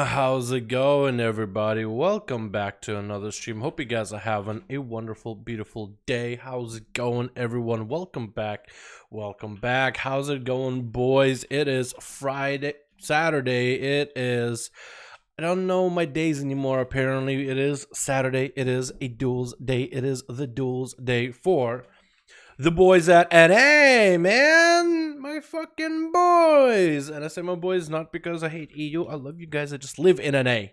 How's it going, everybody? Welcome back to another stream. Hope you guys are having a wonderful, beautiful day. How's it going, everyone? Welcome back. Welcome back. How's it going, boys? It is Saturday. It is, I don't know my days anymore. Apparently, it is Saturday. It is a Duels day. It is the Duels day for the boys at NA, man. My fucking boys. And I say my boys not because I hate EU. I love you guys that just live in NA.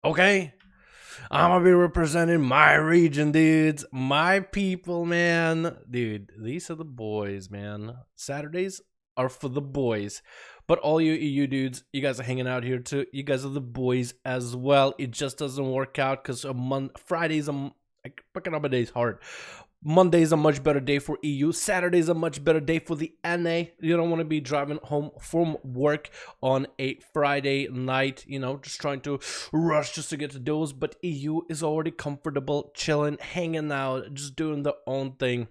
Okay? I'm gonna be representing my region, dudes. My people, man. Dude, these are the boys, man. Saturdays are for the boys. But all you EU dudes, you guys are hanging out here too. You guys are the boys as well. It just doesn't work out because Fridays, picking up a day's hard. Monday's a much better day for EU. Saturday's a much better day for the NA. You don't want to be driving home from work on a Friday night, you know, just trying to rush just to get to those. But EU is already comfortable, chilling, hanging out, just doing their own thing.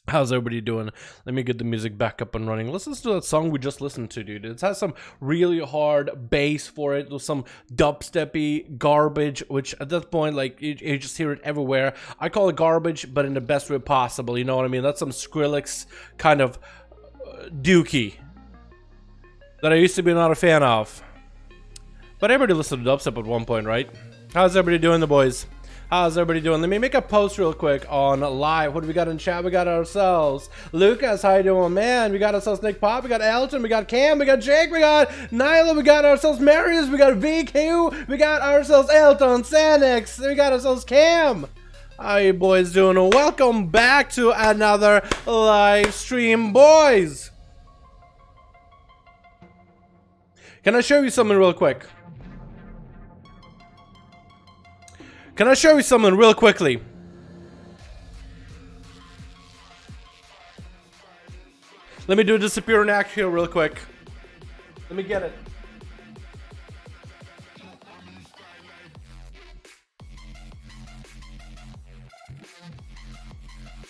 How's everybody doing? Let me get the music back up and running. Let's listen to that song we just listened to, dude. It has some really hard bass for it, with some dubsteppy garbage, which at that point, like, you just hear it everywhere. I call it garbage, but in the best way possible, you know what I mean? That's some Skrillex kind of dookie that I used to be not a fan of. But everybody listened to dubstep at one point, right? How's everybody doing, the boys? How's everybody doing? Let me make a post real quick on live. What do we got in chat? We got ourselves Lucas. How you doing, man? We got ourselves Nick Pop. We got Elton. We got Cam. We got Jake. We got Nyla. We got ourselves Marius. We got VQ. We got ourselves Elton. Sanix. We got ourselves Cam. How you boys doing? Welcome back to another live stream, boys. Can I show you something real quick? Can I show you something real quickly? Let me do a disappearing act here real quick. Let me get it.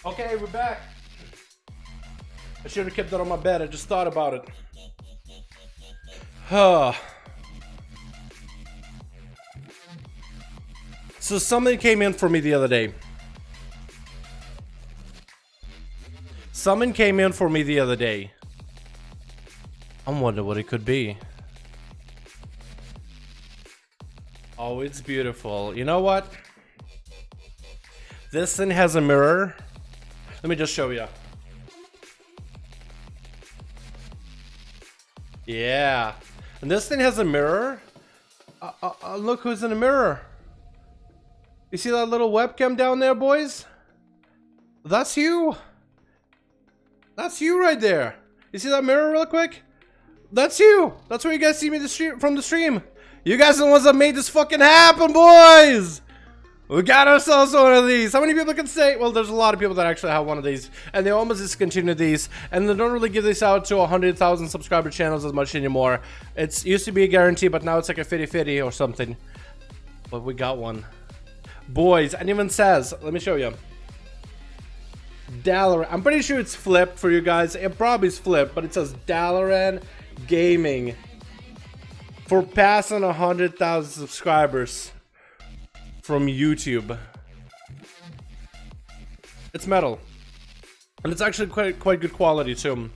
Okay, we're back. I should have kept that on my bed. I just thought about it. So something came in for me the other day. I wonder what it could be. Oh, it's beautiful. You know what? This thing has a mirror. Let me just show you. Yeah. And this thing has a mirror. Look who's in the mirror. You see that little webcam down there, boys? That's you. That's you right there. You see that mirror real quick? That's you. That's where you guys see me from the stream. You guys are the ones that made this fucking happen, boys. We got ourselves one of these. How many people can say? Well, there's a lot of people that actually have one of these, and they almost discontinued these, and they don't really give this out to 100,000 subscriber channels as much anymore. It used to be a guarantee, but now it's like a 50-50 or something. But we got one. Boys, and even says, let me show you. Dalaran. I'm pretty sure it's flipped for you guys. It probably is flipped, but it says Dalaran Gaming. for passing 100,000 subscribers from YouTube. It's metal, and it's actually quite good quality too.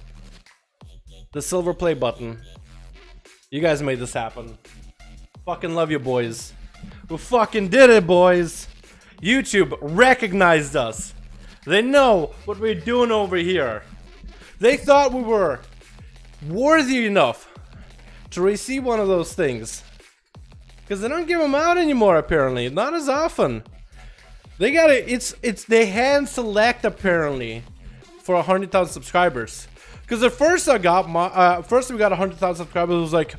The silver play button. You guys made this happen. Fucking love you, boys. We fucking did it, boys. YouTube recognized us. They know what we're doing over here. They thought we were worthy enough to receive one of those things, because they don't give them out anymore, apparently. Not as often. They got it. It's they hand select apparently for 100,000 subscribers. Because at first I got my first we got 100,000 subscribers. It was like,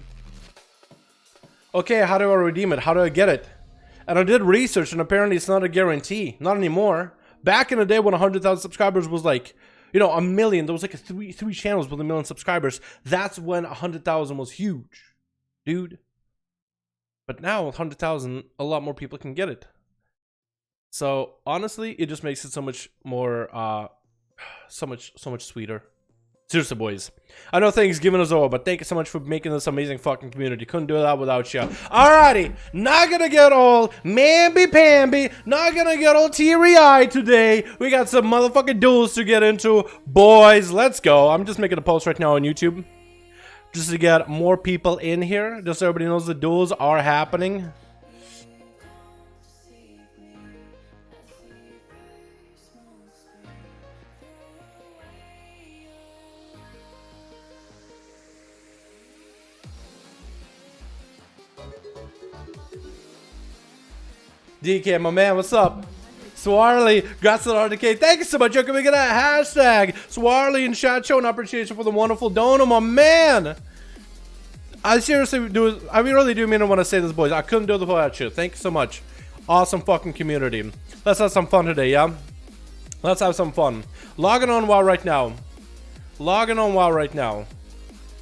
okay, how do I redeem it? How do I get it? And I did research, and apparently it's not a guarantee. Not anymore. Back in the day when 100,000 subscribers was like, you know, a million. There was like three channels with 1 million subscribers. That's when 100,000 was huge, dude. But now with 100,000, a lot more people can get it. So honestly, it just makes it so much more, so much sweeter. Seriously, boys. I know Thanksgiving is over, but thank you so much for making this amazing fucking community. Couldn't do that without you. Alrighty, not gonna get all mamby-pamby, not gonna get all teary-eyed today. We got some motherfucking duels to get into. Boys, let's go. I'm just making a post right now on YouTube, just to get more people in here, just so everybody knows the duels are happening. DK, my man, what's up? Swarley, congrats to the RDK. Thank you so much. You're gonna get that hashtag. Swarley and chat show an appreciation for the wonderful donor, my man. I seriously do. I really do mean I want to say this, boys. I couldn't do it without you. Thank you so much. Awesome fucking community. Let's have some fun today, yeah? Let's have some fun. Logging on WoW right now. Logging on WoW right now.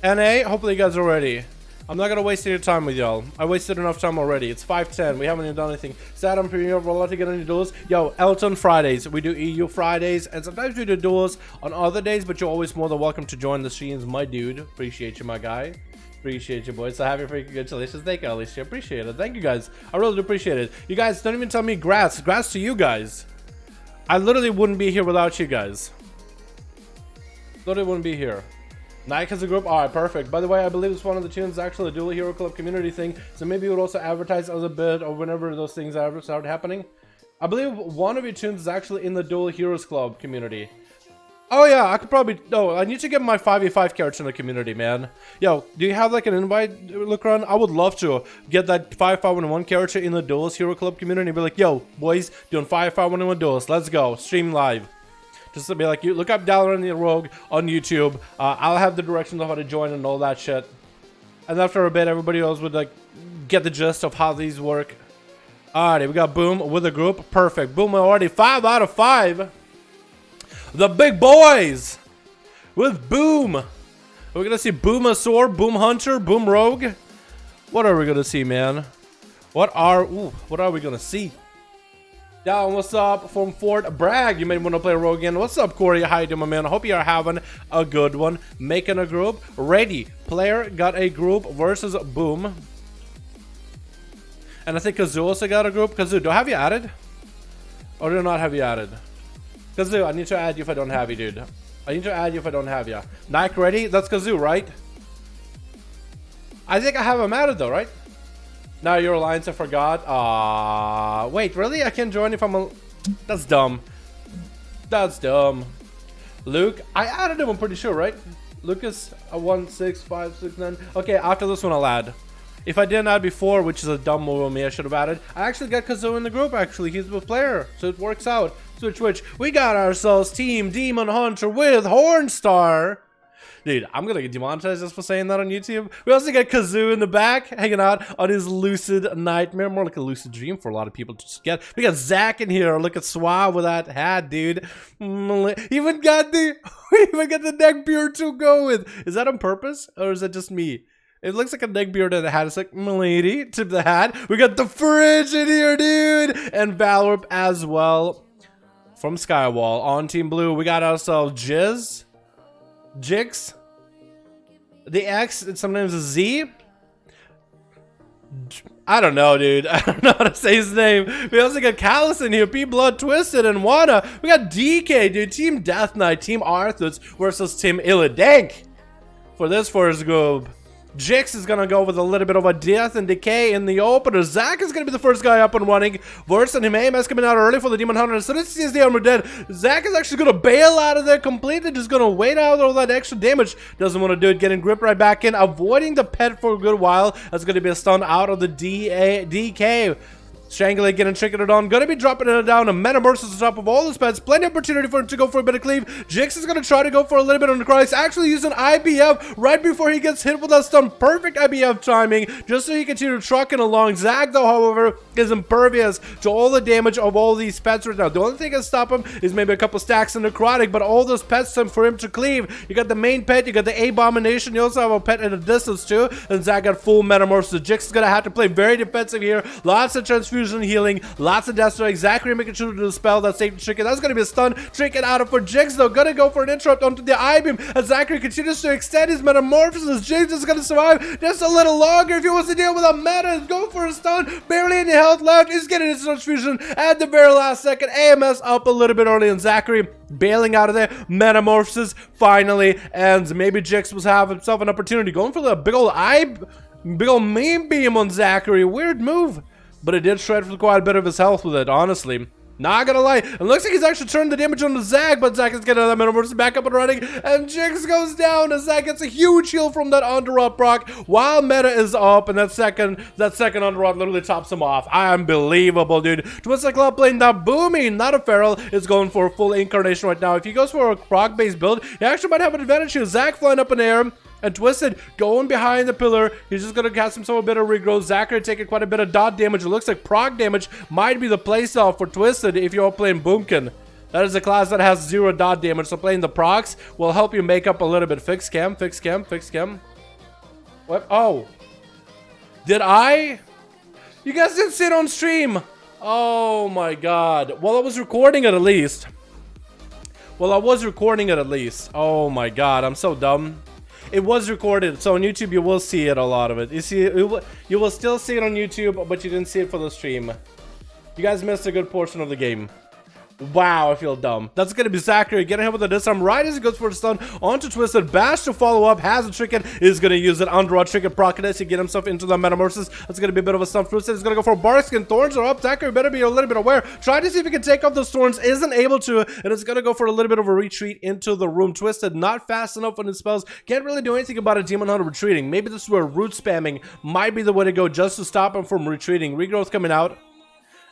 NA, hopefully you guys are ready. I'm not gonna waste any time with y'all. I wasted enough time already. It's 5:10. We haven't even done anything. SATA and premiere. We're allowed to get any duels. Yo, Elton Fridays. We do EU Fridays, and sometimes we do duels on other days. But you're always more than welcome to join the streams, my dude. Appreciate you, my guy. Appreciate you, boys. So happy freaking congratulations. Thank you, Alicia. Appreciate it. Thank you, guys. I really do appreciate it. You guys don't even tell me grats. Grats to you guys. I literally wouldn't be here without you guys. Literally wouldn't be here. Nike has a group. Alright, perfect. By the way, I believe it's one of the tunes actually a Duel Hero Club community thing. So maybe you would also advertise as a bit or whenever those things start happening. I believe one of your tunes is actually in the Duel Heroes Club community. Oh yeah, I could probably... No, I need to get my 5v5 character in the community, man. Yo, do you have like an invite, Lucron? I would love to get that 5v5 character in the Duels Hero Club community and be like, yo, boys, doing 5v5 duels. Let's go. Stream live. Just to be like, you look up Dalaran the Rogue on YouTube. I'll have the directions of how to join and all that shit. And after a bit, everybody else would like get the gist of how these work. Alrighty, we got Boom with a group. Perfect. Boom already 5 out of 5. The big boys with Boom. We're gonna see Boomasaur, Boom Hunter, Boom Rogue. What are we gonna see, man? What are we gonna see? Down, what's up from Fort Bragg? You may want to play Rogue again. What's up, Corey? How you doing, my man? I hope you are having a good one. Making a group. Ready. Player got a group versus Boom. And I think Kazoo also got a group. Kazoo, do I have you added? Or do I not have you added? Kazoo, I need to add you if I don't have you, dude. I need to add you if I don't have you. Nike ready? That's Kazoo, right? I think I have him added, though, right? Now your alliance, I forgot. Wait, really? I can't join if I'm a... That's dumb. That's dumb. Luke, I added him, I'm pretty sure, right? Lucas, 16569. Okay, after this one I'll add. If I didn't add before, which is a dumb move on me, I should have added. I actually got Kazoo in the group, actually. He's the player, so it works out. Switch. We got ourselves Team Demon Hunter with Hornstar. Dude, I'm gonna get demonetized just for saying that on YouTube. We also got Kazoo in the back, hanging out on his lucid nightmare. More like a lucid dream for a lot of people to just get. We got Zach in here. Look at Swab with that hat, dude. Even got the neck beard to go with. Is that on purpose? Or is that just me? It looks like a neck beard and a hat. It's like, milady, tip the hat. We got the fridge in here, dude. And Valorp as well. From Skywall. On Team Blue, we got ourselves Jizz. Jix, the X, it's sometimes a Z, I don't know, dude. I don't know how to say his name. We also got Callus in here, P Blood Twisted, and Wana. We got DK, dude. Team Death Knight, Team Arthas versus Team Illidank for this first group. Jix is gonna go with a little bit of a death and decay in the opener. Zach is gonna be the first guy up and running. Verse and AMS coming out early for the Demon Hunter. As soon as he sees the armor dead, Zach is actually gonna bail out of there completely. Just gonna wait out all that extra damage. Doesn't want to do it. Getting grip right back in, avoiding the pet for a good while. That's gonna be a stun out of the DK. Strangling getting triggered on. Gonna be dropping it down. A Metamorphosis on top of all the pets. Plenty of opportunity for him to go for a bit of cleave. Jix is gonna try to go for a little bit on the necrotics. Actually using IBF right before he gets hit with that stun. Perfect IBF timing. Just so he can continue trucking along. Zag though, however, is impervious to all the damage of all these pets right now. The only thing that can stop him is maybe a couple stacks in necrotic. But all those pets time for him to cleave. You got the main pet. You got the Abomination. You also have a pet at a distance too. And Zag got full Metamorphosis. Jix is gonna have to play very defensive here. Lots of transfusion healing, lots of death strike. Zachary making sure to dispel that safety trinket. That's going to be a stun trinket out of for Jigs though. Gonna go for an interrupt onto the I-beam as Zachary continues to extend his metamorphosis. Jigs is going to survive just a little longer if he wants to deal with a meta. Go for a stun, barely any health left. He's getting his transfusion at the very last second. AMS up a little bit early and Zachary bailing out of there. Metamorphosis finally ends. Maybe Jigs will have himself an opportunity going for the big old main beam on Zachary. Weird move. But it did shred for quite a bit of his health with it, honestly. Not gonna lie. It looks like he's actually turned the damage on the Zag, but Zag is getting that Metamorphosis back up and running. And Jigs goes down, and Zag gets a huge heal from that underrot proc while meta is up, and that second underrot literally tops him off. Unbelievable, dude. Twisted Club playing that booming, not a feral, is going for a full incarnation right now. If he goes for a proc-based build, he actually might have an advantage here. Zag flying up in the air. And Twisted going behind the pillar. He's just going to cast himself a bit of regrowth. Zachary taking quite a bit of dot damage. It looks like proc damage might be the playstyle for Twisted if you're playing Boomkin. That is a class that has 0 dot damage. So playing the procs will help you make up a little bit. Fix cam, fix cam, fix cam. What? Oh. Did I? You guys didn't see it on stream. Oh my god. Well, I was recording it at least. Oh my god. I'm so dumb. It was recorded, so on YouTube you will see it, a lot of it. You see, you will still see it on YouTube, but you didn't see it for the stream. You guys missed a good portion of the game. Wow, I feel dumb. That's gonna be Zachary getting hit with the disarm right as he goes for the stun onto Twisted. Bash to follow up, has a trinket, is gonna use it under a trinket procidus to get himself into the Metamorphosis. That's gonna be a bit of a stun. Twisted is gonna go for Barkskin. Thorns are up. Zachary better be a little bit aware. Try to see if he can take off those thorns. Isn't able to, and it's gonna go for a little bit of a retreat into the room. Twisted not fast enough on his spells. Can't really do anything about a Demon Hunter retreating. Maybe this is where root spamming might be the way to go just to stop him from retreating. Regrowth coming out.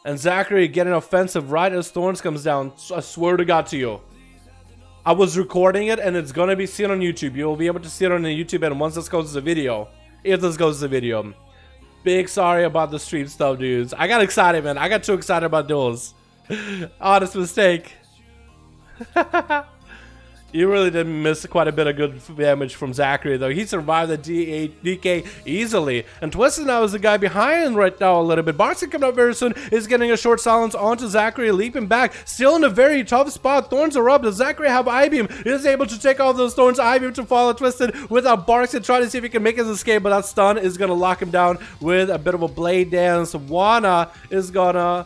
And Zachary getting offensive right as Thorns comes down. I swear to God to you. I was recording it and it's going to be seen on YouTube. You'll be able to see it on the YouTube and once this goes to the video. If this goes to the video. Big sorry about the stream stuff, dudes. I got excited, man. I got too excited about duels. Honest mistake. You really did miss quite a bit of good damage from Zachary, though. He survived the DK easily. And Twisted now is the guy behind right now a little bit. Barkskin coming up very soon is getting a short silence onto Zachary, leaping back. Still in a very tough spot. Thorns are up. Does Zachary have I-beam? He is able to take off those thorns. I-beam to follow Twisted without Barkskin. Try to see if he can make his escape, but that stun is going to lock him down with a bit of a blade dance. Wanwa is going to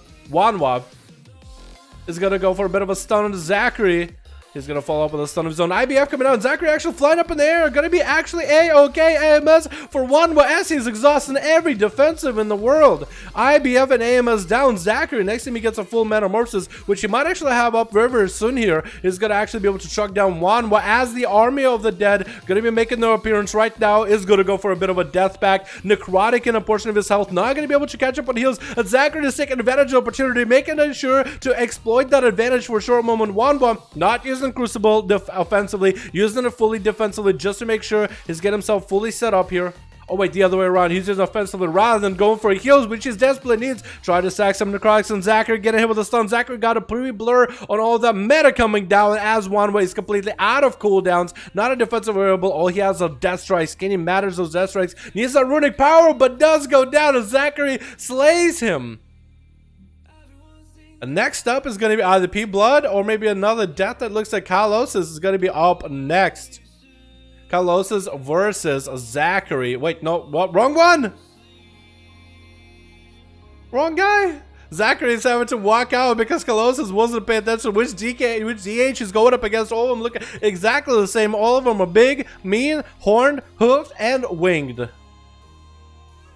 go for a bit of a stun on Zachary. He's going to follow up with a stun of his own. IBF coming out. Zachary actually flying up in the air. Going to be actually A-OK AMS for Wanwa as he's exhausting every defensive in the world. IBF and AMS down. Zachary, next time he gets a full Metamorphosis, which he might actually have up very, very soon here, is going to actually be able to truck down Wanwa as the army of the dead. Going to be making their appearance right now. Is going to go for a bit of a death back. Necrotic in a portion of his health. Not going to be able to catch up on heals. And Zachary is taking advantage of opportunity, making sure to exploit that advantage for a short moment. Wanwa not using Crucible offensively, using it fully defensively just to make sure he's getting himself fully set up here. Oh wait, the other way around. He's using offensively rather than going for heals, which he desperately needs. Try to sack some necrotics and Zachary getting hit with a stun. Zachary got a pre-blur on all that meta coming down as Wanwa is completely out of cooldowns. Not a defensive variable. All he has are death strikes. Skinny matters those death strikes. Needs that runic power, but does go down as Zachary slays him. And next up is going to be either P-Blood or maybe another death that looks like Kalos is going to be up next. Kalos versus Zachary. Wait, no, what? Wrong one! Wrong guy. Zachary is having to walk out because Colossus wasn't paying attention which DH is going up against. All of them look exactly the same. All of them are big, mean, horned, hoofed, and winged.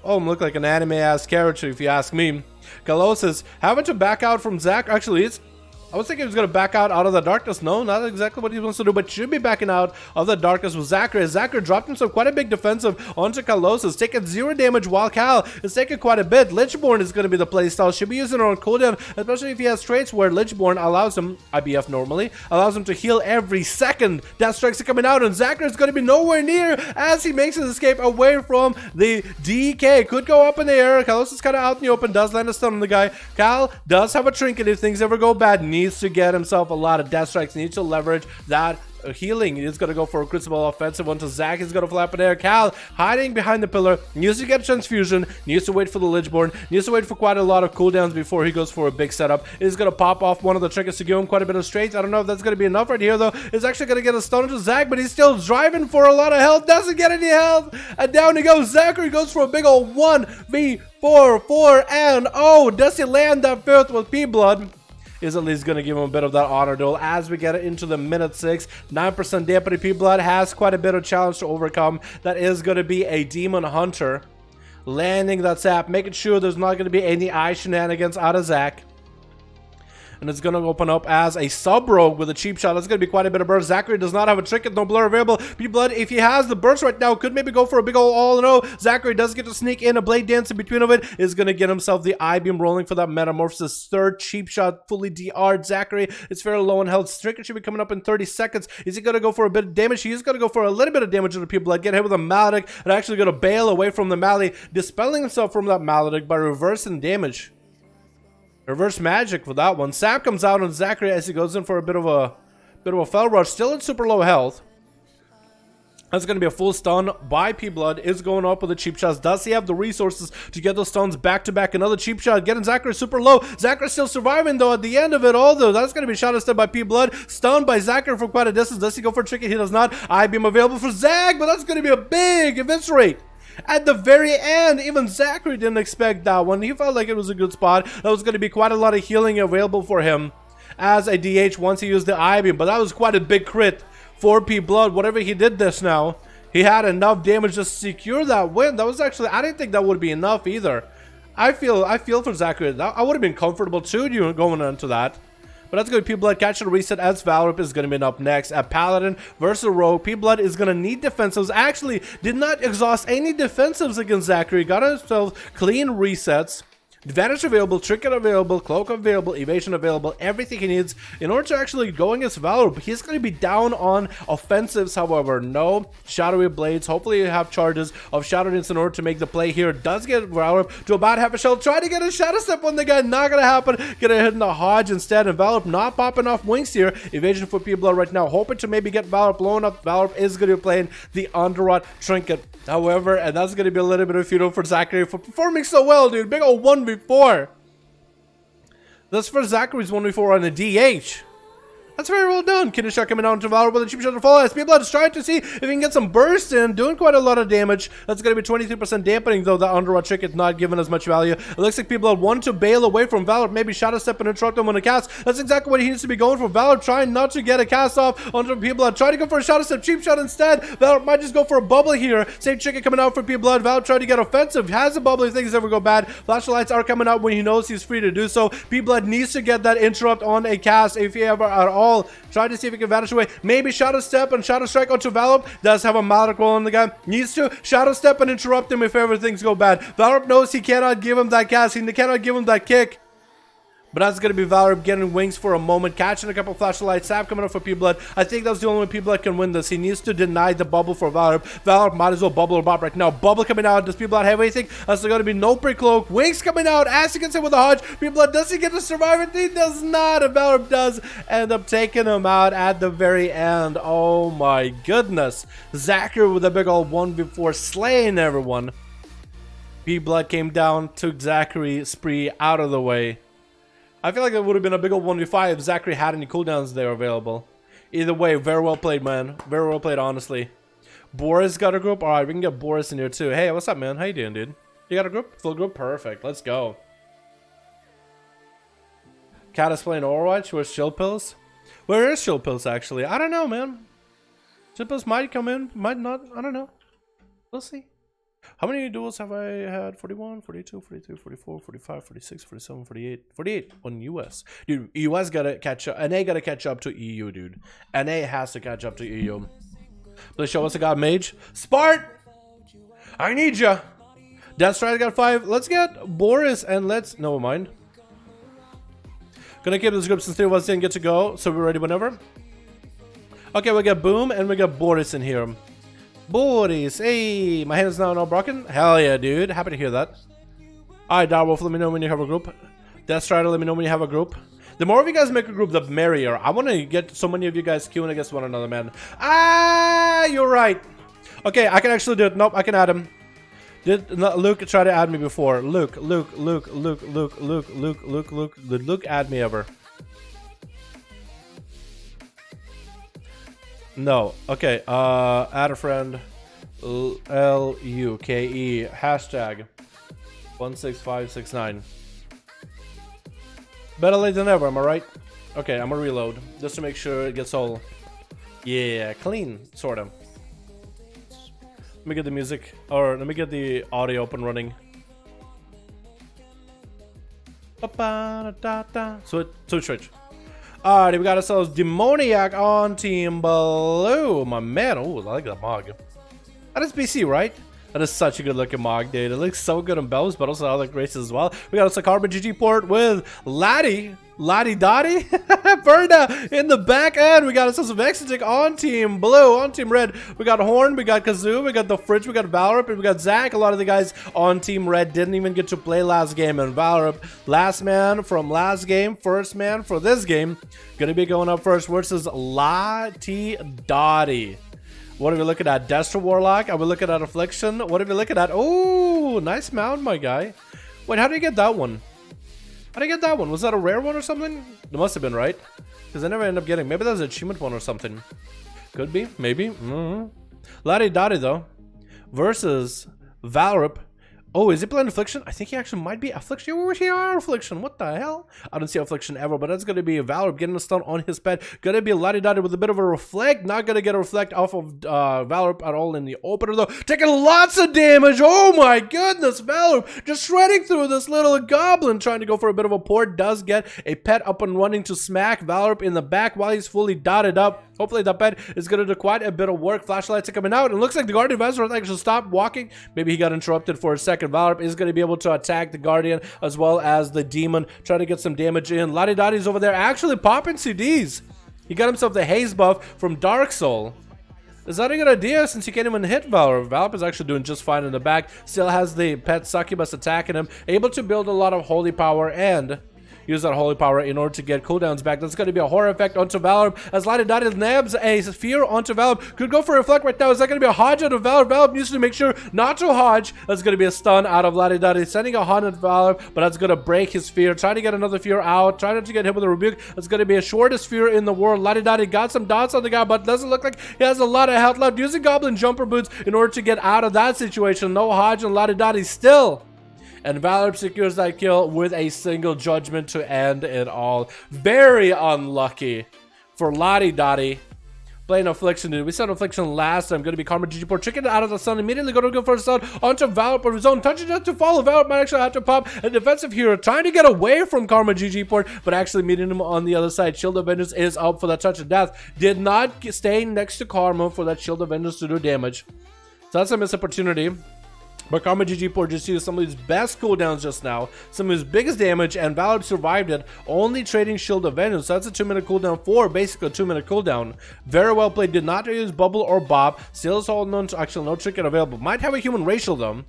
All of them look like an anime-ass character if you ask me. Colossus having to back out from Zach. Actually, I was thinking he was going to back out of the darkness. No, not exactly what he wants to do, but should be backing out of the darkness with Zachary. Zachary dropped himself quite a big defensive onto Colossus, taking 0 damage while Cal is taking quite a bit. Lichborn is going to be the playstyle. Should be using it on cooldown, especially if he has traits where Lichborn allows him, IBF normally, allows him to heal every second. Death strikes are coming out, and Zachary is going to be nowhere near as he makes his escape away from the DK. Could go up in the air. Colossus is kind of out in the open, does land a stun on the guy. Cal does have a trinket if things ever go bad. Needs to get himself a lot of death strikes, needs to leverage that healing. He's going to go for a crucible offensive onto Zach. He's going to flap in there. Cal hiding behind the pillar, needs to get transfusion, needs to wait for the Lichborn, needs to wait for quite a lot of cooldowns before he goes for a big setup. He's going to pop off one of the triggers to give him quite a bit of strength. I don't know if that's going to be enough right here though. He's actually going to get a stun into Zach, but he's still driving for a lot of health, doesn't get any health, and down he goes. Zachary goes for a big old 1v4, and oh, does he land that fifth with P-Blood? Is at least going to give him a bit of that honor duel as we get into the minute 6. 9% dampening. P-Blood has quite a bit of challenge to overcome. That is going to be a Demon Hunter. Landing that sap, making sure there's not going to be any eye shenanigans out of Zach. And it's going to open up as a sub-rogue with a cheap shot. That's going to be quite a bit of burst. Zachary does not have a trinket, no blur available. P-Blood, if he has the burst right now, could maybe go for a big old all-in-oh. Zachary does get to sneak in. A blade dance in between of it is going to get himself the I-beam rolling for that metamorphosis. Third cheap shot, fully DR'd. Zachary is fairly low on health. Trinket should be coming up in 30 seconds. Is he going to go for a bit of damage? He is going to go for a little bit of damage to the P-Blood. Get hit with a Maledict and actually going to bail away from the Mali, dispelling himself from that Maledict by reversing damage. Reverse magic for that one. Sap comes out on Zachary as he goes in for a bit of a fell rush. Still at super low health. That's going to be a full stun by P-Blood. Is going up with the cheap shots. Does he have the resources to get those stuns back to back? Another cheap shot. Getting Zachary super low. Zachary still surviving though at the end of it all though. That's going to be shot instead by P-Blood. Stunned by Zachary from quite a distance. Does he go for a trinket? He does not. I-beam available for Zach, but that's going to be a big eviscerate. At the very end, even Zachary didn't expect that one. He felt like it was a good spot. That was going to be quite a lot of healing available for him as a DH once he used the I-beam. But that was quite a big crit for P-Blood. Whatever he did this now, he had enough damage to secure that win. That was actually, I didn't think that would be enough either. I feel for Zachary. I would have been comfortable too going into that. But that's going to be P-Blood catching a reset as Valorip is going to be up next. At Paladin versus Rogue, P-Blood is going to need defensives. Actually, did not exhaust any defensives against Zachary. Got himself clean resets. Advantage available, trinket available, cloak available, evasion available, everything he needs in order to actually go against Valor. He's going to be down on offensives, however. No shadowy blades. Hopefully you have charges of shadowiness in order to make the play here. Does get Valor to about half a shell. Try to get a shadow step on the guy. Not going to happen. Get a hit in the Hodge instead. And Valor not popping off wings here. Evasion for P-Blood right now. Hoping to maybe get Valor blown up. Valor is going to be playing the Underrot trinket. However, and that's going to be a little bit of funeral for Zachary for performing so well, dude. Big old 1v4. That's for Zachary's 1v4 on the DH. That's very well done. Kiddushot coming down to Valor with a cheap shot to fall as P-Blood is trying to see if he can get some burst in, doing quite a lot of damage. That's going to be 23% dampening, though. The Underrot trick is not giving as much value. It looks like P-Blood wanted to bail away from Valor, maybe shadow step and interrupt him on a cast. That's exactly what he needs to be going for. Valor trying not to get a cast off onto P-Blood. Trying to go for a shadow step, cheap shot instead. Valor might just go for a bubble here. Same trick coming out for P-Blood. Valor trying to get offensive. Has a bubble if things ever go bad. Flashlights are coming out when he knows he's free to do so. P-Blood needs to get that interrupt on a cast if he ever at all. Try to see if he can vanish away. Maybe shadow step and shadow strike onto Valor. Does have a Maledict roll on the guy. Needs to shadow step and interrupt him if ever things go bad. Valor knows he cannot give him that cast. He cannot give him that kick. But that's going to be Valor getting wings for a moment, catching a couple flashlights. Sap coming up for P-Blood. I think that's the only way P-Blood can win this. He needs to deny the bubble for Valor. Valor might as well bubble or bop right now. Bubble coming out. Does P-Blood have anything? That's going to be no pre-cloak. Wings coming out. As you can see with the Hodge. P-Blood, does he get to survive it? He does not. And Valor does end up taking him out at the very end. Oh my goodness. Zachary with a big old 1v4 slaying everyone. P-Blood came down, took Zachary spree out of the way. I feel like it would have been a big old 1v5 if Zachary had any cooldowns there available. Either way, very well played, man. Very well played, honestly. Boris got a group? Alright, we can get Boris in here too. Hey, what's up, man? How you doing, dude? You got a group? Full group? Perfect. Let's go. Cat is playing Overwatch. Where's Chill Pills? Where is Chill Pills actually? I don't know, man. Chill Pills might come in, might not. I don't know. We'll see. How many duels have I had? 41, 42, 43, 44, 45, 46, 47, 48. 48 on US. Dude, US gotta catch up. NA gotta catch up to EU, dude. NA has to catch up to EU. Please show us a god mage. Spart! I need ya! Death Stride got 5. Let's get Boris and let's... Never mind. Gonna keep this group since 3 of us didn't get to go, so we're ready whenever. Okay, we got Boom and we got Boris in here. Boris, hey, my hand is now not broken. Hell yeah, dude. Happy to hear that. Alright, Darwolf, let me know when you have a group. Death Strider, let me know when you have a group. The more of you guys make a group, the merrier. I want to get so many of you guys queuing against one another, man. Ah, you're right. Okay, I can actually do it. Nope, I can add him. Did Luke try to add me before? Luke, did Luke add me ever? No. Okay, add a friend. LUKE hashtag 16569. Better late than ever, am I right? Okay, I'm gonna reload just to make sure it gets all, yeah, clean, sort of. Let me get the music, or let me get the audio up and running. Switch. Alrighty, we got ourselves Demoniac on Team Blue, my man. Oh, I like that mog. That is BC, right? That is such a good looking mog, dude. It looks so good on bells, but also other races as well. We got us a Carbon GG port with Lottie Dottie, Verna in the back end. We got ourselves some Exitic on Team Blue, on Team Red. We got Horn, we got Kazoo, we got the Fridge, we got Valorant, and we got Zach. A lot of the guys on Team Red didn't even get to play last game, and Valorant, last man from last game, first man for this game, gonna be going up first versus Lottie Dottie. What are we looking at? Destro Warlock? Are we looking at Affliction? What are we looking at? Oh, nice mount, my guy. Wait, how did you get that one? How did I get that one? Was that a rare one or something? It must have been, right? Because I never end up getting. Maybe that was an achievement one or something. Could be, maybe. Lottie Dottie, though. Versus Valorant. Oh, is he playing Affliction? I think he actually might be Affliction. Where he are Affliction? What the hell? I don't see Affliction ever, but that's going to be Valorant getting a stun on his pet. Going to be Lottie Dottie with a bit of a reflect. Not going to get a reflect off of Valorant at all in the opener, though. Taking lots of damage. Oh my goodness, Valorant just shredding through this little goblin. Trying to go for a bit of a port. Does get a pet up and running to smack Valorant in the back while he's fully dotted up. Hopefully that pet is going to do quite a bit of work. Flashlights are coming out. And it looks like the Guardian of Azeroth actually stopped walking. Maybe he got interrupted for a second. Valorant is going to be able to attack the Guardian as well as the Demon. Trying to get some damage in. Lottie Dottie's over there actually popping CDs. He got himself the haze buff from Dark Soul. Is that a good idea since he can't even hit Valorant? Valorant is actually doing just fine in the back. Still has the pet Succubus attacking him. Able to build a lot of holy power and use that holy power in order to get cooldowns back. That's going to be a horror effect onto Valorant as Lottie Dottie nabs a fear onto Valorant. Could go for a reflect right now. Is that going to be a hodge out of Valorant? Valorant needs to make sure not to hodge. That's going to be a stun out of Lottie Dottie. Sending a hodge at Valorant, but that's going to break his fear. Trying to get another fear out. Trying not to get hit with a rebuke. That's going to be a shortest fear in the world. Lottie Dottie got some dots on the guy, but doesn't look like he has a lot of health left. Using Goblin Jumper Boots in order to get out of that situation. No hodge and Lottie Dottie still. And Valorant secures that kill with a single judgment to end it all. Very unlucky for Lottie Dottie. Playing Affliction, dude. We said Affliction last time. Going to be Karma GG Port. Chicken out of the sun. Immediately going to go for a stun onto Valorant of his own. Touching just to follow. Valorant might actually have to pop a defensive hero. Trying to get away from Karma GG Port, but actually meeting him on the other side. Shield of Vengeance is up for that touch of death. Did not stay next to Karma for that Shield of Vengeance to do damage. So that's a missed opportunity. But Karma GG Port just used some of his best cooldowns just now, some of his biggest damage, and Valorant survived it, only trading Shield of Vengeance. So that's a 2-minute cooldown for basically a 2-minute cooldown. Very well played. Did not use Bubble or Bob. Still is holding on to actually no trinket available. Might have a human racial though.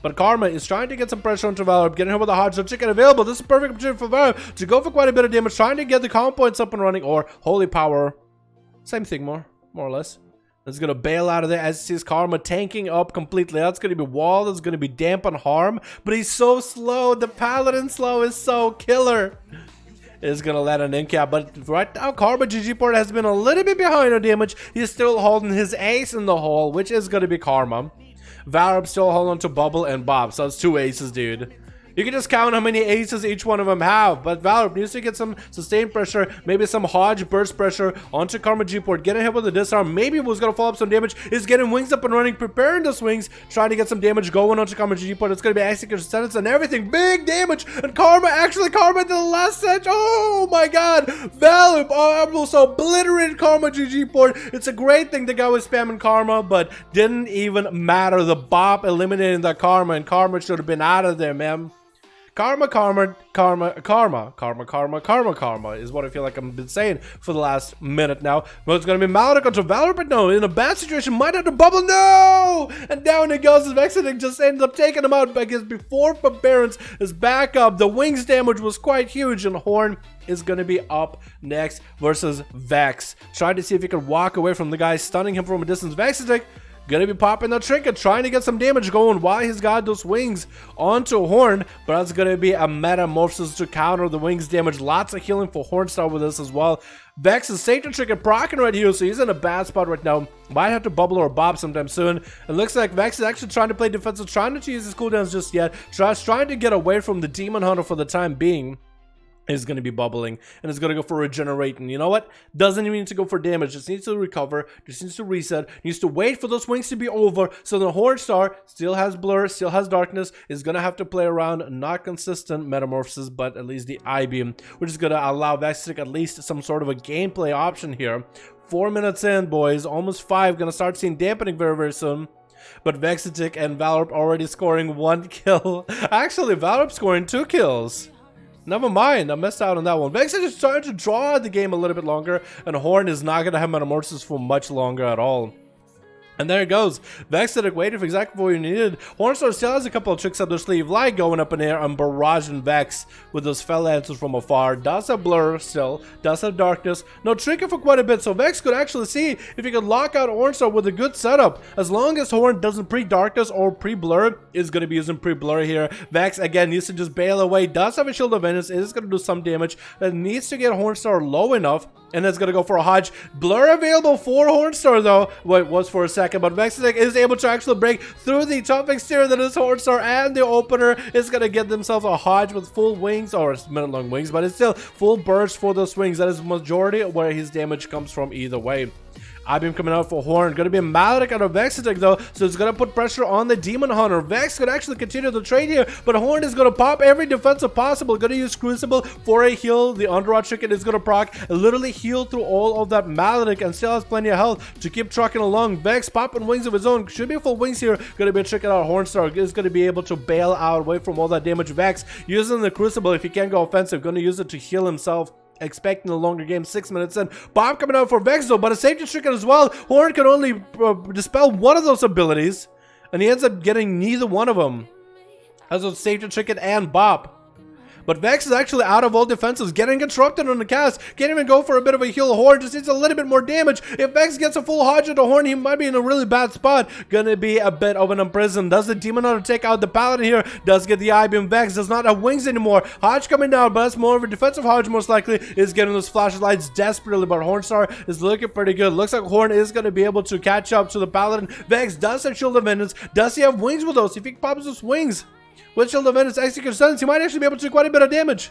But Karma is trying to get some pressure onto Valorant, getting him with a hard no chicken available. This is a perfect opportunity for Valorant to go for quite a bit of damage, trying to get the calm points up and running, or holy power. Same thing, more or less. That's going to bail out of there as he sees Karma tanking up completely. That's going to be wall. That's going to be dampen harm. But he's so slow. The Paladin slow is so killer. Is going to let an in cap. But right now, Karma GG Port has been a little bit behind on damage. He's still holding his ace in the hole, which is going to be Karma. Valorant still holding on to Bubble and Bob. So that's 2 aces, dude. You can just count how many aces each one of them have, but Valorant needs to get some sustained pressure, maybe some Hodge burst pressure onto Karma G-port, get hit with a disarm, maybe was going to follow up some damage, is getting wings up and running, preparing the swings, trying to get some damage going onto Karma G-port. It's going to be execution sentence and everything, big damage, and Karma to the last set. Oh my god, Valorant almost obliterated Karma G-port. It's a great thing the guy was spamming Karma, but didn't even matter. The bop eliminating the Karma, and Karma should have been out of there, man. Karma is what I feel like I've been saying for the last minute now. But it's going to be Maledict onto Valor, but no, in a bad situation, might have to bubble, no! And down it goes, as Vexedic just ends up taking him out because before Barbarians is back up, the wings damage was quite huge, and Horn is going to be up next versus Vex. Trying to see if he can walk away from the guy, stunning him from a distance. Vexedic gonna be popping that trinket, trying to get some damage going while he's got those wings onto Horn, but that's gonna be a metamorphosis to counter the wings damage. Lots of healing for Hornstar with this as well. Vex is safe to trinket proccing right here, so he's in a bad spot right now. Might have to bubble or bob sometime soon. It looks like Vex is actually trying to play defensive, trying not to use his cooldowns just yet, trying to get away from the Demon Hunter for the time being. Is going to be bubbling and it's going to go for regenerating. You know what? Doesn't even need to go for damage. Just needs to recover. Just needs to reset. Needs to wait for those wings to be over. So the Hornstar still has blur, still has darkness. Is going to have to play around not consistent metamorphosis, but at least the I-beam, which is going to allow Vexedic at least some sort of a gameplay option here. 4 minutes in, boys. Almost 5. Going to start seeing dampening very, very soon. But Vexedic and Valorp already scoring 1 kill. Actually, Valorp scoring 2 kills. Never mind, I missed out on that one. Vex is trying to draw the game a little bit longer, and Horn is not going to have Metamorphosis for much longer at all. And there it goes. Vexedic waited for exactly what you needed. Hornstar still has a couple of tricks up their sleeve, like going up in air and barraging Vex with those fell answers from afar. Does have blur still, does have darkness. No tricking for quite a bit, so Vex could actually see if he could lock out Hornstar with a good setup. As long as Horn doesn't pre-darkness or pre-blur, is going to be using pre-blur here. Vex again needs to just bail away. Does have a Shield of Vengeance, is going to do some damage. It needs to get Hornstar low enough. And it's going to go for a Hodge. Blur available for Hornstar though. Wait, was for a second. But Vexedic is able to actually break through the top exterior that is Hornstar. And the opener is going to get themselves a Hodge with full wings. Or minute-long wings. But it's still full burst for those wings. That is the majority where his damage comes from either way. I-beam coming out for Horn. Going to be a Maledict out of Vexedic though, so it's going to put pressure on the Demon Hunter. Vex could actually continue the trade here, but Horn is going to pop every defensive possible. Going to use Crucible for a heal. The Underrod Chicken is going to proc, literally heal through all of that Maledict, and still has plenty of health to keep trucking along. Vex popping wings of his own. Should be full wings here. Going to be checking out Hornstar. Is going to be able to bail out away from all that damage. Vex using the Crucible if he can't go offensive. Going to use it to heal himself. Expecting a longer game, 6 minutes in. Bob coming out for Vex though, but a safety trinket as well. Horn can only dispel one of those abilities, and he ends up getting neither one of them. As a safety trinket and Bop. But Vex is actually out of all defenses, getting interrupted on the cast. Can't even go for a bit of a heal. Horn just needs a little bit more damage. If Vex gets a full Hodge into Horn, he might be in a really bad spot. Gonna be a bit of an imprison. Does the Demon Hunter take out the Paladin here? Does get the I-beam. Vex does not have wings anymore. Hodge coming down, but that's more of a defensive Hodge most likely. Is getting those flashlights desperately, but Hornstar is looking pretty good. Looks like Horn is gonna be able to catch up to the Paladin. Vex does have Shield of Vengeance. Does he have wings with those? If he pops those wings with Shield of Vengeance, execute sentence, he might actually be able to do quite a bit of damage.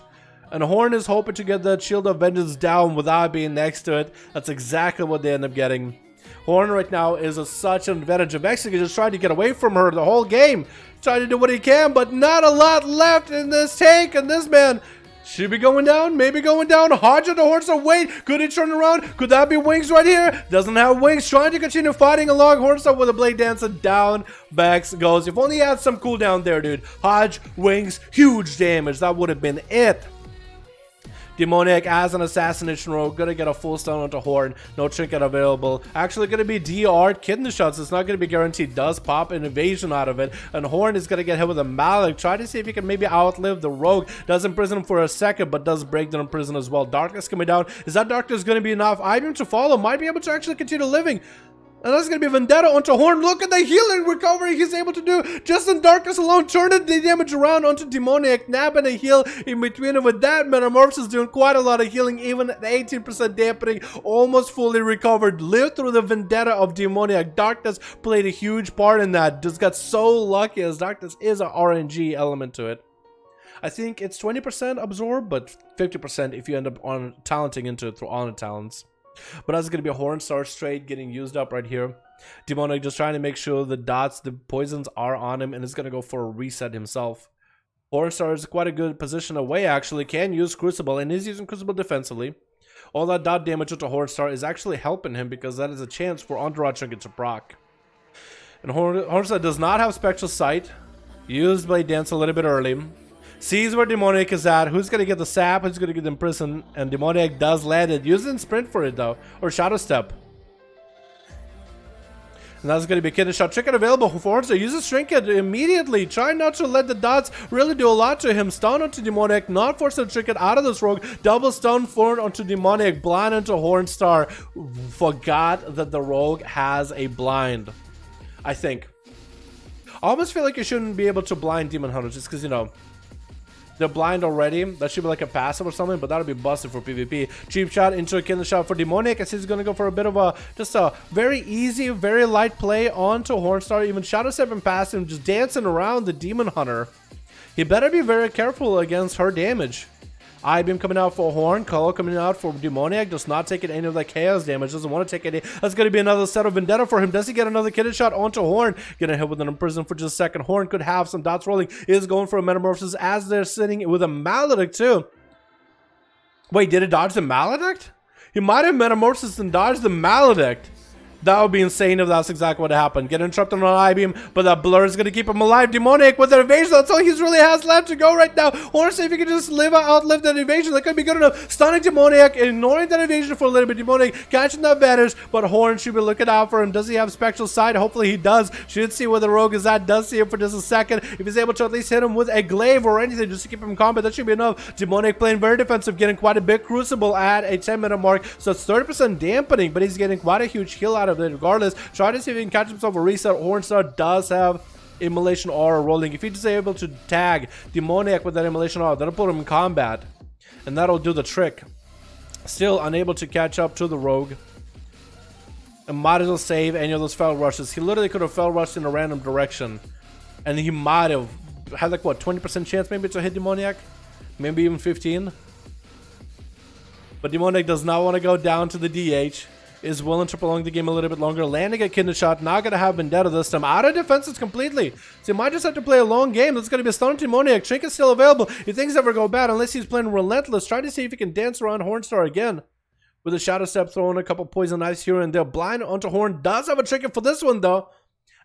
And Horn is hoping to get that Shield of Vengeance down without being next to it. That's exactly what they end up getting. Horn right now is such an advantage. Vex is just trying to get away from her the whole game. Trying to do what he can, but not a lot left in this tank. And this man should be going down, maybe going down. Hodge on the Hornstar, wait, could he turn around? Could that be wings right here? Doesn't have wings, trying to continue fighting along. Hornstar with a Blade Dancer, down Vex goes. If only he had some cooldown there, dude. Hodge, wings, huge damage, that would have been it. Demoniac as an assassination rogue, gonna get a full stun onto Horn. No trinket available. Actually gonna be DR'd kidney shots. It's not gonna be guaranteed. Does pop an evasion out of it. And Horn is gonna get hit with a Maledict. Try to see if he can maybe outlive the rogue. Does imprison him for a second, but does break down prison as well. Darkness coming down. Is that darkness gonna be enough? I-beam to follow. Might be able to actually continue living. And that's going to be Vendetta onto Horn. Look at the healing recovery he's able to do. Just in darkness alone, turning the damage around onto Demoniac, nabbing a heal in between. And with that, Metamorphosis doing quite a lot of healing, even at 18% dampening, almost fully recovered. Lived through the Vendetta of Demoniac. Darkness played a huge part in that. Just got so lucky as Darkness is an RNG element to it. I think it's 20% absorb, but 50% if you end up on talenting into it through honor talents. But that's going to be a Hornstar straight getting used up right here. Demonic just trying to make sure the dots, the poisons are on him, and is going to go for a reset himself. Hornstar is quite a good position away, actually. Can use Crucible, and is using Crucible defensively. All that dot damage into Hornstar is actually helping him because that is a chance for Entourage Trinket to proc. And Hornstar does not have Spectral Sight. Used Blade Dance a little bit early. Sees where Demoniac is at. Who's going to get the sap? Who's going to get imprisoned? And Demoniac does land it. Using Sprint for it though. Or Shadow Step. And that's going to be a Kidney Shot. Trinket available for Hornstar. Uses Trinket immediately. Try not to let the dots really do a lot to him. Stun onto Demoniac. Not force the Trinket out of this rogue. Double stun forward onto Demoniac. Blind onto Hornstar. Forgot that the rogue has a blind. I think. I almost feel like you shouldn't be able to blind Demon Hunter just because, you know, they're blind already. That should be like a passive or something, but that'll be busted for PvP. Cheap shot into a Kidney Shot for Demoniac. I see he's going to go for a bit of a, just a very easy, very light play onto Hornstar. Even Shadow Step and passive, just dancing around the Demon Hunter. He better be very careful against her damage. I-Beam coming out for Horn. Color coming out for Demoniac. Just not taking any of that chaos damage. Doesn't want to take any. That's going to be another set of Vendetta for him. Does he get another Kidney Shot onto Horn? Getting hit with an Imprison for just a second. Horn could have some dots rolling. Is going for a Metamorphosis as they're sitting with a Maledict too. Wait, did it dodge the Maledict? He might have Metamorphosis and dodged the Maledict. That would be insane if that's exactly what happened. Get interrupted on I-Beam, but that blur is going to keep him alive. Demoniac with an evasion. That's all he really has left to go right now. Honestly, if he can just outlive that evasion, that could be good enough. Stunning Demoniac, ignoring that evasion for a little bit. Demoniac catching that advantage, but Horn should be looking out for him. Does he have Spectral Sight? Hopefully he does. Should see where the rogue is at. Does see him for just a second. If he's able to at least hit him with a glaive or anything just to keep him in combat, that should be enough. Demoniac playing very defensive, getting quite a big Crucible at a 10-minute mark. So it's 30% dampening, but he's getting quite a huge heal out of it regardless. Try to see if he can catch himself a reset. Hornstar does have Immolation Aura rolling. If he's just able to tag Demoniac with that Immolation Aura, that'll put him in combat. And that'll do the trick. Still unable to catch up to the rogue. And might as well save any of those fell rushes. He literally could have fell rushed in a random direction. And he might have had like, what, 20% chance maybe to hit Demoniac? Maybe even 15? But Demoniac does not want to go down to the DH. Is willing to prolong the game a little bit longer. Landing a Kidney Shot. Not going to have Vendetta this time. Out of defenses completely. So he might just have to play a long game. That's going to be a stun to Demoniac. Trinket's still available. If things ever go bad, unless he's playing Relentless, try to see if he can dance around Hornstar again. With a Shadow Step, throwing a couple Poison Knives here and there. Blind onto Horn. Does have a Trinket for this one though.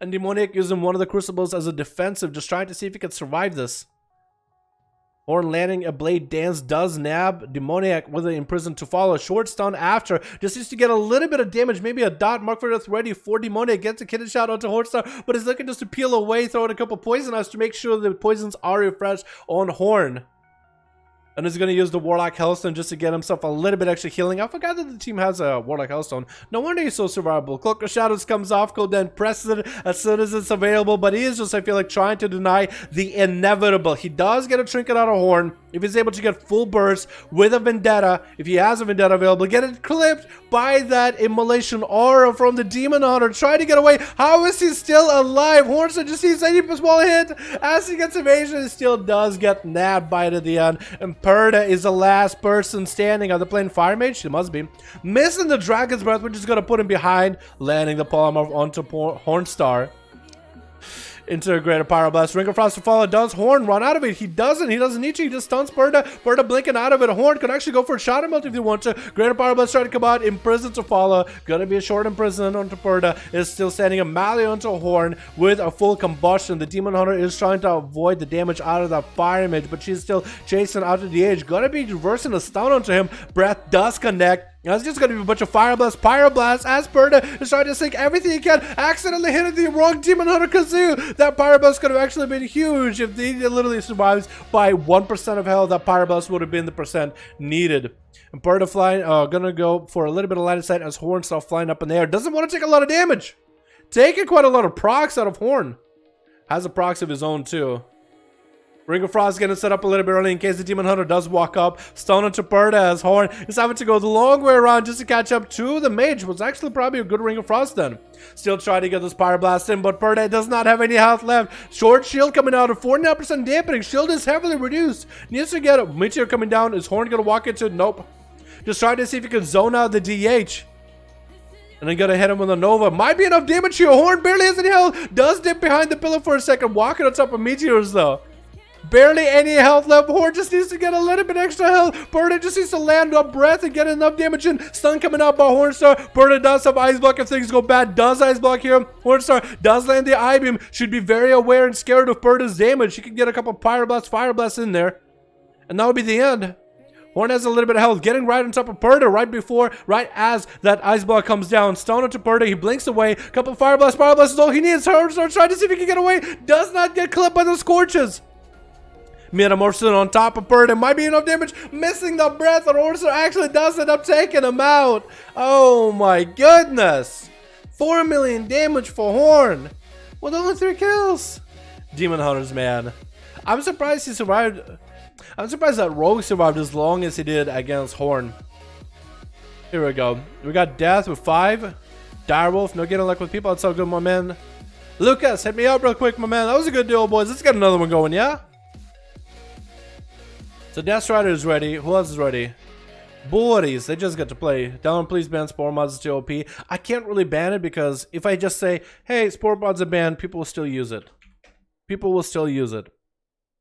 And Demoniac using one of the Crucibles as a defensive. Just trying to see if he can survive this. Horn landing a Blade Dance does nab Demoniac with an Imprison to follow. Short stun after. Just needs to get a little bit of damage. Maybe a dot. Mark for Death ready for Demoniac. Gets a Kidney Shot onto Hornstar. But is looking just to peel away. Throw in a couple Poison Knives to make sure the poisons are refreshed on Horn. And is going to use the Warlock Hellstone just to get himself a little bit extra healing. I forgot that the team has a Warlock Hellstone. No wonder he's so survivable. Cloak of Shadows comes off. Go then presses it as soon as it's available. But he is just, I feel like, trying to deny the inevitable. He does get a Trinket out of Horn. If he's able to get full burst with a Vendetta, if he has a Vendetta available, get it clipped by that Immolation Aura from the Demon Hunter. Trying to get away. How is he still alive? Hornstar just sees any small hit. As he gets evasion, he still does get nabbed by it at the end. And Perda is the last person standing. Are they playing Fire Mage? She must be. Missing the Dragon's Breath, which is going to put him behind. Landing the Polymorph onto Hornstar. Into a Greater Pyroblast. Ring of Frost to follow. Does Horn run out of it? He doesn't. He doesn't need to. He just stuns Perda. Perda blinking out of it. Horn could actually go for a Shadow Melt if you want to. Greater Pyroblast trying to come out. Imprison to follow. Gonna be a short Imprison onto Perda. Is still standing a melee onto Horn with a full combustion. The Demon Hunter is trying to avoid the damage out of that Fire Mage, but she's still chasing out of the edge. Gonna be reversing a stun onto him. Breath does connect. Now it's just going to be a bunch of Fireblast, Pyroblast, as Perda is trying to sink everything he can. Accidentally hitting the wrong Demon Hunter Kazoo. That Pyroblast could have actually been huge if he literally survives by 1% of health. That Pyroblast would have been the percent needed. And Perda flying, gonna go for a little bit of line of sight as Horn stuff flying up in the air. Doesn't want to take a lot of damage. Taking quite a lot of procs out of Horn. Has a procs of his own too. Ring of Frost getting set up a little bit early in case the Demon Hunter does walk up. Stone onto Perda as Horn is having to go the long way around just to catch up to the Mage. Was actually probably a good Ring of Frost then. Still trying to get this Pyro Blast in, but Perda does not have any health left. Short shield coming out of 49% dampening. Shield is heavily reduced. Needs to get a Meteor coming down. Is Horn gonna walk into? Nope. Just trying to see if he can zone out the DH. And then gonna hit him with a Nova. Might be enough damage here. Horn barely has any health. Does dip behind the pillar for a second. Walking on top of Meteors though. Barely any health left. Horn just needs to get a little bit extra health. Perda just needs to land up breath and get enough damage in. Stun coming out by Hornstar. Perda does have Ice Block if things go bad. Does Ice Block here. Hornstar does land the I-Beam. Should be very aware and scared of Perda's damage. He can get a couple Pyro Blasts, Fire Blasts in there. And that would be the end. Horn has a little bit of health. Getting right on top of Perda right as that Ice Block comes down. Stone onto Perda. He blinks away. Couple Fire Blasts. Fire Blasts is all he needs. Hornstar trying to see if he can get away. Does not get clipped by those Scorches. Metamorphosis on top of Perda. Might be enough damage. Missing the breath. And Orso actually does end up taking him out. Oh my goodness. 4 million damage for Horn. With only 3 kills. Demon Hunters, man. I'm surprised he survived. I'm surprised that Rogue survived as long as he did against Horn. Here we go. We got Death with 5. Direwolf. No getting luck with people. That's so good, my man. Lucas, hit me up real quick, my man. That was a good duel, boys. Let's get another one going, yeah? So Death Strider is ready. Who else is ready? Boys, they just get to play. Dalaran, please ban Spore Mods, it's too OP. I can't really ban it because if I just say, hey, Spore Mods are banned, people will still use it. People will still use it.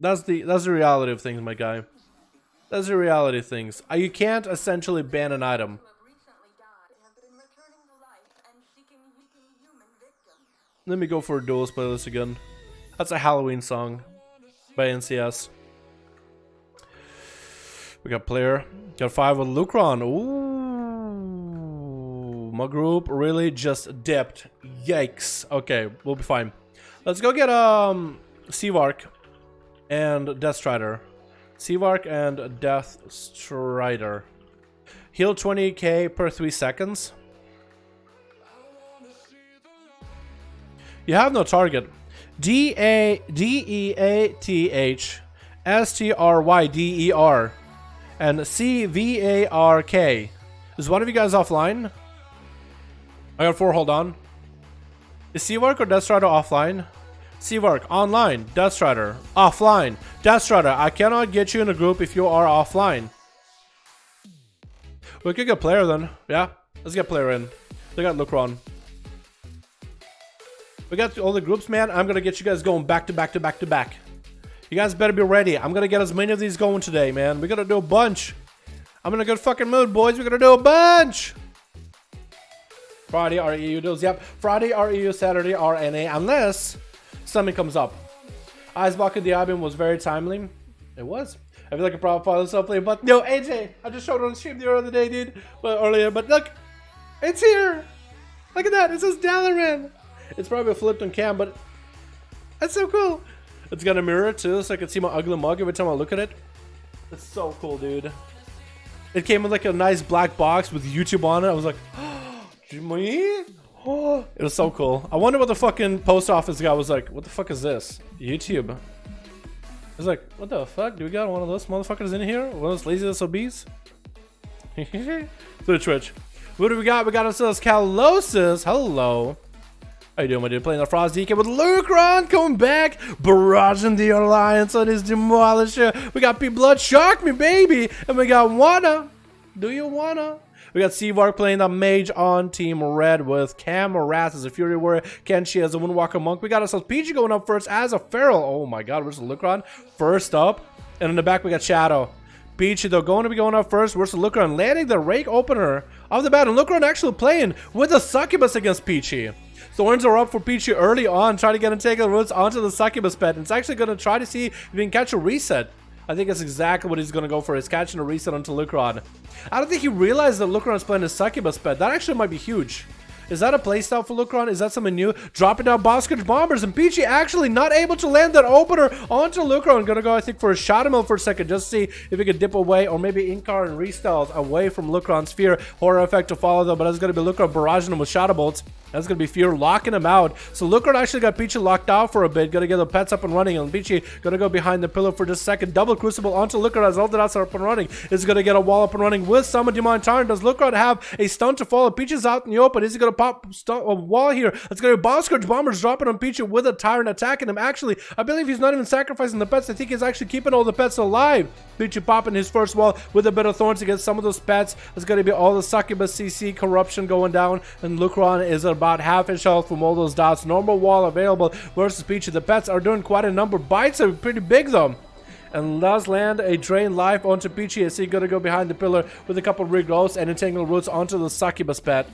That's the reality of things, my guy. That's the reality of things. You can't essentially ban an item. Let me go for a Duels playlist again. That's a Halloween song by NCS. We got player. Got 5 with Lucron. Ooh. My group really just dipped. Yikes. Okay, we'll be fine. Let's go get Seavark and Death Strider. Seavark and Death Strider. Heal 20k per 3 seconds. You have no target. DEATHSTRYDER and CVARK. Is one of you guys offline? I got 4, hold on. Is Seavark or Death Strider offline? Seavark online, Death Strider offline. Death Strider, I cannot get you in a group if you are offline. We could get player then. Yeah, let's get player in. They got Lucron. We got all the groups, man. I'm gonna get you guys going back to back to back to back. You guys better be ready. I'm gonna get as many of these going today, man. We're gonna do a bunch. I'm in a good fucking mood, boys. We're gonna do a bunch. Friday REU duels. Yep. Friday REU, Saturday RNA. Unless something comes up. Iceblock and the I-Beam was very timely. It was. I feel like a proper father still playing, but no, AJ. I just showed it on stream the other day, dude. Well, earlier, but look, it's here. Look at that. It says Dalaran. It's probably flipped on cam, but that's so cool. It's got a mirror too, so I can see my ugly mug every time I look at it. It's so cool, dude. It came with like a nice black box with YouTube on it. I was like, me? Oh, it was so cool. I wonder what the fucking post office guy was like. What the fuck is this? YouTube. I was like, what the fuck? Do we got one of those motherfuckers in here? One of those lazy SOBs? To the Twitch. What do we got? We got ourselves Kalosis. Hello. How you doing, my dude? Playing the Frost DK with Lucron coming back, barraging the Alliance on his Demolisher. We got P-Blood, Shock Me, baby. And we got Wanna. Do you wanna? We got Seavark playing the Mage on Team Red with Cam Morath as a Fury Warrior, Kenshi as a Windwalker Monk. We got ourselves PG going up first as a Feral. Oh my god, where's the Lucron? First up. And in the back, we got Shadow. Peachy, though, going to be going up first versus Lucron, landing the Rake opener of the bat. And Lucron actually playing with a Succubus against Peachy. Thorns are up for Peachy early on, trying to get him to take the roots onto the Succubus pet. And it's actually going to try to see if he can catch a reset. I think that's exactly what he's going to go for, is catching a reset onto Lucron. I don't think he realized that Lucron is playing a Succubus pet. That actually might be huge. Is that a playstyle for Lucron? Is that something new? Dropping down Boskage Bombers, and Peachy actually not able to land that opener onto Lucron. Gonna go, I think, for a Shadow Mill for a second, just to see if he could dip away, or maybe Inkar and Restealth away from Lucron's Fear. Horror effect to follow, though, but that's gonna be Lucron barraging him with Shadow Bolts. That's gonna be Fear locking him out. So Lucron actually got Peachy locked out for a bit. Gonna get the pets up and running, and Peachy gonna go behind the pillar for just a second. Double Crucible onto Lucron as Elderas are up and running. Is gonna get a wall up and running with Summon Demon Tyrant. Does Lucron have a stun to follow? Peachy's out in the open. Is he gonna pop a wall here? It's gonna be Boskage Bombers dropping on Peachy with a Tyrant attacking him. Actually, I believe he's not even sacrificing the pets. I think he's actually keeping all the pets alive. Peachy popping his first wall with a bit of thorns against some of those pets. It's gonna be all the Succubus CC corruption going down, and Lucron is about half his health from all those dots. Normal wall available versus Peachy. The pets are doing quite a number. Bites are pretty big though. And does land a Drain Life onto Peachy as he's gonna go behind the pillar with a couple of regrowths and Entangled Roots onto the Succubus pet.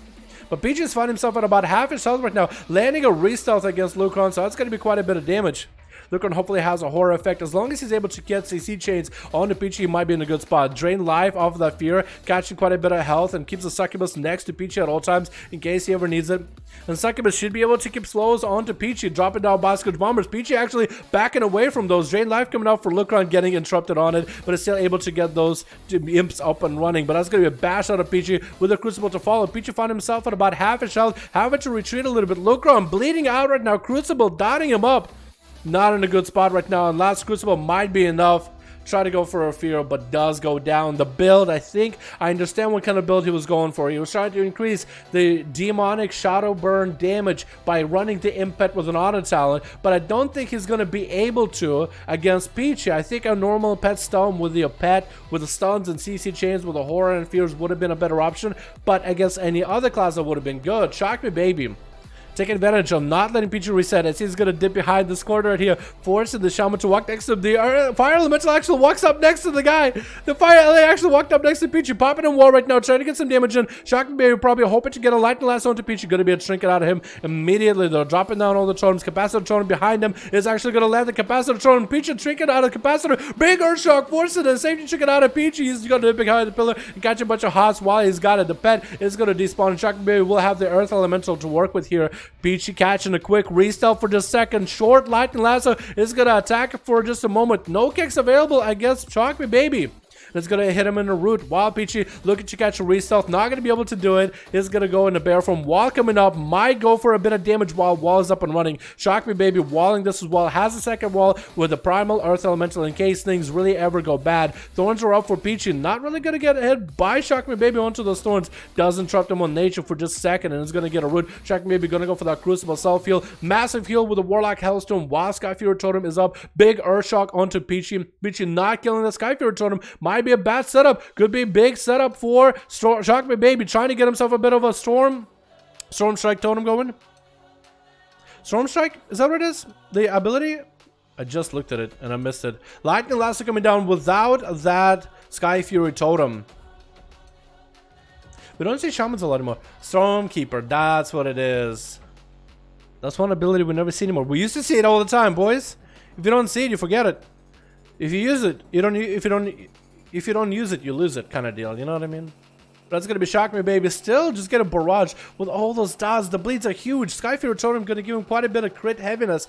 But Peachy's finding himself at about half his health right now, landing a Restealth against Lucron, so that's gonna be quite a bit of damage. Lucron hopefully has a horror effect. As long as he's able to get CC chains onto Peachy, he might be in a good spot. Drain life off of that Fear, catching quite a bit of health, and keeps the Succubus next to Peachy at all times in case he ever needs it. And Succubus should be able to keep slows onto Peachy, dropping down Boskage Bombers. Peachy actually backing away from those. Drain life coming out for Lucron, getting interrupted on it, but is still able to get those imps up and running. But that's going to be a bash out of Peachy with a Crucible to follow. Peachy found himself at about half his health, having to retreat a little bit. Lucron bleeding out right now. Crucible dotting him up. Not in a good spot right now, and last Crucible might be enough. Try to go for a Fear, but does go down. The build, I understand what kind of build he was going for. He was trying to increase the demonic shadow burn damage by running the Impet with an auto talent, but I don't think he's going to be able to against Peachy. I think a normal pet stun with the pet, with the stuns and CC chains, with the horror and fears would have been a better option, but against any other class that would have been good. Shock me, baby. Taking advantage of not letting Peachy reset as he's gonna dip behind this corner right here, forcing the Shaman to walk next to him. The Fire Elemental actually walks up next to the guy. The Fire LA actually walked up next to Peachy, popping in wall right now, trying to get some damage in. Shocking Baby probably hoping to get a Lightning Last onto Peachy. Gonna be a trinket out of him immediately though, dropping down all the totems. Capacitor totem behind him is actually gonna land the Capacitor totem. Peachy trinket out of Capacitor. Big Earthshock forcing a safety trinket out of Peachy. He's gonna dip behind the pillar and catch a bunch of hots while he's got it. The pet is gonna despawn. Shocking Baby will have the Earth Elemental to work with here. Peachy catching a quick Restealth for just a second. Short Lightning Lasso is gonna attack for just a moment. No kicks available against Shock Me Baby. It's gonna hit him in the root. While Peachy looking to catch a Restealth, not gonna be able to do it. Is gonna go into bear form. Wall coming up, might go for a bit of damage while wall is up and running. Shock Me Baby walling this as well. Has a second wall with the primal Earth Elemental in case things really ever go bad. Thorns are up for Peachy. Not really gonna get hit by Shock Me Baby onto those thorns. Does interrupt him on nature for just a second, and is gonna get a root. Shock Me Baby gonna go for that Crucible self heal. Massive heal with the Warlock Hellstone while Skyfear Totem is up. Big Earth Shock onto Peachy. Peachy not killing the Skyfear Totem. Might be a bad setup. Could be a big setup for Shock Me Baby, trying to get himself a bit of a Storm Strike Totem going. Storm Strike? Is that what it is? The ability? I just looked at it and I missed it. Lightning Lasso coming down without that Sky Fury Totem. We don't see Shamans a lot anymore. Stormkeeper, that's what it is. That's one ability we never see anymore. We used to see it all the time, boys. If you don't see it, you forget it. If you use it, you don't. If you don't use it, you lose it, kind of deal. You know what I mean? That's gonna be Shock Me Baby. Still just get a barrage with all those dots. The bleeds are huge. Skyfear Totem gonna give him quite a bit of crit heaviness,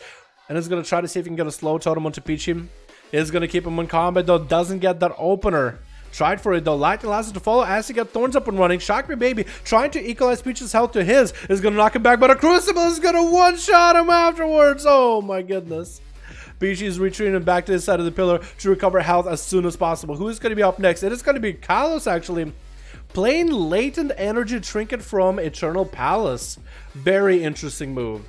and is gonna try to see if he can get a slow totem onto Peachy. Is gonna keep him in combat though. Doesn't get that opener. Tried for it though. Lightning Lasso to follow as he got Thorns up and running. Shock Me Baby trying to equalize Peachy's health to his. Is gonna knock him back, but a Crucible is gonna one-shot him afterwards. Oh my goodness. Peachy is retreating back to his side of the pillar to recover health as soon as possible. Who is going to be up next? It is going to be Kalos, actually. Playing Latent Energy Trinket from Eternal Palace. Very interesting move.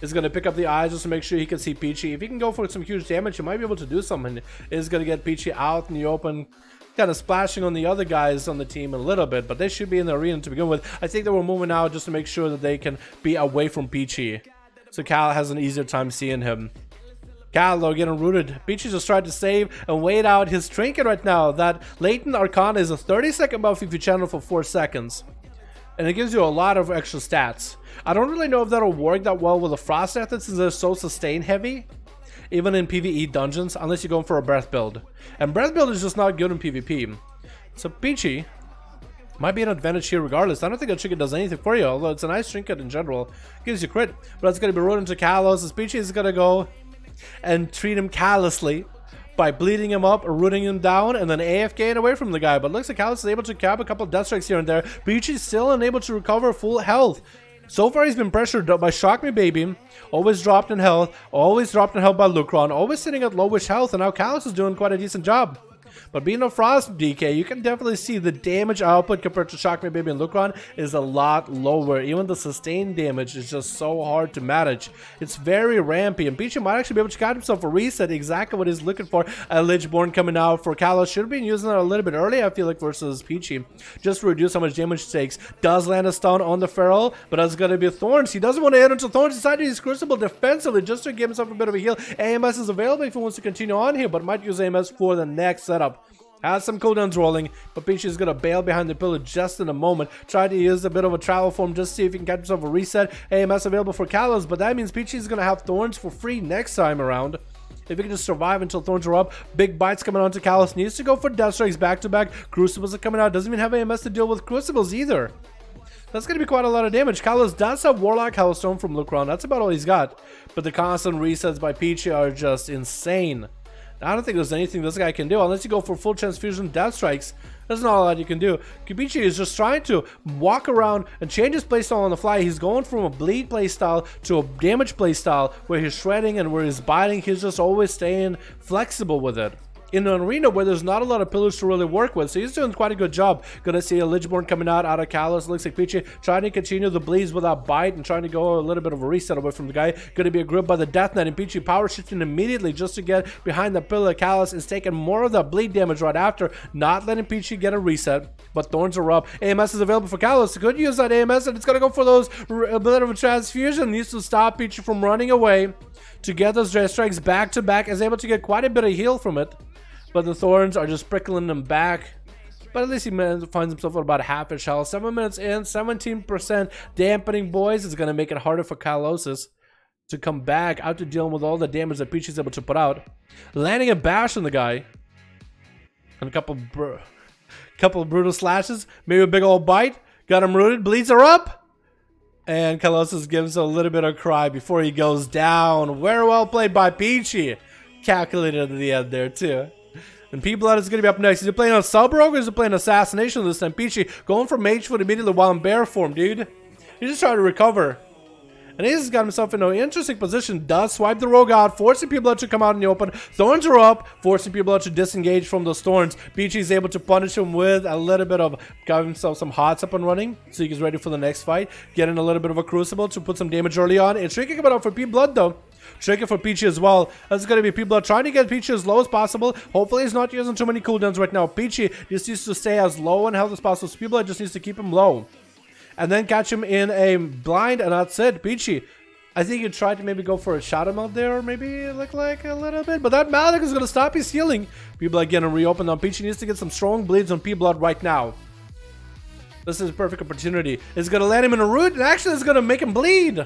Is going to pick up the eyes just to make sure he can see Peachy. If he can go for some huge damage, he might be able to do something. Is going to get Peachy out in the open, kind of splashing on the other guys on the team a little bit, but they should be in the arena to begin with. I think they were moving out just to make sure that they can be away from Peachy, so Cal has an easier time seeing him. Cal though getting rooted. Peachy just tried to save and wait out his trinket right now. That Latent Arcana is a 30-second buff if you channel for 4 seconds. And it gives you a lot of extra stats. I don't really know if that'll work that well with the Frost Ethics since they're so sustain heavy. Even in PvE dungeons, unless you're going for a Breath build. And Breath build is just not good in PvP. So Peachy Might be an advantage here regardless. I don't think that trinket does anything for you, although it's a nice trinket in general. Gives you crit, but it's going to be rooted into Kalos. As Peachy is going to go and treat him callously by bleeding him up, rooting him down, and then AFKing away from the guy. But looks like Kalos is able to cap a couple of death strikes here and there. Peachy's still unable to recover full health. So far, he's been pressured by Shock Me Baby, always dropped in health by Lucron, always sitting at lowish health, and now Kalos is doing quite a decent job. But being a Frost DK, you can definitely see the damage output compared to Shock Me Baby and Lucron is a lot lower. Even the sustained damage is just so hard to manage. It's very rampy, and Peachy might actually be able to catch himself a reset, exactly what he's looking for. A Lichborn coming out for Kalos. Should have been using it a little bit early, I feel like, versus Peachy, just to reduce how much damage it takes. Does land a stun on the Feral, but that's going to be Thorns. He doesn't want to hit into Thorns. He decided to use Crucible defensively just to give himself a bit of a heal. AMS is available if he wants to continue on here, but might use AMS for the next setup. Has some cooldowns rolling, but Peachy is going to bail behind the pillar just in a moment. Try to use a bit of a travel form just to see if he can catch himself a reset. AMS available for Kalos, but that means Peachy is going to have Thorns for free next time around. If he can just survive until Thorns are up. Big bites coming on to Kalos. Needs to go for Death Strikes back to back. Crucibles are coming out. Doesn't even have AMS to deal with Crucibles either. That's going to be quite a lot of damage. Kalos does have Warlock Hellstone from Lucron. That's about all he's got. But the constant resets by Peachy are just insane. I don't think there's anything this guy can do unless you go for full transfusion death strikes. There's not a lot you can do. Peachy is just trying to walk around and change his playstyle on the fly. He's going from a bleed playstyle to a damage playstyle where he's shredding and where he's biting. He's just always staying flexible with it. In an arena where there's not a lot of pillars to really work with, so he's doing quite a good job. Gonna see a Lichborn coming out of Kalos. Looks like Peachy trying to continue the bleeds without bite and trying to go a little bit of a reset away from the guy. Gonna be a grip by the Death Knight, and Peachy power shifting immediately just to get behind the pillar. Kalos is taking more of that bleed damage right after, not letting Peachy get a reset. But Thorns are up. AMS is available for Kalos. Could use that AMS, and it's gonna go for those a bit of a transfusion. Needs to stop Peachy from running away. To get those Dread Strikes back to back, is able to get quite a bit of heal from it. But the Thorns are just prickling him back. But at least he finds himself at about half-ish health. 7 minutes in, 17% dampening, boys. It's going to make it harder for Kalos to come back out to dealing with all the damage that Peachy's able to put out. Landing a bash on the guy. And a couple of brutal slashes. Maybe a big old bite. Got him rooted. Bleeds are up. And Kalos gives a little bit of a cry before he goes down. Very well played by Peachy. Calculated at the end there, too. And P-Blood is going to be up next. Is he playing on Sub Rogue or is he playing Assassination this time? Peachy going for Mage Foot immediately while in bear form, dude. He's just trying to recover. And he's got himself in an interesting position. Does swipe the Rogue out, forcing P-Blood to come out in the open. Thorns are up, forcing P-Blood to disengage from those Thorns. Peachy is able to punish him with a little bit of, got himself some hots up and running, so he gets ready for the next fight. Getting a little bit of a Crucible to put some damage early on. It's tricky coming out for P-Blood though. Tricky for Peachy as well. That's going to be P-Blood trying to get Peachy as low as possible. Hopefully he's not using too many cooldowns right now. Peachy just needs to stay as low in health as possible. So P-Blood just needs to keep him low. And then catch him in a blind, and that's it. Peachy, I think you tried to maybe go for a Shadow Melt there, or maybe look like a little bit. But that Malik is going to stop his healing. P-Blood getting reopened on Peachy. Needs to get some strong bleeds on P-Blood right now. This is a perfect opportunity. It's going to land him in a root, and actually it's going to make him bleed.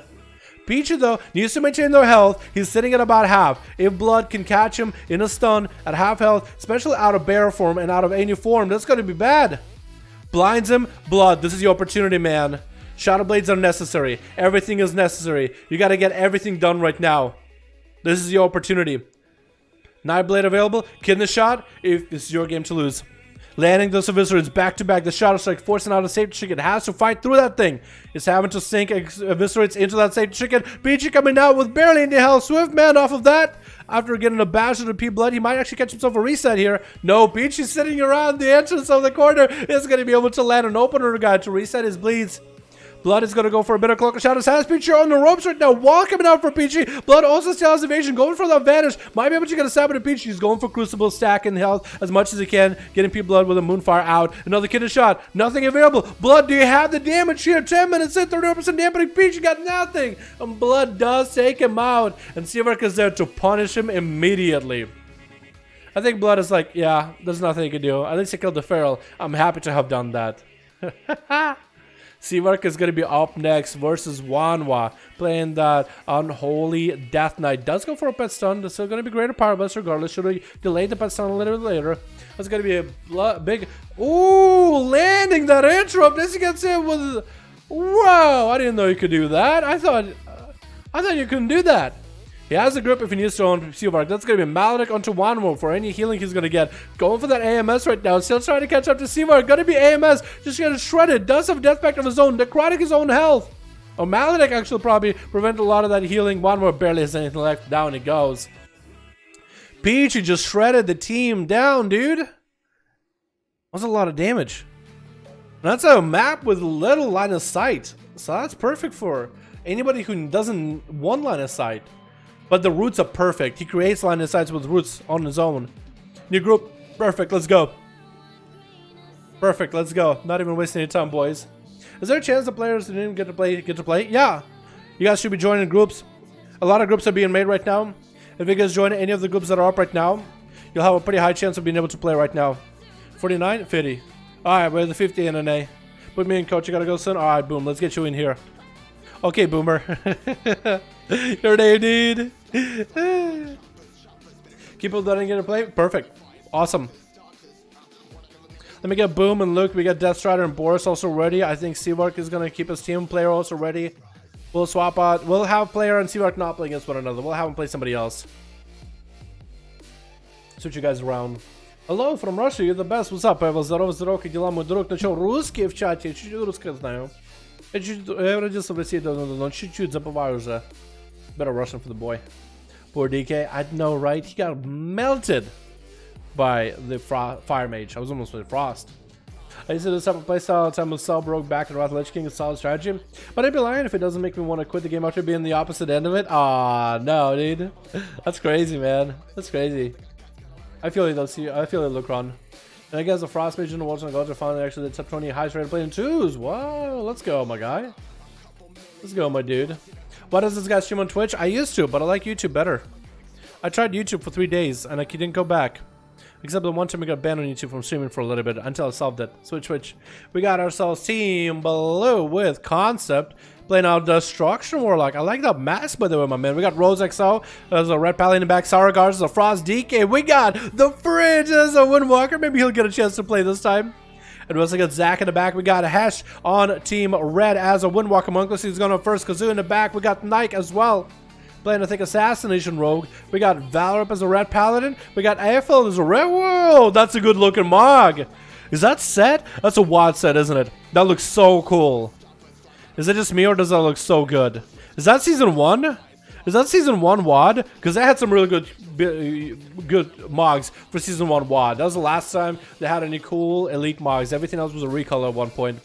Peachy, though, needs to maintain their health. He's sitting at about half. If Blood can catch him in a stun at half health, especially out of bear form and out of any form, that's going to be bad. Blinds him. Blood, this is your opportunity, man. Shadow Blades are necessary. Everything is necessary. You got to get everything done right now. This is your opportunity. Nightblade available. Kidney shot. If this is your game to lose. Landing those Eviscerates back to back. The Shadow Strike forcing out a safety chicken. Has to fight through that thing. It's having to sink Eviscerates into that safety chicken. Peachy coming out with barely any health. Swift man off of that. After getting a bash of the P-Blood, he might actually catch himself a reset here. No, Peachy's sitting around the entrance of the corner. Is going to be able to land an opener guy to reset his bleeds. Blood is going to go for a bit of Cloak of Shadows. Has Peachy on the ropes right now. Wall coming out for Peachy. Blood also still has evasion. Going for the advantage. Might be able to get a stab at Peachy. He's going for Crucible, stacking health as much as he can. Getting P-Blood with a Moonfire out. Another kidney shot. Nothing available. Blood, do you have the damage here? 10 minutes in. 30% dampening. Peachy got nothing. And Blood does take him out. And Seawork is there to punish him immediately. I think Blood is like, yeah, there's nothing he can do. At least he killed the Feral. I'm happy to have done that. Seawork is going to be up next versus Wanwa, playing that Unholy Death Knight. Does go for a pet stun. There's still going to be greater power burst regardless. Should we delay the pet stun a little bit later? That's going to be a big... Ooh, landing that interrupt. This gets in with... Wow, I didn't know you could do that. I thought you couldn't do that. He has a grip if he needs to on Seawork. That's going to be Maledict onto Wanwa for any healing he's going to get. Going for that AMS right now. Still trying to catch up to Seawork. Going to be AMS. Just getting shredded. Does have death pact of his own. Necrotic his own health. Oh, Maledict actually probably prevent a lot of that healing. Wanwa barely has anything left. Down it goes. Peachy just shredded the team down, dude. That's a lot of damage. That's a map with little line of sight. So that's perfect for anybody who doesn't want line of sight. But the roots are perfect. He creates line of sights with roots on his own. New group. Perfect. Let's go. Perfect. Let's go. Not even wasting any time, boys. Is there a chance the players didn't even get to play? Yeah. You guys should be joining groups. A lot of groups are being made right now. If you guys join any of the groups that are up right now, you'll have a pretty high chance of being able to play right now. 49? 50. Alright, we're the 50 NNA. Put me in, coach. You gotta go soon? Alright, boom. Let's get you in here. Okay, Boomer. Your name, dude. People that didn't get to play? Perfect. Awesome. Let me get Boom and Luke. We got Death Strider and Boris also ready. I think Seawork is going to keep his team player also ready. We'll swap out. We'll have player and Seawork not play against one another. We'll have him play somebody else. Switch you guys around. Hello from Russia, you're the best. What's up, Павел? Здорово, здорово, как дела, мой друг? Ну что, русский в чате? Я чуть-чуть русское знаю. Я родился в России давно, чуть-чуть забываю уже. Better Russian for the boy. Poor DK. I know, right? He got melted by the Fire Mage. I was almost with Frost. I used to do this type of playstyle all the time with Cell broke back and Wrath Lich King is solid strategy. But I'd be lying if it doesn't make me want to quit the game after being the opposite end of it. Aw, no, dude. That's crazy, man. That's crazy. I feel it though, see, I feel it, Lucron. And I guess the Frost Mage and the Wolves and the Gods are finally actually the top 20 highest rated play in 2s. Whoa, let's go, my guy. Let's go, my dude. Why does this guy stream on Twitch? I used to, but I like YouTube better. I tried YouTube for 3 days and I didn't go back. Except the one time we got banned on YouTube from streaming for a little bit until I solved it. Switch. We got ourselves Team Blue with Concept. Playing out Destruction Warlock. I like that mask, by the way, my man. We got Rose XO. There's a Red Pally in the back. Saragars. There's a Frost DK. We got the Fridge as a Windwalker. Maybe he'll get a chance to play this time. And we also got Zach in the back. We got a Hesh on Team Red as a Windwalker Monk. He's going to first. Kazoo in the back. We got Nike as well. Playing, I think, Assassination Rogue. We got Valorant as a Red Paladin. We got Eiffel as a Red... Whoa, that's a good looking Mog. Is that set? That's a WoD set, isn't it? That looks so cool. Is it just me or does that look so good? Is that Season 1? Is that Season 1 WoD? Because they had some really good Mogs for Season 1 WoD. That was the last time they had any cool Elite Mogs. Everything else was a recolor at one point.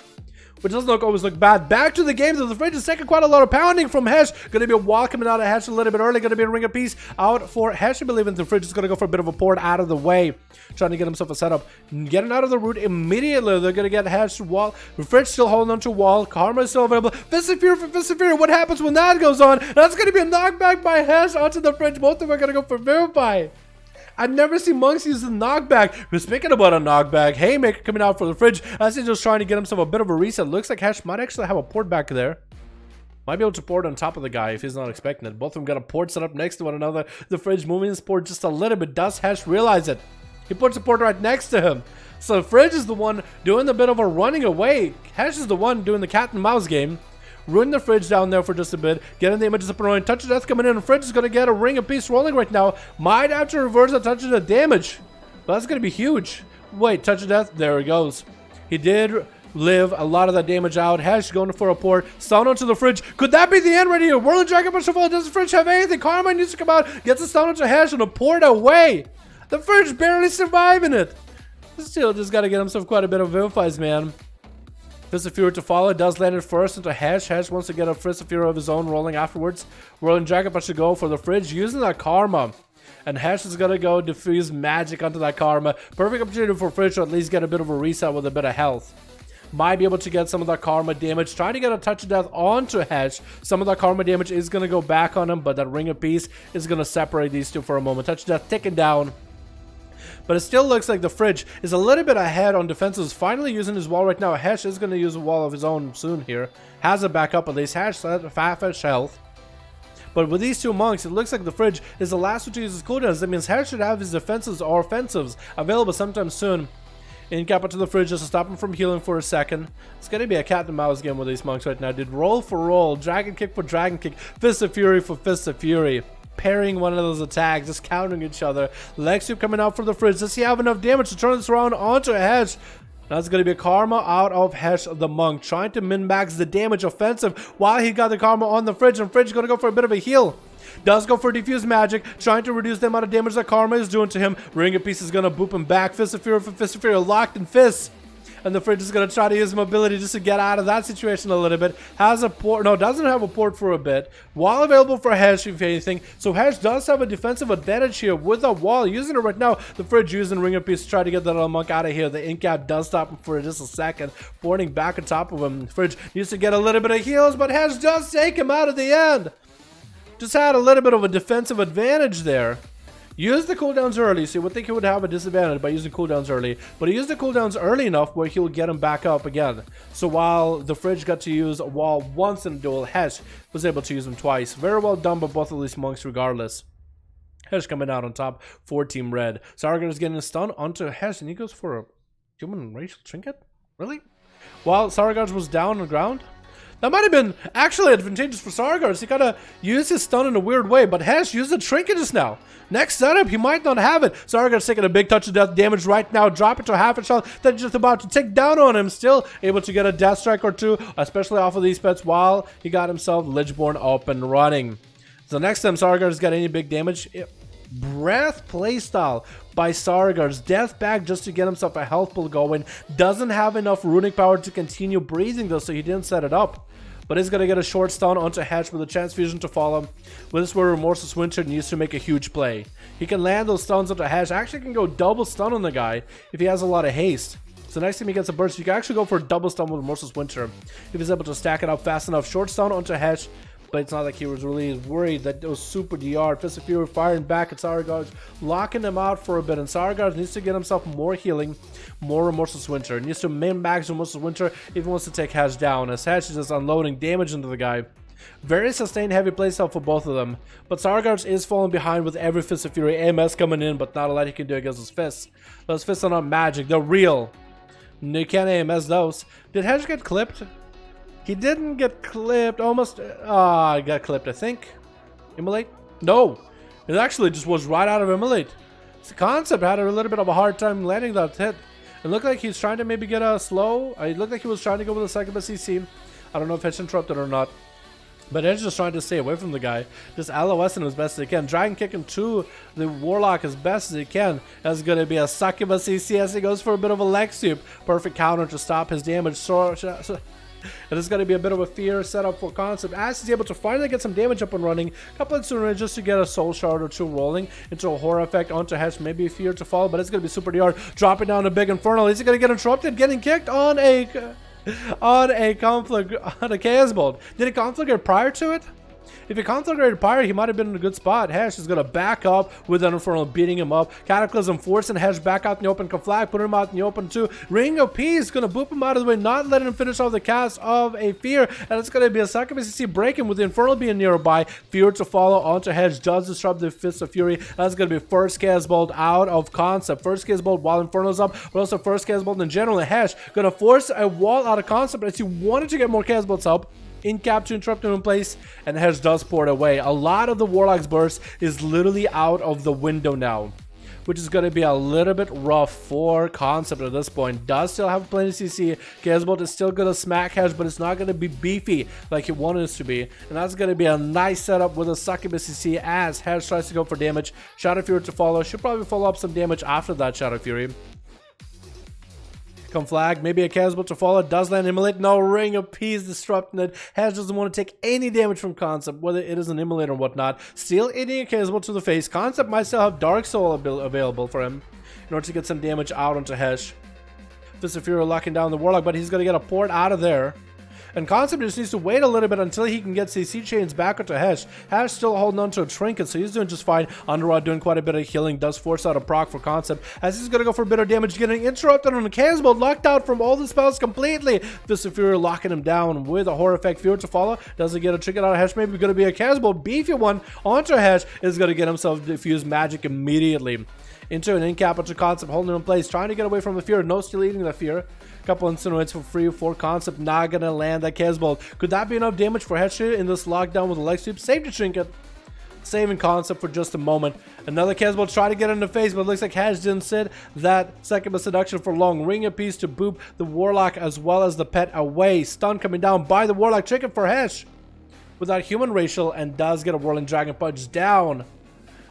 Which doesn't always look bad. Back to the game. The Fridge is taking quite a lot of pounding from Hesh. Going to be a wall coming out of Hesh a little bit early. Going to be a Ring of Peace out for Hesh. I believe in the Fridge is going to go for a bit of a port out of the way. Trying to get himself a setup. Getting out of the route immediately. They're going to get Hesh to wall. The Fridge still holding on to wall. Karma is still available. Fist of Fury for Fist of Fury. What happens when that goes on? That's going to be a knockback by Hesh onto the Fridge. Both of them are going to go for Verify. I've never seen Monks use the knockback. We're speaking about a knockback. Haymaker coming out for the Fridge as he's just trying to get himself a bit of a reset. Looks like Hesh might actually have a port back there. Might be able to port on top of the guy if he's not expecting it. Both of them got a port set up next to one another. The Fridge moving his port just a little bit. Does Hesh realize it? He puts a port right next to him. So Fridge is the one doing a bit of a running away. Hesh is the one doing the cat and mouse game. Ruin the Fridge down there for just a bit. Getting the images up and running. Touch of Death coming in. And Fridge is going to get a Ring of Peace rolling right now. Might have to reverse the Touch of Death damage. But that's going to be huge. Wait, Touch of Death. There he goes. He did live a lot of that damage out. Hesh going for a port. Stun onto the Fridge. Could that be the end right here? Whirling Dragon Punch to fall. Does the Fridge have anything? Karma needs to come out. Gets a stun onto Hesh and a port away. The Fridge barely surviving it. Still just got to get himself quite a bit of Vilifies, man. Fist of Fury to follow. Does land it first into Hesh. Hesh wants to get a Fist of Fury of his own rolling afterwards. Whirling Dragon Punch to go for the Fridge using that Karma. And Hesh is going to go diffuse magic onto that Karma. Perfect opportunity for Fridge to at least get a bit of a reset with a bit of health. Might be able to get some of that Karma damage. Trying to get a Touch of Death onto Hesh. Some of that Karma damage is going to go back on him. But that Ring of Peace is going to separate these two for a moment. Touch of Death ticking down. But it still looks like the Fridge is a little bit ahead on defenses. Finally using his wall right now. Hesh is going to use a wall of his own soon here. Has it back up at least. Hesh at half health. But with these two monks, it looks like the Fridge is the last one to use his cooldowns. That means Hesh should have his defenses or offensives available sometime soon. In cap it to the Fridge just to stop him from healing for a second. It's going to be a cat and mouse game with these monks right now, dude. Roll for roll, dragon kick for dragon kick, fist of fury for fist of fury. Pairing one of those attacks, just countering each other. Leg sweep coming out from the Fridge. Does he have enough damage to turn this around onto Hesh? That's going to be a karma out of Hesh the monk, trying to min-max the damage offensive while he got the karma on the Fridge, and Fridge is going to go for a bit of a heal. Does go for diffuse magic, trying to reduce the amount of damage that karma is doing to him. Ring of Peace is going to boop him back. Fist of Fury for Fist of Fury, locked in fists. And the Fridge is going to try to use mobility just to get out of that situation a little bit. Has a port, no, doesn't have a port for a bit. Wall available for Hesh, if anything. So Hesh does have a defensive advantage here with a wall. Using it right now. The Fridge using Ring of Peace to try to get that little monk out of here. The Incap does stop him for just a second. Boarding back on top of him. The Fridge needs to get a little bit of heals, but Hesh does take him out at the end. Just had a little bit of a defensive advantage there. Use the cooldowns early, so you would think he would have a disadvantage by using cooldowns early. But he used the cooldowns early enough where he will get him back up again. So while the Fridge got to use a wall once in a duel, Hesh was able to use them twice. Very well done by both of these monks regardless. Hesh coming out on top for Team Red. Sargon is getting a stun onto Hesh, and he goes for a human racial trinket? Really? While Sargon was down on the ground? That might have been actually advantageous for Sargars. He kind of used his stun in a weird way, but Hesh used the trinket just now. Next setup, he might not have it. Sargars taking a big touch of death damage right now. Drop it to half a shot. Then just about to take down on him. Still able to get a death strike or two, especially off of these pets while he got himself Lichborn up and running. So next time Sargars got any big damage, Breath playstyle by Sargars. Death back just to get himself a health pool going. Doesn't have enough runic power to continue breathing though, so he didn't set it up. But he's going to get a short stun onto Hesh with a transfusion to follow. With this where Remorseless Winter needs to make a huge play. He can land those stuns onto Hesh. Actually can go double stun on the guy if he has a lot of haste. So next time he gets a burst, you can actually go for a double stun with Remorseless Winter if he's able to stack it up fast enough. Short stun onto Hesh. But it's not like he was really worried that it was super DR. Fist of Fury firing back at Sargars, locking him out for a bit. And Sargars needs to get himself more healing, more Remorseless Winter. He needs to min-max Remorseless Winter if he wants to take Hesh down, as Hesh is just unloading damage into the guy. Very sustained heavy playstyle for both of them. But Sargars is falling behind with every Fist of Fury. AMS coming in, but not a lot he can do against his fists. Those fists are not magic, they're real. You can't AMS those. Did Hesh get clipped? He didn't get clipped, almost, he got clipped, I think. Immolate? No, it actually just was right out of Immolate. The Concept had a little bit of a hard time landing that hit. It looked like he's trying to maybe get a slow. It looked like he was trying to go with a second CC. I don't know if it's interrupted or not. But Edge just trying to stay away from the guy. Just LOSing as best as he can. Dragon kicking to the Warlock as best as he can. That's going to be a succubus CC as he goes for a bit of a leg sweep. Perfect counter to stop his damage. And it's going to be a bit of a fear setup for Concept as he's able to finally get some damage up and running. A couple of sooner just to get a soul shard or two rolling into a horror effect onto Hesh. Maybe a fear to fall, but it's going to be super DR. Dropping down a big infernal. Is he going to get interrupted? Getting kicked on a conflict on a Chaos Bolt. Did it conflict prior to it? If he conflagrated prior, he might have been in a good spot. Hesh is going to back up with an Infernal, beating him up. Cataclysm forcing Hesh back out in the open. Conflag, putting him out in the open too. Ring of Peace going to boop him out of the way, not letting him finish off the cast of a Fear. And it's going to be a succubus CC breaking with the Infernal being nearby. Fear to follow onto Hesh. Does disrupt the Fist of Fury. That's going to be first Chaos Bolt out of Concept. First Chaos Bolt while Inferno's up, but also first Chaos Bolt in general. And Hesh going to force a wall out of Concept as he wanted to get more Chaos Bolts up. In cap to interrupt him in place, and Hesh does pour it away. A lot of the Warlock's burst is literally out of the window now, which is going to be a little bit rough for Concept at this point. Does still have plenty of CC. Chaos Bolt is still going to smack Hesh, but it's not going to be beefy like he wanted it to be. And that's going to be a nice setup with a succubus CC as Hesh tries to go for damage. Shadow Fury to follow. Should probably follow up some damage after that Shadow Fury. Conflag, maybe a Chaos Bolt to follow. Does land Immolate. No, Ring of Peace disrupting it. Hesh doesn't want to take any damage from Concept, whether it is an Immolate or whatnot. Still hitting a Chaos Bolt to the face. Concept might still have Dark Soul available for him in order to get some damage out onto Hesh. Fist of Fury locking down the Warlock, but he's going to get a port out of there. And Concept just needs to wait a little bit until he can get CC chains back onto Hesh. Hesh still holding on to a trinket, so he's doing just fine. Underrod doing quite a bit of healing, does force out a proc for Concept, as he's going to go for a bit of damage, getting interrupted on the Casbolt, locked out from all the spells completely. Fist of Fury locking him down with a Horror Effect Fury to follow. Doesn't get a trinket out of Hesh, maybe going to be a Casbolt, beefy one onto Hesh, is going to get himself diffuse magic immediately. Into an in-cap onto Concept, holding him in place, trying to get away from the Fear, no still eating the Fear. Couple incinerates for free for Concept, not gonna land that Casbolt. Could that be enough damage for Hesh in this lockdown with a leg sweep? Save the trinket, saving Concept for just a moment. Another Casbolt trying to get in the face, but it looks like Hesh didn't sit that second of seduction for long. Ring a piece to boop the Warlock as well as the pet away. Stun coming down by the Warlock, trinket for Hesh without human racial, and does get a Whirling Dragon Punch down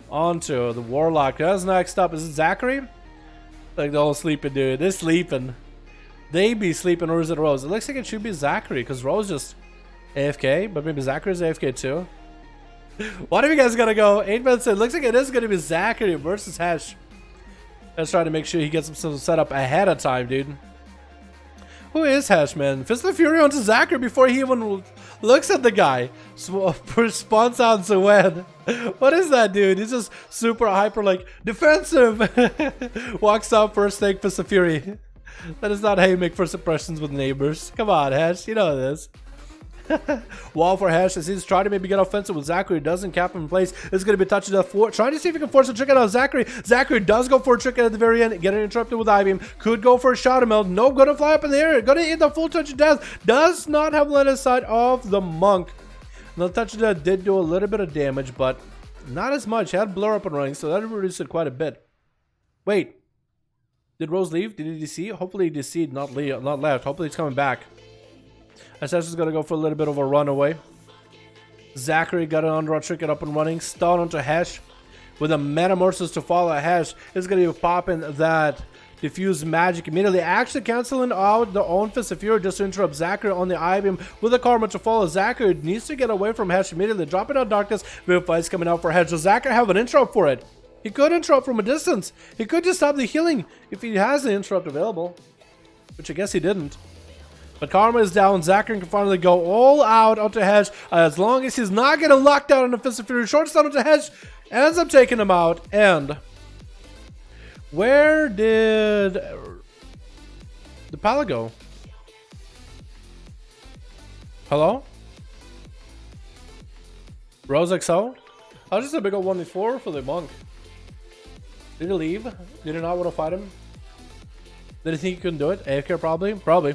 onto the Warlock. That's next up. Is it Zachary? Like the whole sleeping dude. They're sleeping. They be sleeping, or is it Rose? It looks like it should be Zachary, because Rose just AFK, but maybe Zachary's AFK too. What if you guys gotta go? 8 minutes in. Looks like it is gonna be Zachary versus Hesh. Let's try to make sure he gets himself set up ahead of time, dude. Who is Hesh, man? Fist of Fury onto Zachary before he even looks at the guy. Response on Zwen. What is that, dude? He's just super hyper, like, defensive. Walks out first thing, Fist of Fury. That is not how you make first impressions with neighbors. Come on, Hesh. You know this. Wall for Hesh as he's trying to maybe get offensive with Zachary. Doesn't cap him in place. It's going to be touching death for trying to see if he can force a trick out of Zachary. Zachary does go for a trick at the very end. Getting interrupted with I-Beam. Could go for a Shadow Meld. No, going to fly up in the air. Going to hit the full touch of death. Does not have line of sight of the monk. The touch of death did do a little bit of damage, but not as much. He had blur up and running, so that reduced it quite a bit. Wait. Did Rose leave? Did he DC? Hopefully he DC'd, not left. Hopefully he's coming back. Assassin's gonna go for a little bit of a runaway. Zachary got an underrun trinket up and running. Stun onto Hesh with a Metamorphosis to follow. Hesh is gonna be popping that diffuse magic immediately. Actually canceling out the own Fist of Fury just to interrupt Zachary on the I-Beam with a Karma to follow. Zachary needs to get away from Hesh immediately. Dropping out Darkness. Vivify's coming out for Hesh. Does Zachary have an interrupt for it? He could interrupt from a distance. He could just stop the healing if he has the interrupt available, which I guess he didn't. But Karma is down. Zachary can finally go all out onto Hesh as long as he's not getting locked out on the Fist of Fury. Short stun onto Hesh ends up taking him out. And where did the Pala go? Hello? Rose XO? I was just a big old 1v4 for the monk. Did he leave? Did he not want to fight him? Did he think he couldn't do it? AFK probably? Probably.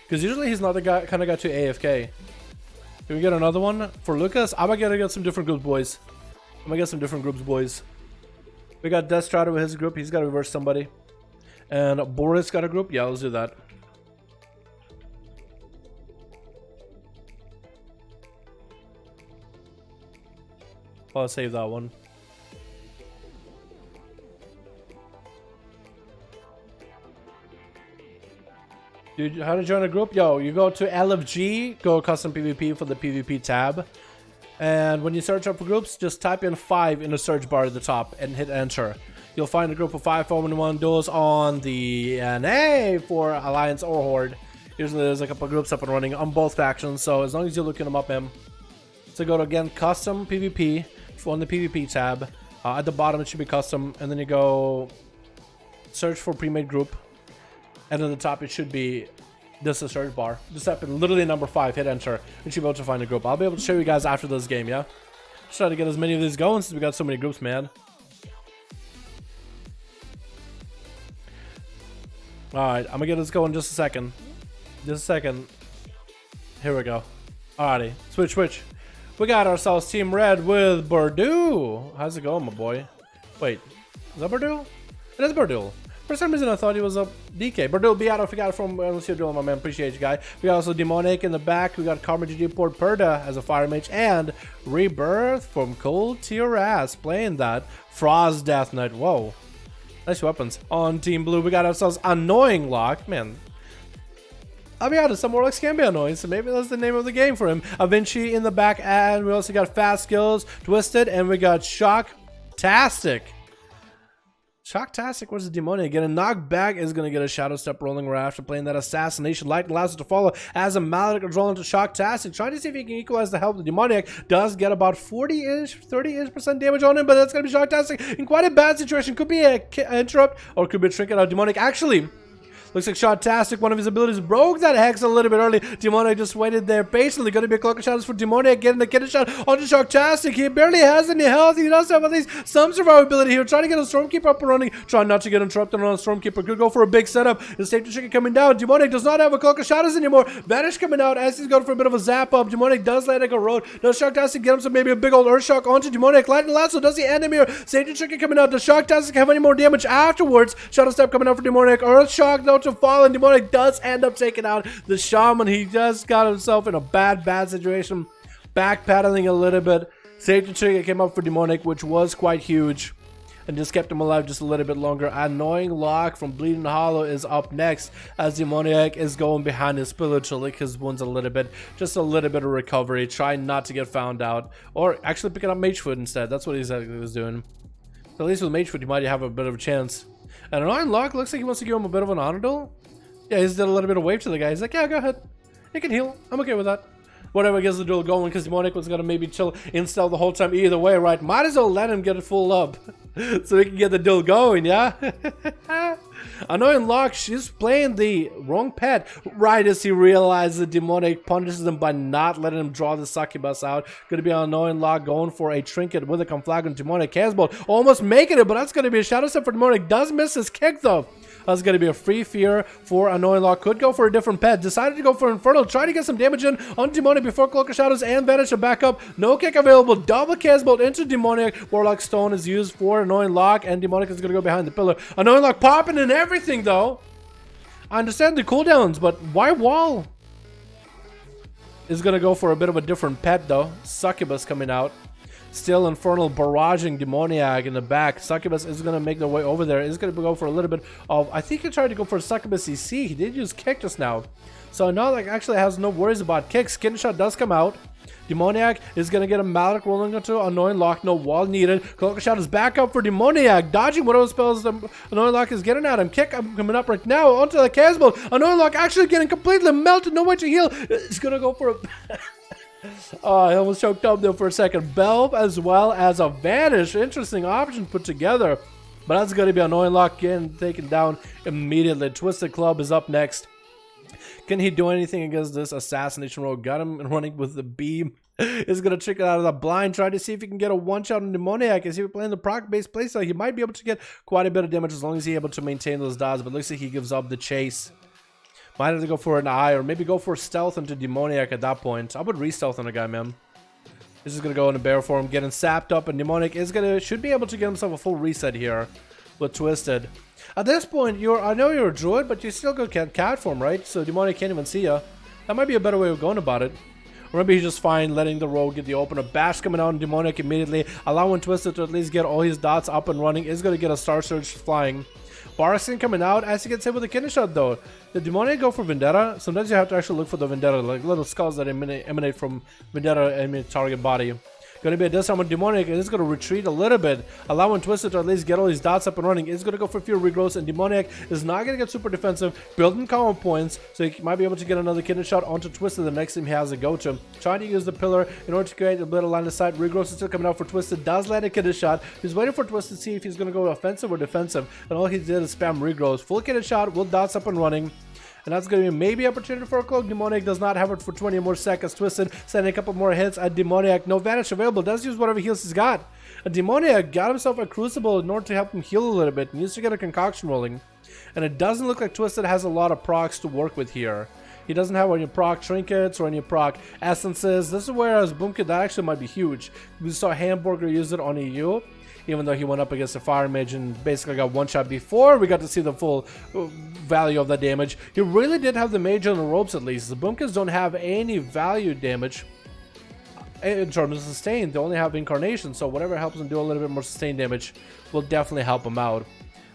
Because usually he's not the guy, kind of guy to AFK. Can we get another one? For Lucas, I'm going to get some different groups, boys. I'm going to get some different groups, boys. We got Death Strider with his group. He's got to reverse somebody. And Boris got a group. Yeah, let's do that. I'll save that one. Dude, how to join a group? Yo, you go to LFG, go custom PvP for the PvP tab. And when you search up for groups, just type in 5 in the search bar at the top and hit enter. You'll find a group of 5 5V5 1v1 Duels on the NA for Alliance or Horde. Usually there's a couple of groups up and running on both factions, so as long as you're looking them up, man. So go to, again, custom PvP on the PvP tab. At the bottom it should be custom, and then you go search for pre-made group. And at the top it should be this a search bar. Just type in literally number 5, hit enter, and you'll be able to find a group. I'll be able to show you guys after this game, yeah? Just try to get as many of these going since we got so many groups, man. Alright, I'm gonna get this going in just a second. Just a second. Here we go. Alrighty, switch. We got ourselves Team Red with Bordeaux. How's it going, my boy? Wait, is that Bordeaux? It is Bordeaux. For some reason, I thought he was a DK. Bordeaux Beato, if you got it from Monsieur Duel, my man. Appreciate you, guy. We got also Demonic in the back. We got Karma GG Port Perda as a Fire Mage. And Rebirth from Cold Tiras playing that. Frost Death Knight. Whoa. Nice weapons. On Team Blue, we got ourselves Annoying Lock. Man. I'll be honest, some Warlocks can be annoying, so maybe that's the name of the game for him. Avinci in the back, and we also got Fast Skills, Twisted, and we got Shock-tastic. Shocktastic versus Demoniac. Getting knocked back is going to get a Shadow Step rolling right after playing that Assassination. Light allows it to follow as a Maledict is rolling to Shocktastic. Trying to see if he can equalize the help. The Demoniac does get about 40-ish, 30-ish% damage on him, but that's going to be Shocktastic in quite a bad situation. Could be an interrupt or could be a trinket out. Demoniac actually looks like Shocktastic, one of his abilities, broke that Hex a little bit early. Demoniac just waited there patiently. Going to be a Cloak of Shadows for Demoniac, getting the kidney shot onto Shocktastic. He barely has any health. He does have at least some survivability here. Trying to get a Stormkeeper up and running. Trying not to get interrupted on a Stormkeeper. Could go for a big setup. The safety chicken coming down. Demoniac does not have a Cloak of Shadows anymore. Vanish coming out as he's going for a bit of a zap up. Demoniac does land like a road. Does Shocktastic get him some maybe a big old Earth Shock onto Demoniac? Lightning Lasso does he end him here? Safety chicken coming out. Does Shocktastic have any more damage afterwards? Shadow Step coming out for Demoniac. Earth Shock though to fall, and Demoniac does end up taking out the Shaman. He just got himself in a bad situation. Backpedaling a little bit. Safety trigger came up for Demoniac, which was quite huge, and just kept him alive just a little bit longer. Annoying Lock from Bleeding Hollow is up next as Demoniac is going behind his pillar to lick his wounds a little bit. Just a little bit of recovery, trying not to get found out, or actually picking up Magefoot instead. That's what he was doing. So at least with Magefoot you might have a bit of a chance. And Annoying Lock looks like he wants to give him a bit of an honor duel. Yeah, he's did a little bit of wave to the guy. He's like, yeah, go ahead. You can heal. I'm okay with that. Whatever gets the duel going, because Demoniac was going to maybe chill instead the whole time either way, right? Might as well let him get it full up so we can get the duel going, yeah? Annoying Lock, she's playing the wrong pet right as he realizes that Demoniac punishes him by not letting him draw the Succubus out. Going to be Annoying Lock going for a trinket with a Conflagrant. Demoniac Casbolt almost making it, but that's going to be a Shadow Step for Demoniac. Does miss his kick though. That's going to be a free fear for Annoying Lock. Could go for a different pet. Decided to go for Infernal. Try to get some damage in on Demoniac before Cloak of Shadows and Vanish to back up. No kick available. Double Casbolt into Demoniac. Warlock Stone is used for Annoying Lock, and Demoniac is going to go behind the pillar. Annoying Lock popping and everything though. I understand the cooldowns, but why wall? Is going to go for a bit of a different pet though. Succubus coming out. Still Infernal barraging Demoniac in the back. Succubus is going to make their way over there. Is going to go for a little bit of... I think he tried to go for Succubus EC. He did use kick just now. So now like actually has no worries about kick. Skin Shot does come out. Demoniac is going to get a Maledict rolling into Annoying Lock. No wall needed. Cloak of Shadows is back up for Demoniac. Dodging whatever spells the Annoying Lock is getting at him. Kick coming up right now onto the Casbolt. Annoying Lock actually getting completely melted. No way to heal. He's going to go for a... Oh, I almost choked up there for a second. Belv as well as a Vanish. Interesting option put together. But that's going to be Annoying Lock getting taken down immediately. Twisted Club is up next. Can he do anything against this Assassination Rogue? Got him running with the beam. Is going to trick it out of the blind. Try to see if he can get a one-shot on Demoniac. As he playing the proc-based playstyle, he might be able to get quite a bit of damage as long as he's able to maintain those dodges. But looks like he gives up the chase. Might have to go for an eye, or maybe go for stealth into Demoniac at that point. I would re-stealth on a guy, man. This is going to go into bear form, getting sapped up, and Demoniac is should be able to get himself a full reset here with Twisted. At this point, I know you're a druid, but you still go cat form, right? So Demoniac can't even see you. That might be a better way of going about it. Or maybe he's just fine letting the rogue get the opener. Bash coming out on Demoniac immediately, allowing Twisted to at least get all his dots up and running. Is going to get a Star Surge flying. Barson coming out as he gets hit with a kidney shot though. Did Demoniac go for Vendetta? Sometimes you have to actually look for the Vendetta, like little skulls that emanate from Vendetta and target body. Going to be a disarm on Demoniac, and it's going to retreat a little bit, allowing Twisted to at least get all these dots up and running. It's going to go for Fear Regrowth, and Demoniac is not going to get super defensive, building combo points, so he might be able to get another kidney shot onto Twisted the next time he has a go-to. Trying to use the pillar in order to create a bit of line of sight. Regrowth is still coming out for Twisted, does land a kidney shot. He's waiting for Twisted to see if he's going to go offensive or defensive, and all he did is spam Regrowth. Full kidney shot with dots up and running. And that's going to be maybe opportunity for a cloak. Demoniac does not have it for 20 more seconds. Twisted sending a couple more hits at Demoniac. No Vanish available. Does use whatever heals he's got. And Demoniac got himself a Crucible in order to help him heal a little bit. He needs to get a concoction rolling. And it doesn't look like Twisted has a lot of procs to work with here. He doesn't have any proc trinkets or any proc essences. This is where as Boomkit that actually might be huge. We saw Hamburger use it on EU. Even though he went up against a Fire Mage and basically got one shot before we got to see the full value of that damage. He really did have the Mage on the ropes at least. The Boomkins don't have any value damage in terms of sustain. They only have Incarnation, so whatever helps him do a little bit more sustained damage will definitely help him out.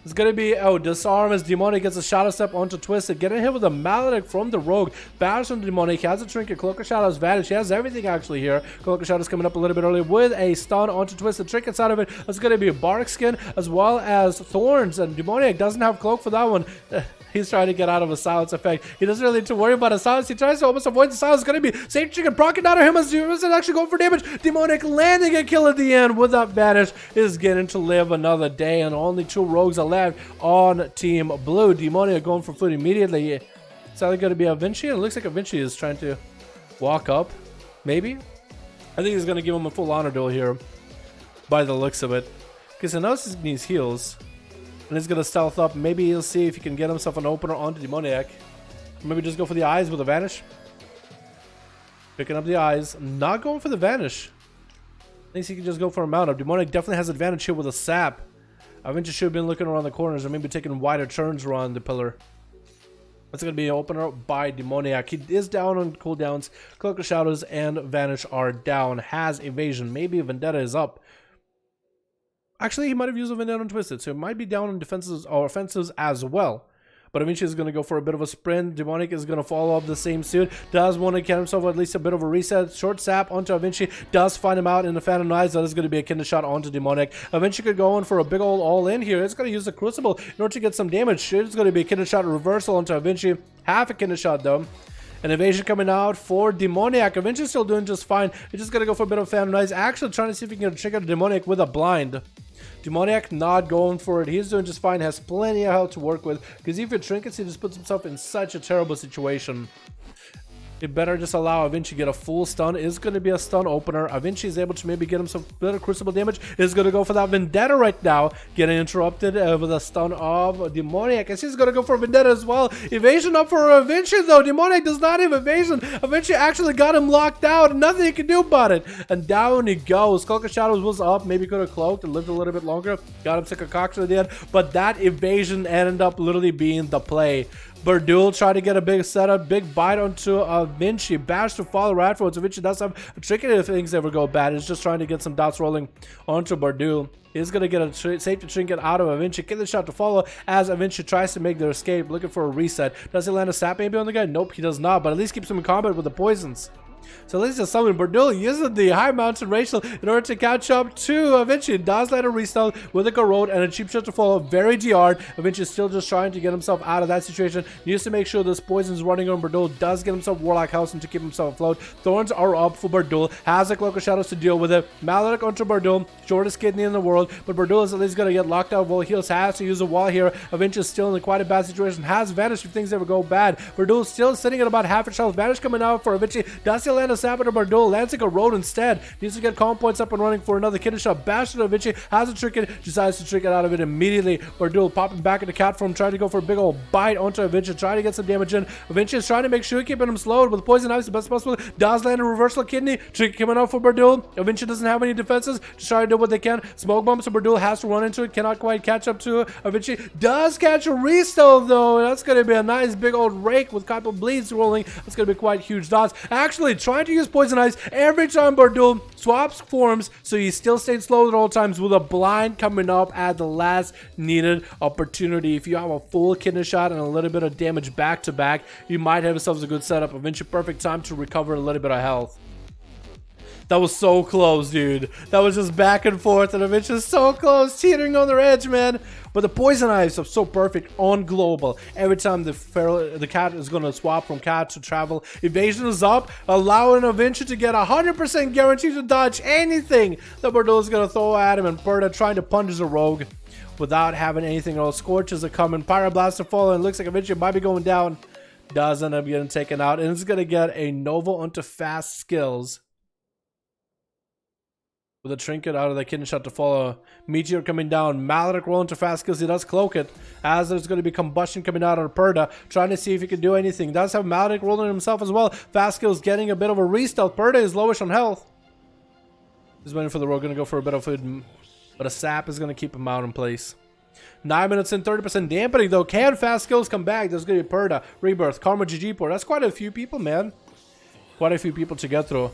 It's gonna be, oh, disarm as Demonic gets a Shadow Step onto Twisted, getting hit with a Maledict from the Rogue. Bash on Demonic, he has a Trinket, Cloak of Shadows Vanish, he has everything actually here. Cloak of Shadows coming up a little bit early with a stun onto Twisted, Trinkets out of it. It's gonna be a Bark Skin as well as Thorns, and Demonic doesn't have Cloak for that one. He's trying to get out of a silence effect. He doesn't really need to worry about a silence. He tries to almost avoid the silence. It's going to be Safe Chicken proccing out of him as Demonic actually going for damage. Demonic landing a kill at the end with that Vanish is getting to live another day. And only 2 rogues are left on Team Blue. Demonic going for food immediately. It's either going to be a Vinci. It looks like a Vinci is trying to walk up. Maybe. I think he's going to give him a full honor duel here by the looks of it. Because he knows he needs heals. And he's gonna stealth up. Maybe he'll see if he can get himself an opener onto Demoniac. Maybe just go for the eyes with a Vanish. Picking up the eyes. Not going for the Vanish. Thinks he can just go for a mount up. Demoniac definitely has advantage here with a sap. I think he should have been looking around the corners or maybe taking wider turns around the pillar. That's gonna be an opener by Demoniac. He is down on cooldowns. Cloak of Shadows and Vanish are down. Has evasion. Maybe Vendetta is up. Actually, he might have used a Vendetta on Twisted, so it might be down on defenses or offensives as well. But Vinci is going to go for a bit of a sprint. Demonic is going to follow up the same suit. Does want to get himself at least a bit of a reset. Short sap onto Vinci. Does find him out in the Phantom Knives. That is going to be a Kindle Shot onto Demonic. Vinci could go in for a big old all-in here. It's going to use the Crucible in order to get some damage. It's going to be a Kindle Shot reversal onto Vinci. Half a Kindle Shot though. An evasion coming out for Demoniac. Vinci still doing just fine. He's just going to go for a bit of Phantom Knives. Actually trying to see if he can trigger Demonic with a blind. Demoniac not going for it. He's doing just fine. Has plenty of health to work with. Because if it trinkets, he just puts himself in such a terrible situation. It better just allow Vinci get a full stun. Is going to be a stun opener. Vinci is able to maybe get himself a bit of Crucible damage. Is going to go for that Vendetta right now. Getting interrupted with a stun of Demoniac. I see he's going to go for Vendetta as well. Evasion up for Vinci though. Demoniac does not have evasion. Vinci actually got him locked out. Nothing he can do about it. And down he goes. Cloak of Shadows was up. Maybe could have cloaked and lived a little bit longer. Got him sick of concoction at the end. But that evasion ended up literally being the play. Berdul tried to get a big setup, big bite onto Vinci. Bash to follow Radford. So Vinci does have a trick if things ever go bad. He's just trying to get some dots rolling onto Berdul. He's going to get a safety trinket out of Vinci. Get the shot to follow as Vinci tries to make their escape, looking for a reset. Does he land a sap maybe on the guy? Nope, he does not, but at least keeps him in combat with the poisons. So at least just summon Berdul using the high mountain racial in order to catch up to Vinci. Does let a restart with a Garrote and a cheap shot to follow. Very DR'd. Vinci is still just trying to get himself out of that situation. Needs to make sure this poison's running on Berdul. Does get himself Warlock House and to keep himself afloat. Thorns are up for Berdul. Has a Cloak of Shadows to deal with it. Maledict onto Berdul. Shortest kidney in the world. But Berdul is at least going to get locked out. Well, heals has to use a wall here. Vinci is still in quite a bad situation. Has vanished if things ever go bad. Berdul is still sitting at about half a health. Vanish coming out for Vinci. Does he land a sap into Berdul? Lands like a road instead. Needs to get calm points up and running for another Kindle Shot. Bash to Vinci. Has a trinket. Decides to trick it out of it immediately. Berdul popping back into cat form. Trying to go for a big old bite onto Vinci. Trying to get some damage in. Vinci is trying to make sure keeping him slowed with poison knives the best possible. Does land a reversal kidney. Trick coming out for Berdul. Vinci doesn't have any defenses. Just trying to do what they can. Smoke bombs. So Berdul has to run into it. Cannot quite catch up to Vinci. Does catch a restore though. That's going to be a nice big old rake with couple bleeds rolling. That's going to be quite huge dots. Actually trying to use poison knives every time Berdul swaps forms, so he still stayed slow at all times with a blind coming up at the last needed opportunity. If you have a full Kindle Shot and a little bit of damage back to back, you might have yourselves a good setup. Eventually perfect time to recover a little bit of health. That was so close, dude. That was just back and forth, and eventually so close, teetering on their edge, man. But the poison knives are so perfect on global. Every time the cat is going to swap from cat to travel, evasion is up, allowing Vinci to get 100% guaranteed to dodge anything that Berdul is going to throw at him, and Perda trying to punch a rogue without having anything else. Scorches are coming, Pyroblast to follow, and it looks like Vinci might be going down. Does end up getting taken out, and it's going to get a Nova onto fast skills. With a trinket out of the Kindle Shot to follow. Meteor coming down. Maledict rolling to fast skills. He does cloak it. As there's going to be combustion coming out of Perda. Trying to see if he can do anything. Does have Maledict rolling himself as well. Fast skills getting a bit of a restealth. Perda is lowish on health. He's waiting for the rogue. Going to go for a bit of food. But a sap is going to keep him out in place. 9 minutes in, 30% dampening though. Can fast skills come back? There's going to be Perda, Rebirth, Karma GG port. That's quite a few people, man. Quite a few people to get through.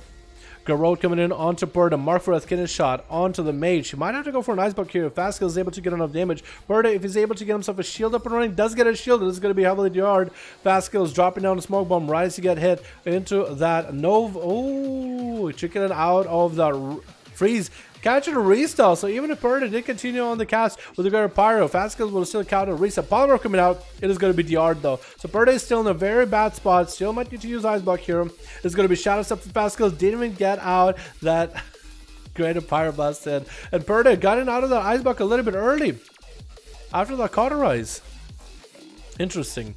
Garrod coming in onto Berta. Mark for a kidney shot onto the mage. He might have to go for an ice buck here if Fastkill is able to get enough damage. Berta, if he's able to get himself a shield up and running, does get a shield. This is going to be heavily DR'd. Fastkill is dropping down a smoke bomb right as he get hit into that Nova. Oh, chicken out of the freeze. Catching a restyle, so even if Berta did continue on the cast with a greater pyro, Fastkill will still count a reset. Polymer coming out, it is going to be DR'd though. So Berta is still in a very bad spot, still might need to use Ice Block here. It's going to be Shadow Step for Fastkill, didn't even get out that greater pyro blast in. And Berta got in out of the Ice Block a little bit early after that cauterize. Interesting.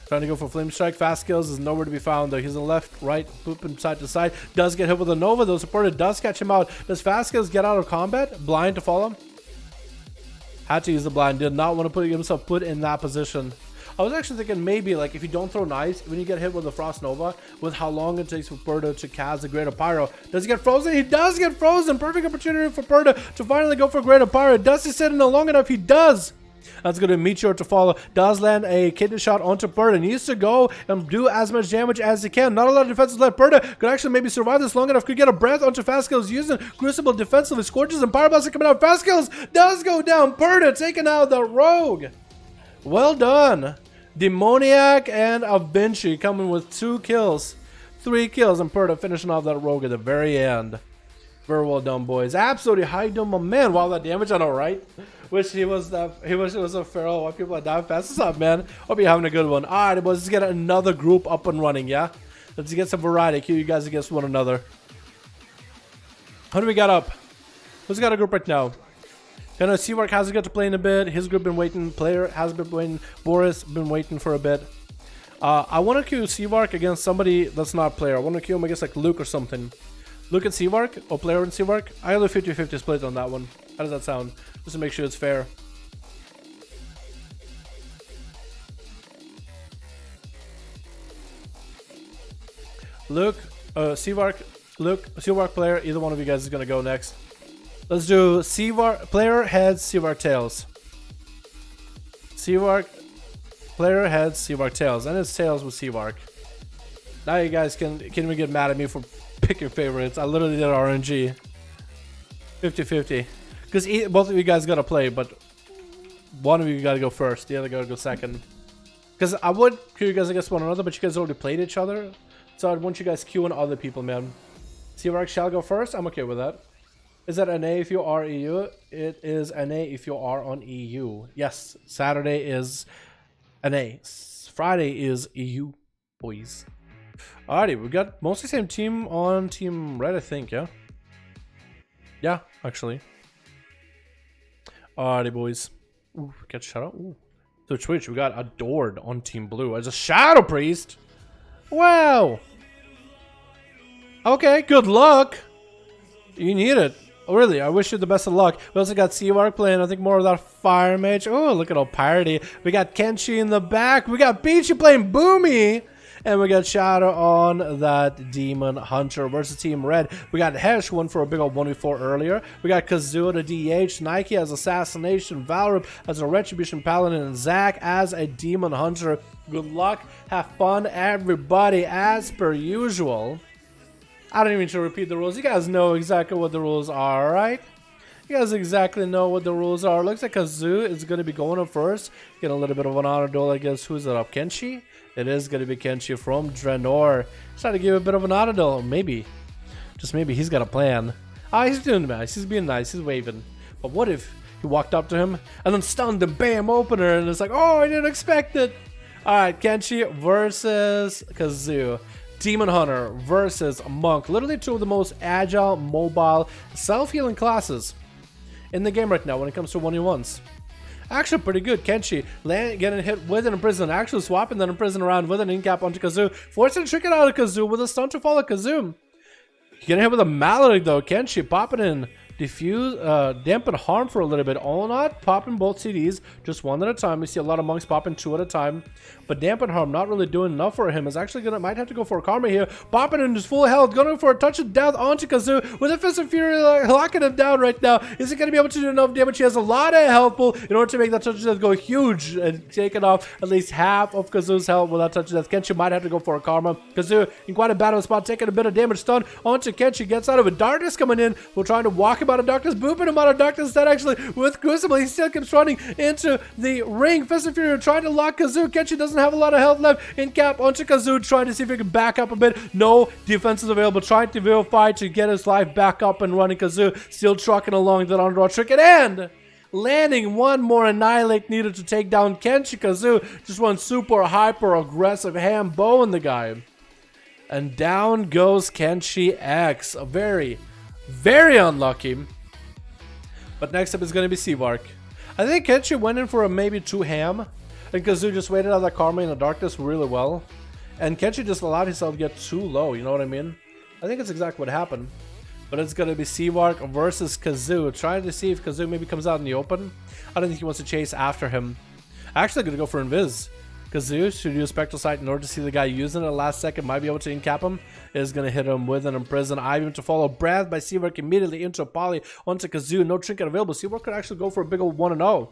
Trying to go for Flame Strike. Fastkill is nowhere to be found though. He's on the left, right, booping side to side. Does get hit with a Nova though. Supporter does catch him out. Does Fastkill get out of combat? Blind to follow. Had to use the blind. Did not want to put himself in that position. I was actually thinking maybe like if you don't throw knives, when you get hit with the Frost Nova, with how long it takes for Berta to cast the Greater Pyro. Does he get frozen? He does get frozen. Perfect opportunity for Berta to finally go for Greater Pyro. Does he sit in it long enough? He does. That's going to Meteor to follow. Does land a kidney shot onto Berta. Needs to go and do as much damage as he can. Not a lot of defenses left. Berta could actually maybe survive this long enough. Could get a breath onto Fastkill using Crucible defensively. Scorches and Pyroblast are coming out. Fastkill does go down. Berta taking out the Rogue. Well done. Demoniac and Avinci coming with 2 kills. 3 kills and Berta finishing off that Rogue at the very end. Very well done, boys. Absolutely high done, my man. Wow, that damage, I know, right? Wish he was a feral. Why people are dying fast? What's up, man? Hope you're having a good one. All right, boys, let's get another group up and running, yeah? Let's get some variety. Kill you guys against one another. How do we got up? Who's got a group right now? I know Seawork hasn't got to play in a bit. His group been waiting. Player has been waiting. Boris been waiting for a bit. I want to queue Seawork against somebody that's not player. I want to queue him against like Luke or something. Luke and Seawork or player and Seawork. I have a 50-50 split on that one. How does that sound? Just to make sure it's fair. Luke, Seawork, Luke, Seawork player. Either one of you guys is gonna go next. Let's do Seawork player heads, Seawork tails. Seawork player heads, Seawork tails, and it's tails with Seawork. Now you guys can even get mad at me for picking favorites. I literally did RNG. 50-50. Because both of you guys gotta play, but one of you gotta go first, the other gotta go second. Because I would queue you guys against one another, but you guys already played each other. So I'd want you guys queuing other people, man. Seawork shall go first. I'm okay with that. Is that NA if you are EU? It is NA if you are on EU. Yes, Saturday is NA. Friday is EU, boys. Alrighty, we got mostly same team on Team Red, I think, yeah? Yeah, actually. Alrighty, boys. Ooh, get Shadow. Ooh. So Twitch, we got Adored on Team Blue as a Shadow Priest. Wow. Okay, good luck. You need it. Oh, really, I wish you the best of luck. We also got Seawork playing, I think, more of that Fire Mage. Oh, look at all party. We got Kenshi in the back. We got Peachy playing Boomy. And we got Shadow on that Demon Hunter versus Team Red. We got Hesh one for a big old 1v4 earlier. We got Kazuo the DH, Nike as Assassination, Valorant as a Retribution Paladin, and Zach as a Demon Hunter. Good luck. Have fun, everybody, as per usual. I don't even need to repeat the rules. You guys know exactly what the rules are, right? You guys exactly know what the rules are. Looks like Kazuo is going to be going up first. Get a little bit of an honor duel against who's it up? Kenshi? It is going to be Kenshi from Draenor. Try to give a bit of an honor duel. Maybe. Just maybe he's got a plan. Ah, he's doing nice. He's being nice. He's waving. But what if he walked up to him and then stunned him? Bam, opener. And it's like, oh, I didn't expect it. Alright, Kenshi versus Kazuo. Demon Hunter versus Monk. Literally two of the most agile, mobile, self-healing classes in the game right now when it comes to 1v1s. Actually pretty good. Kenshi getting hit with an Imprison, actually swapping that Imprison around with an Incap onto Kazuo, forcing a trick it out of Kazuo with a stun to follow Kazuo. Getting hit with a Maledict though. Kenshi popping in diffuse, dampen harm for a little bit. All not popping both CDs, just one at a time. We see a lot of monks popping 2 at a time, but dampen harm not really doing enough for him. Is actually might have to go for a karma here. Popping in his full health, going for a touch of death onto Kazoo with a Fist of Fury, locking him down right now. Is he going to be able to do enough damage? He has a lot of health pool in order to make that touch of death go huge and taking off at least half of Kazoo's health with that touch of death. Kenshi might have to go for a karma. Kazoo in quite a bad spot, taking a bit of damage. Stun onto Kenshi, gets out of it. Darkness coming in. We're trying to walk him out of darkness, booping him out of darkness. That actually with Crucible, he still keeps running into the ring. Fist of Fury trying to lock Kazoo. Kenshi doesn't have a lot of health left. In cap onto Kazoo, trying to see if he can back up a bit. No defenses available. Trying to verify to get his life back up and running. Kazoo still trucking along that underdraw trinket and landing one more annihilate needed to take down Kenshi. Kazoo just one super hyper aggressive ham bow in the guy. And down goes Kenshi X. A very, very unlucky. But next up is going to be Seavark. I think Kenshi went in for a maybe 2 ham. And Kazoo just waited out that karma in the darkness really well. And Kenshi just allowed himself to get too low, you know what I mean? I think it's exactly what happened. But it's going to be Seavark versus Kazoo. Trying to see if Kazoo maybe comes out in the open. I don't think he wants to chase after him. Actually going to go for Invis. Kazoo should use Spectral Sight in order to see the guy using it last second. Might be able to incap him. Is going to hit him with an Imprison. Ivy to follow. Breath by Seavark immediately into a Poly. Onto Kazoo. No trinket available. Seavark could actually go for a big old 1-0.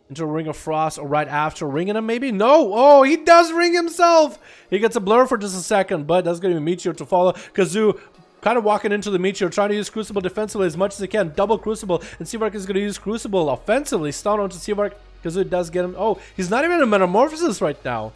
Into a Ring of Frost or right after ringing him maybe? No! Oh, he does ring himself! He gets a blur for just a second, but that's going to be Meteor to follow. Kazoo kind of walking into the Meteor, trying to use Crucible defensively as much as he can. Double Crucible, and Seavark is going to use Crucible offensively. Stun onto Seavark. Kazoo does get him. Oh, he's not even in Metamorphosis right now.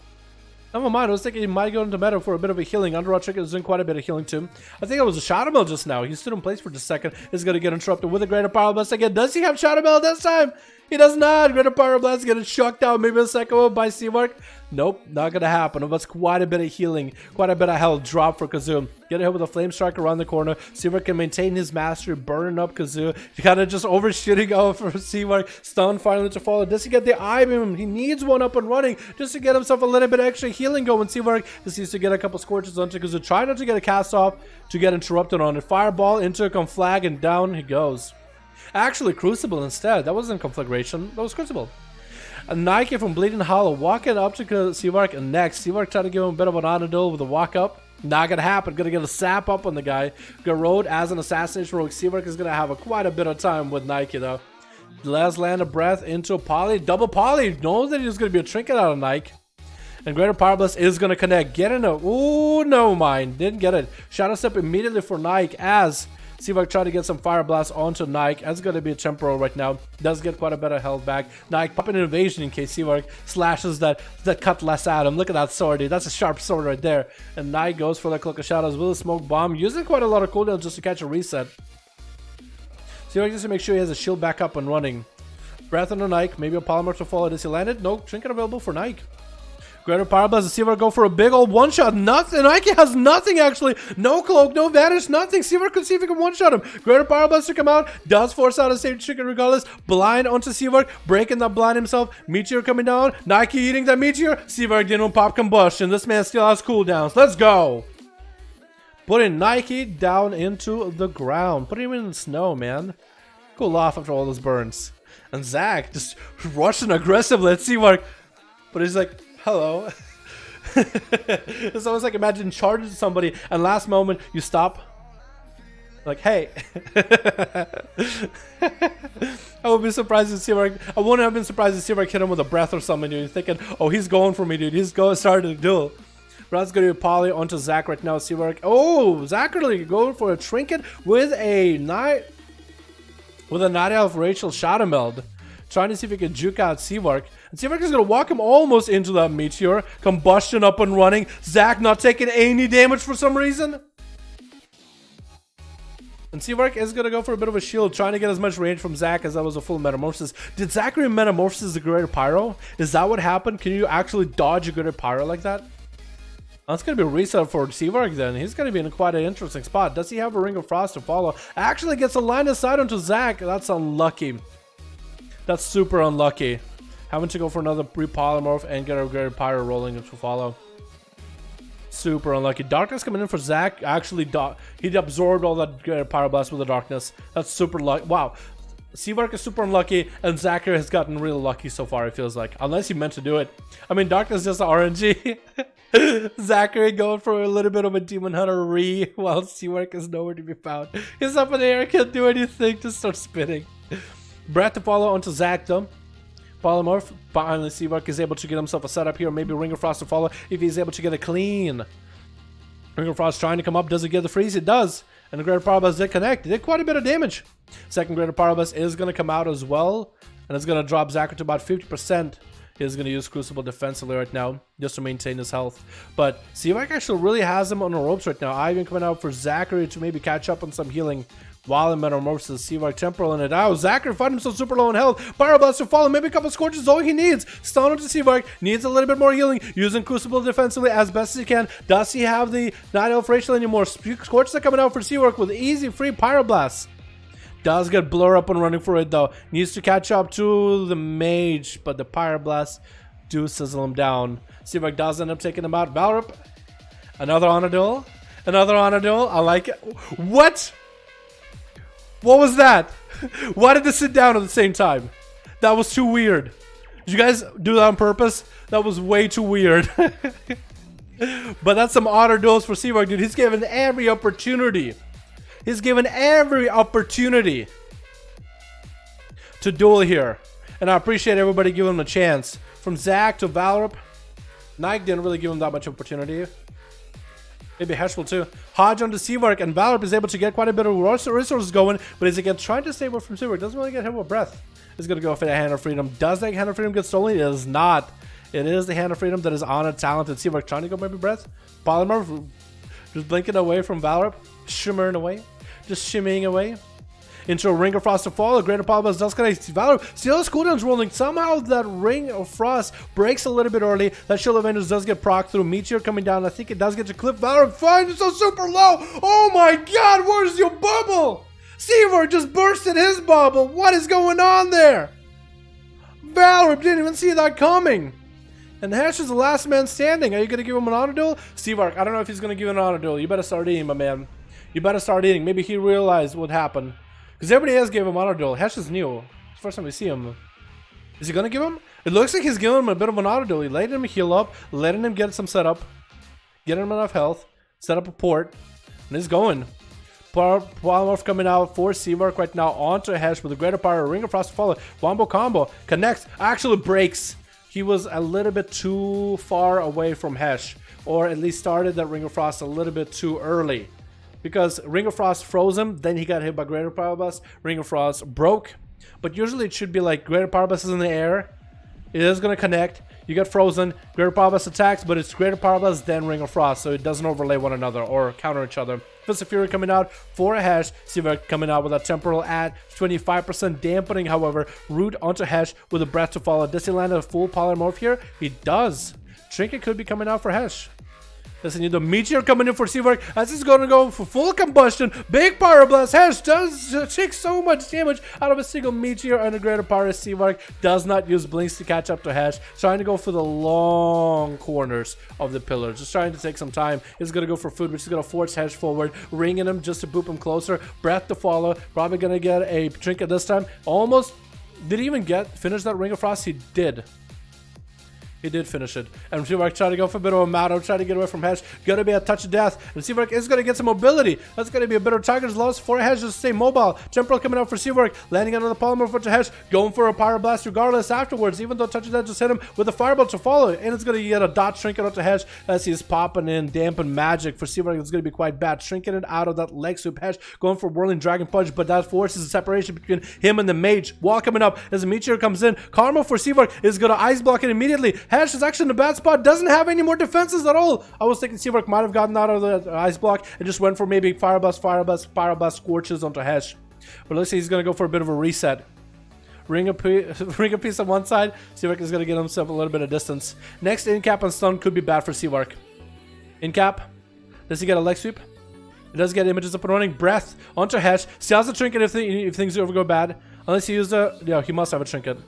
Never mind, I was thinking he might go into meta for a bit of a healing. Underraw Trick is doing quite a bit of healing too. I think it was a Shadow Mill just now. He stood in place for just a second. Is going to get interrupted with a Greater Power Blast again. Does he have Shadow Mill this time? He does not. Greater Power Blast getting shocked out. Maybe a second one by Seavark. Nope, not going to happen. That's quite a bit of healing. Quite a bit of health drop for Kazoo. Get hit with a Flame Strike around the corner. Seavark can maintain his mastery, burning up Kazoo. Kind of just overshooting out for Seavark. Stun finally to follow. Does he get the Eye Beam? He needs one up and running just to get himself a little bit of extra healing going. Seavark just needs to get a couple Scorches onto Kazoo. Try not to get a cast off to get interrupted on it. Fireball into a Conflag and down he goes. Actually, Crucible instead. That wasn't Conflagration. That was Crucible. A Nike from Bleeding Hollow walking up to Seavark and next. Seavark trying to give him a bit of an auto duel with a walk up. Not gonna happen. Gonna get a sap up on the guy. Garrod as an assassination rogue. Seavark is gonna have quite a bit of time with Nike though. Last land of breath into a Poly. Double Poly. Knows that he's gonna be a trinket out of Nike. And Greater Power Blast is gonna connect. Get in a. Ooh, no mind. Didn't get it. Shadow Step immediately for Nike as Seavark tried to get some Fire Blast onto Nike. That's going to be a temporal right now. Does get quite a bit of health back. Nike popping an evasion in case Seavark slashes that cutlass at him. Look at that sword, dude. That's a sharp sword right there. And Nike goes for the Cloak of Shadows with a Smoke Bomb. Using quite a lot of cooldown just to catch a reset. Seavark just to make sure he has a shield back up and running. Breath on the Nike. Maybe a Polymer to follow. Does he land it? No. Trinket available for Nike. Greater Power Blast. Seavark go for a big old one-shot. Nothing. Nike has nothing, actually. No cloak, no vanish, nothing. Seavark could see if he can one-shot him. Greater Power Blast to come out. Does force out a safe trinket regardless. Blind onto Seavark. Breaking that blind himself. Meteor coming down. Nike eating that Meteor. Seavark didn't pop combustion. This man still has cooldowns. Let's go. Putting Nike down into the ground. Putting him in the snow, man. Cool off after all those burns. And Zach just rushing aggressively at Seavark. But he's like, hello. It's almost like imagine charging somebody and last moment you stop. Like, hey. I would be surprised to see Seavark. I wouldn't have been surprised to see Seavark hit him with a breath or something, dude. You're thinking, oh, he's going for me, dude. He's going starting to duel. But that's going to be Poly onto Zach right now. Seavark. Oh, Zach really going for a trinket with a night. With a Night Elf Rachel Shadow Meld. Trying to see if he can juke out Seavark. And Seavark is going to walk him almost into that Meteor. Combustion up and running. Zach not taking any damage for some reason. And Seavark is going to go for a bit of a shield. Trying to get as much range from Zach as that was a full Metamorphosis. Did Zachary Metamorphosis the Greater Pyro? Is that what happened? Can you actually dodge a Greater Pyro like that? That's going to be a reset for Seavark then. He's going to be in quite an interesting spot. Does he have a Ring of Frost to follow? Actually gets a line of sight onto Zach. That's unlucky. That's super unlucky. Having to go for another pre-polymorph and get a Greater Pyro rolling to follow. Super unlucky. Darkness coming in for Zach. Actually, he absorbed all that Pyroblast with the Darkness. That's super lucky. Wow. Seavark is super unlucky, and Zachary has gotten really lucky so far, it feels like. Unless he meant to do it. I mean, Darkness is just RNG. Zachary going for a little bit of a Demon Hunter while Seavark is nowhere to be found. He's up in the air, can't do anything, just start spinning. Breath to follow onto Zach, though. Polymorph. Finally, Seavark is able to get himself a setup here. Maybe Ring of Frost to follow if he's able to get a clean. Ring of Frost trying to come up. Does it get the freeze? It does. And the Greater Pyroblast did connect. It did quite a bit of damage. Second Greater Pyroblast is going to come out as well. And it's going to drop Zachary to about 50%. He's going to use Crucible defensively right now just to maintain his health. But Seavark actually really has him on the ropes right now. Ivan coming out for Zachary to maybe catch up on some healing. While in Metamorphosis, Seavark Temporal in it out. Zachary finding himself super low in health. Pyroblast to follow. Maybe a couple Scorches is all he needs. Stun onto Seavark. Needs a little bit more healing. Using Crucible defensively as best as he can. Does he have the Night Elf Rachel anymore? Scorches are coming out for Seavark with easy free Pyroblast. Does get Blur up and running for it though. Needs to catch up to the Mage. But the Pyroblast do sizzle him down. Seavark does end up taking him out. Valorip. Another Honor Duel. Another Honor Duel. I like it. What? What was that? Why did they sit down at the same time? That was too weird. Did you guys do that on purpose? That was way too weird. But that's some honor duels for Seavark, dude. He's given every opportunity. He's given every opportunity to duel here. And I appreciate everybody giving him a chance. From Zach to Valorip. Nike didn't really give him that much opportunity. Maybe Hesh will too. Hodge onto Seavark, and Valorip is able to get quite a bit of resources going, but is again trying to stay away from Seavark. Doesn't really get hit with breath. Is going to go for the Hand of Freedom. Does that Hand of Freedom get stolen? It is not. It is the Hand of Freedom that is on a talented Seavark. Trying to go maybe breath. Polymorph just blinking away from Valorip. Shimmering away. Just shimmying away. Into a Ring of Frost to fall. A Greater Pyroblast does connect. Valorip still has cooldowns rolling. Somehow that Ring of Frost breaks a little bit early. That Shield of Vengeance does get proc through. Meteor coming down. I think it does get to clip. Valorip finds it so super low. Oh my god, where's your bubble? Seavark just bursted his bubble. What is going on there? Valorip didn't even see that coming. And Hesh is the last man standing. Are you going to give him an honor duel? Seavark, I don't know if he's going to give him an honor duel. You better start eating, my man. You better start eating. Maybe he realized what happened. Because everybody else gave him honor duel. Hesh is new. It's the first time we see him. Is he going to give him? It looks like he's giving him a bit of an honor duel. He letting him heal up. Letting him get some setup. Getting him enough health. Set up a port. And he's going. Polymorph coming out for Seavark right now onto Hesh with a Greater Power. Ring of Frost to follow. Wombo combo. Connects. Actually breaks. He was a little bit too far away from Hesh. Or at least started that Ring of Frost a little bit too early. Because Ring of Frost froze him, then he got hit by Greater Pyroblast. Ring of Frost broke. But usually it should be like Greater Pyroblast is in the air. It is going to connect. You get frozen. Greater Pyroblast attacks, but it's Greater Pyroblast, then Ring of Frost. So it doesn't overlay one another or counter each other. Fist of Fury coming out for a Hesh. Seavark coming out with a temporal at 25% dampening, however. Root onto Hesh with a breath to follow. Does he land a full polymorph here? He does. Trinket could be coming out for Hesh. Doesn't need the Meteor coming in for Seavark as he's going to go for full combustion. Big Pyroblast. Hesh does take so much damage out of a single Meteor, and a Greater Pyro. Seavark does not use blinks to catch up to Hesh. Trying to go for the long corners of the pillars. Just trying to take some time. He's going to go for food, which is going to force Hesh forward. Ringing him just to boop him closer. Breath to follow. Probably going to get a Trinket this time. Almost. Did he even finish that Ring of Frost? He did. He did finish it. And Seavark trying to go for a bit of a Mato, trying to get away from Hesh. Gonna be a touch of death. And Seavark is gonna get some mobility. That's gonna be a bit of target's loss for Hesh to stay mobile. Temporal coming out for Seavark, landing under the polymer for Hesh, going for a Pyroblast regardless afterwards, even though touch of death just hit him with a Fireball to follow. And it's gonna get a dot Trinket out to Hesh as he's popping in dampen magic for Seavark. It's gonna be quite bad. Shrinking it out of that leg sweep. Hesh going for Whirling Dragon Punch, but that forces a separation between him and the Mage. Wall coming up as the Meteor comes in. Karma for Seavark is gonna ice block it immediately. Hesh is actually in a bad spot, doesn't have any more defenses at all. I was thinking Seavark might have gotten out of the ice block and just went for maybe Pyroblast Scorches onto Hesh. But looks like he's going to go for a bit of a reset. Ring a piece on one side. Seavark is going to get himself a little bit of distance. Next, in-cap and stun could be bad for Seavark. In-cap. Does he get a leg sweep? It does get images up and running. Breath onto Hesh. Steals the Trinket if things ever go bad. Unless he used a... Yeah, he must have a Trinket.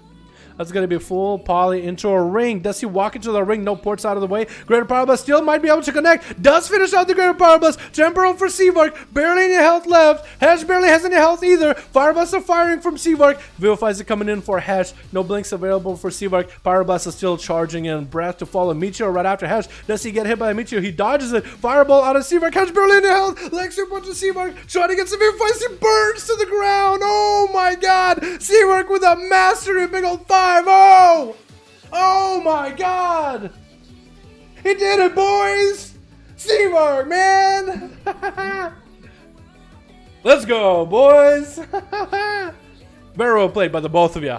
That's going to be full poly into a ring. Does he walk into the ring? No ports out of the way. Greater Power Blast still might be able to connect. Does finish out the Greater Power Blast. Temporal for Seavark. Barely any health left. Hedge barely has any health either. Fire Blast are firing from Seavark. Vilifies are coming in for Hedge. No blinks available for Seavark. Power Blast is still charging in. Breath to follow. Meteor right after Hedge. Does he get hit by a Meteor? He dodges it. Fireball out of Seavark. Hedge barely any health. Leg super punch to Seavark. Trying to get some Vilifies. He burns to the ground. Oh my god. Seavark with a mastery. Big old 5-0. Oh my god. He did it, boys. Seavark, man. Let's go, boys. Very well played by the both of you.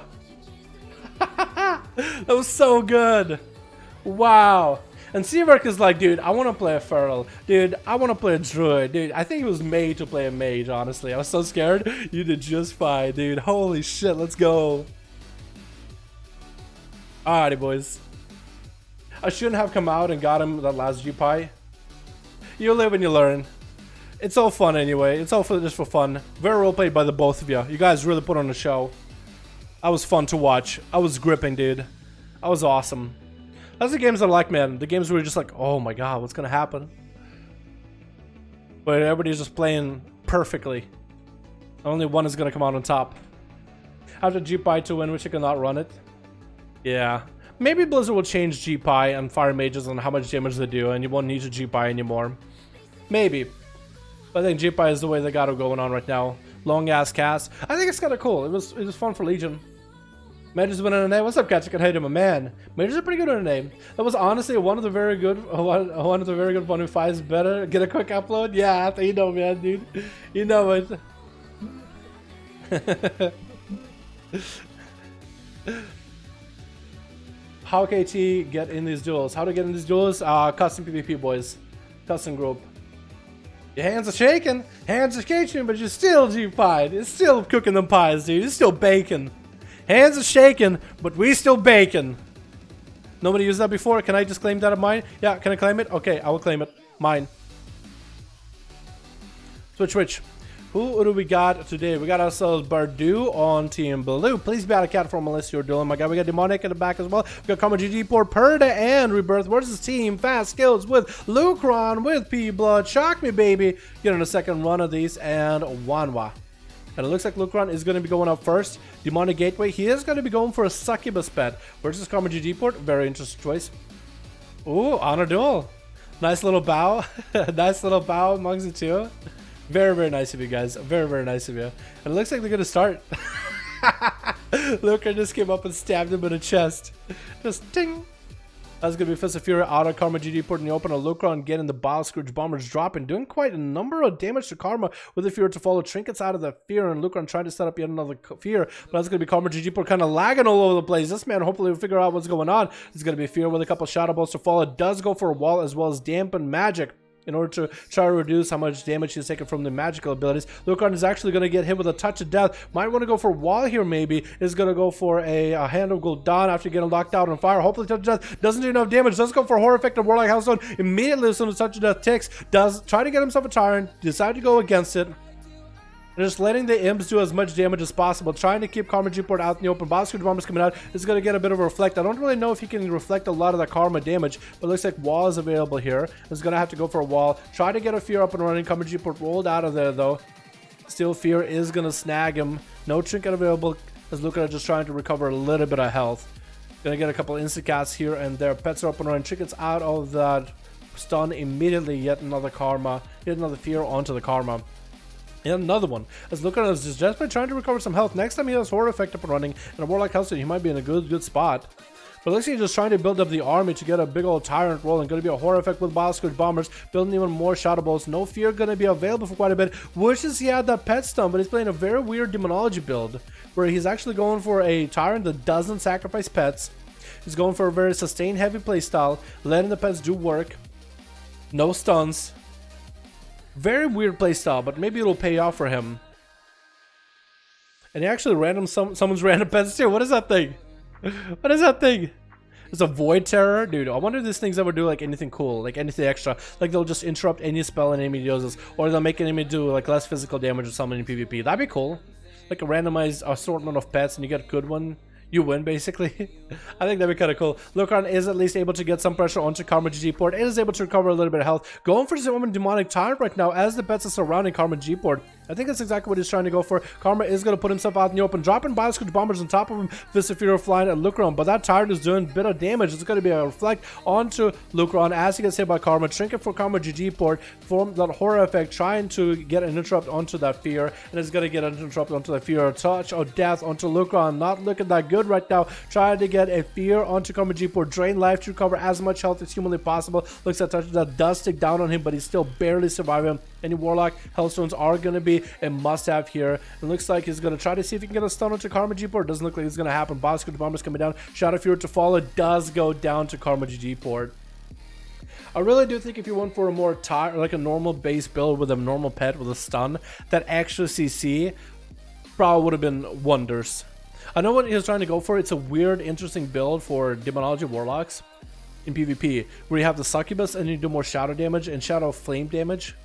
That was so good. Wow. And Seavark is like, dude, I want to play a Feral. Dude, I want to play a Druid. Dude, I think he was made to play a Mage, honestly. I was so scared. You did just fine, dude. Holy shit, let's go. Alrighty, boys. I shouldn't have come out and got him that last G-Pie. You live and you learn. It's all fun anyway. It's all just for fun. Very well played by the both of you. You guys really put on a show. That was fun to watch. I was gripping, dude. That was awesome. That's the games I like, man. The games where you're just like, oh my god, what's gonna happen? But everybody's just playing perfectly. Only one is gonna come out on top. After G-Pie to win, which you cannot run it. Yeah. Maybe Blizzard will change G-Pie and Fire Mages on how much damage they do, and you won't need to G-Pie anymore. Maybe. But I think G-Pie is the way they got it going on right now. Long ass cast. I think it's kind of cool. It was fun for Legion. Mages win NA. What's up, cats? I can hate him, a man. Mages are pretty good in NA. That was honestly one of the very good 1v5s. Better get a quick upload. Yeah, you know, man, dude. You know it. How KT get in these duels? How to get in these duels? Custom PvP, boys. Custom group. Your hands are shaking. Hands are shaking, but you're still G-Pied. You're still cooking them pies, dude. You're still baking. Hands are shaking, but we still baking. Nobody used that before. Can I just claim that of mine? Yeah, can I claim it? Okay, I will claim it. Mine. Switch. Who do we got today? We got ourselves Bardu on Team Blue. Please be out of cat from Melissa or Dylan. My guy, we got Demonic in the back as well. We got Karma GG, Port, Perda, and Rebirth versus Team Fast Skills with Lucron, with P-Blood. Shock me, baby. Getting a second run of these, and Wanwa. And it looks like Lucron is going to be going up first. Demonic Gateway, he is going to be going for a Succubus pet versus Karma GG Port. Very interesting choice. Ooh, Honor Duel. Nice little bow. Nice little bow amongst the two. Very, very nice of you guys. Very, very nice of you. And it looks like they're going to start. Lucron just came up and stabbed him in the chest. Just ting. That's going to be Fist of Fury out of Karma GG Port in the open. Lucron getting the Bile Scourge Bombers dropping. Doing quite a number of damage to Karma with the Fear to follow. Trinkets out of the Fear. And Lucron trying to set up yet another Fear. But that's going to be Karma GG Port kind of lagging all over the place. This man hopefully will figure out what's going on. It's going to be Fear with a couple Shadow Bolts to follow. It does go for a wall as well as Dampen Magic in order to try to reduce how much damage he's taken from the magical abilities. Lucron is actually going to get hit with a Touch of Death. Might want to go for a wall here, maybe. Is going to go for a Hand of Gul'dan after getting locked out on fire. Hopefully Touch of Death doesn't do enough damage. Does go for a Horror Effect of Warlock Hellstone. Immediately as soon as Touch of Death ticks, does try to get himself a Tyrant. Decide to go against it. Just letting the imps do as much damage as possible. Trying to keep Karma G-Port out in the open. Bosco Bombers coming out. Is going to get a bit of a reflect. I don't really know if he can reflect a lot of the Karma damage, but it looks like wall is available here. He's going to have to go for a wall. Try to get a Fear up and running. Karma G-Port rolled out of there though. Still Fear is going to snag him. No Trinket available as Lucron just trying to recover a little bit of health. Going to get a couple instant casts here and there. Pets are up and running. Trinkets out of that stun immediately. Yet another Karma. Yet another Fear onto the Karma. And another one. As Lucron is just by trying to recover some health. Next time he has Horror Effect up and running and a Warlock Hellstone, he might be in a good spot. But it looks like he's just trying to build up the army to get a big old Tyrant rolling. Going to be a Horror Effect with Bile Scourge Bombers. Building even more Shadow Bolts. No Fear going to be available for quite a bit. Wishes he had that pet stun, but he's playing a very weird Demonology build. Where he's actually going for a Tyrant that doesn't sacrifice pets. He's going for a very sustained heavy playstyle. Letting the pets do work. No stuns. Very weird playstyle, but maybe it'll pay off for him. And he actually someone's random pets too. What is that thing? What is that thing? It's a Void Terror? Dude, I wonder if these things ever do like anything cool, like anything extra. Like they'll just interrupt any spell an enemy uses, or they'll make an enemy do like less physical damage or something in PvP. That'd be cool. Like a randomized assortment of pets and you get a good one. You win, basically. I think that'd be kind of cool. Lucron is at least able to get some pressure onto Karma GG port. It is able to recover a little bit of health. Going for some demonic tyrant right now as the pets are surrounding Karma GG port. I think that's exactly what he's trying to go for. Karma is going to put himself out in the open, dropping Bioscourge bombers on top of him. Fist of Fury flying at Lucron, but that tyrant is doing a bit of damage. It's going to be a reflect onto Lucron as he gets hit by Karma. Trinket for Karma GG port from that horror effect, trying to get an interrupt onto that fear, and it's going to get an interrupt onto the fear. Touch of death onto Lucron. Not looking that good right now. Trying to get a fear onto Karma GG port. Drain life to recover as much health as humanly possible. Looks like touch that does stick down on him, but he's still barely surviving. Any Warlock Hellstones are going to be a must-have here. It looks like he's going to try to see if he can get a stun onto Karma GG port. Doesn't look like it's going to happen. Bioscourge bombers coming down. Shadow Fury to follow does go down to Karma GG port. I really do think if you went for a more like a normal base build with a normal pet with a stun, that extra CC probably would have been wonders. I know what he was trying to go for. It's a weird, interesting build for Demonology Warlocks in PvP, where you have the Succubus and you do more shadow damage and shadow flame damage.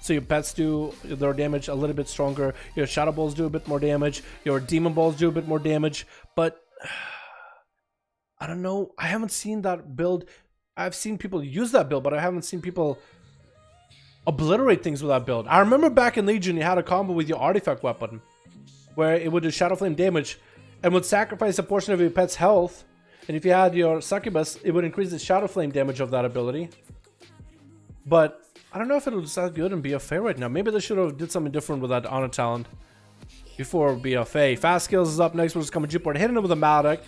So your pets do their damage a little bit stronger. Your Shadow Balls do a bit more damage. Your Demon Balls do a bit more damage. But I don't know. I haven't seen that build. I've seen people use that build, but I haven't seen people obliterate things with that build. I remember back in Legion, you had a combo with your artifact weapon, where it would do Shadow Flame damage and would sacrifice a portion of your pet's health. And if you had your Succubus, it would increase the Shadow Flame damage of that ability. But I don't know if it was that good in BFA right now. Maybe they should have did something different with that honor talent before BFA. Fast Skills is up next versus Karma GG port, hitting it with a Maledict.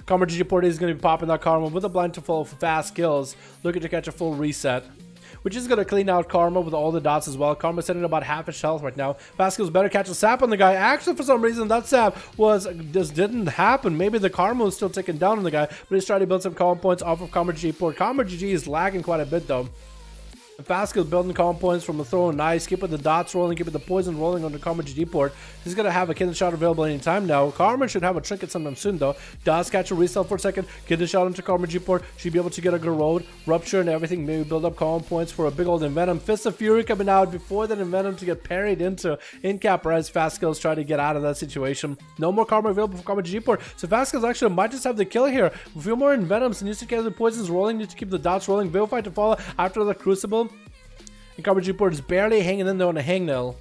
Karma GG port is going to be popping that Karma with a blind to follow for Fast Skills, looking to catch a full reset, which is going to clean out Karma with all the dots as well. Karma sitting about half his health right now. Fast Skills better catch a sap on the guy. Actually, for some reason, that sap just didn't happen. Maybe the Karma was still ticking down on the guy, but he's trying to build some calm points off of Karma GG port. Karma GG is lagging quite a bit though. Fast Skills building calm points from the throw and nice, keeping the dots rolling, keeping the poison rolling on the Karma GG port. He's going to have a Kidney Shot available anytime now. Karma should have a trinket sometime soon though. Does catch a resell for a second. Kidney Shot into Karma GG port. Should be able to get a Garrode, Rupture and everything. Maybe build up calm points for a big old Envenom. Fist of Fury coming out before that Envenom to get parried into in-cap as Fast Skills try to get out of that situation. No more Karma available for Karma GG port. So Fast Skills actually might just have the kill here. A few more Envenoms and needs to keep the poisons rolling, needs to keep the dots rolling. Vivify to follow after the Crucible. And Karma GG port is barely hanging in there on a hangnail.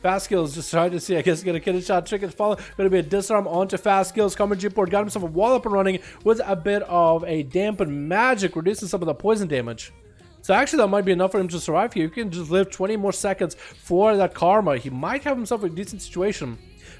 Fast Skills just trying to see, I guess, get a Kidney Shot trick and follow. Going to be a disarm onto Fast Skills. Karma GG port got himself a wall up and running with a bit of a dampened magic, reducing some of the poison damage. So actually that might be enough for him to survive here. You can just live 20 more seconds for that Karma. He might have himself a decent situation.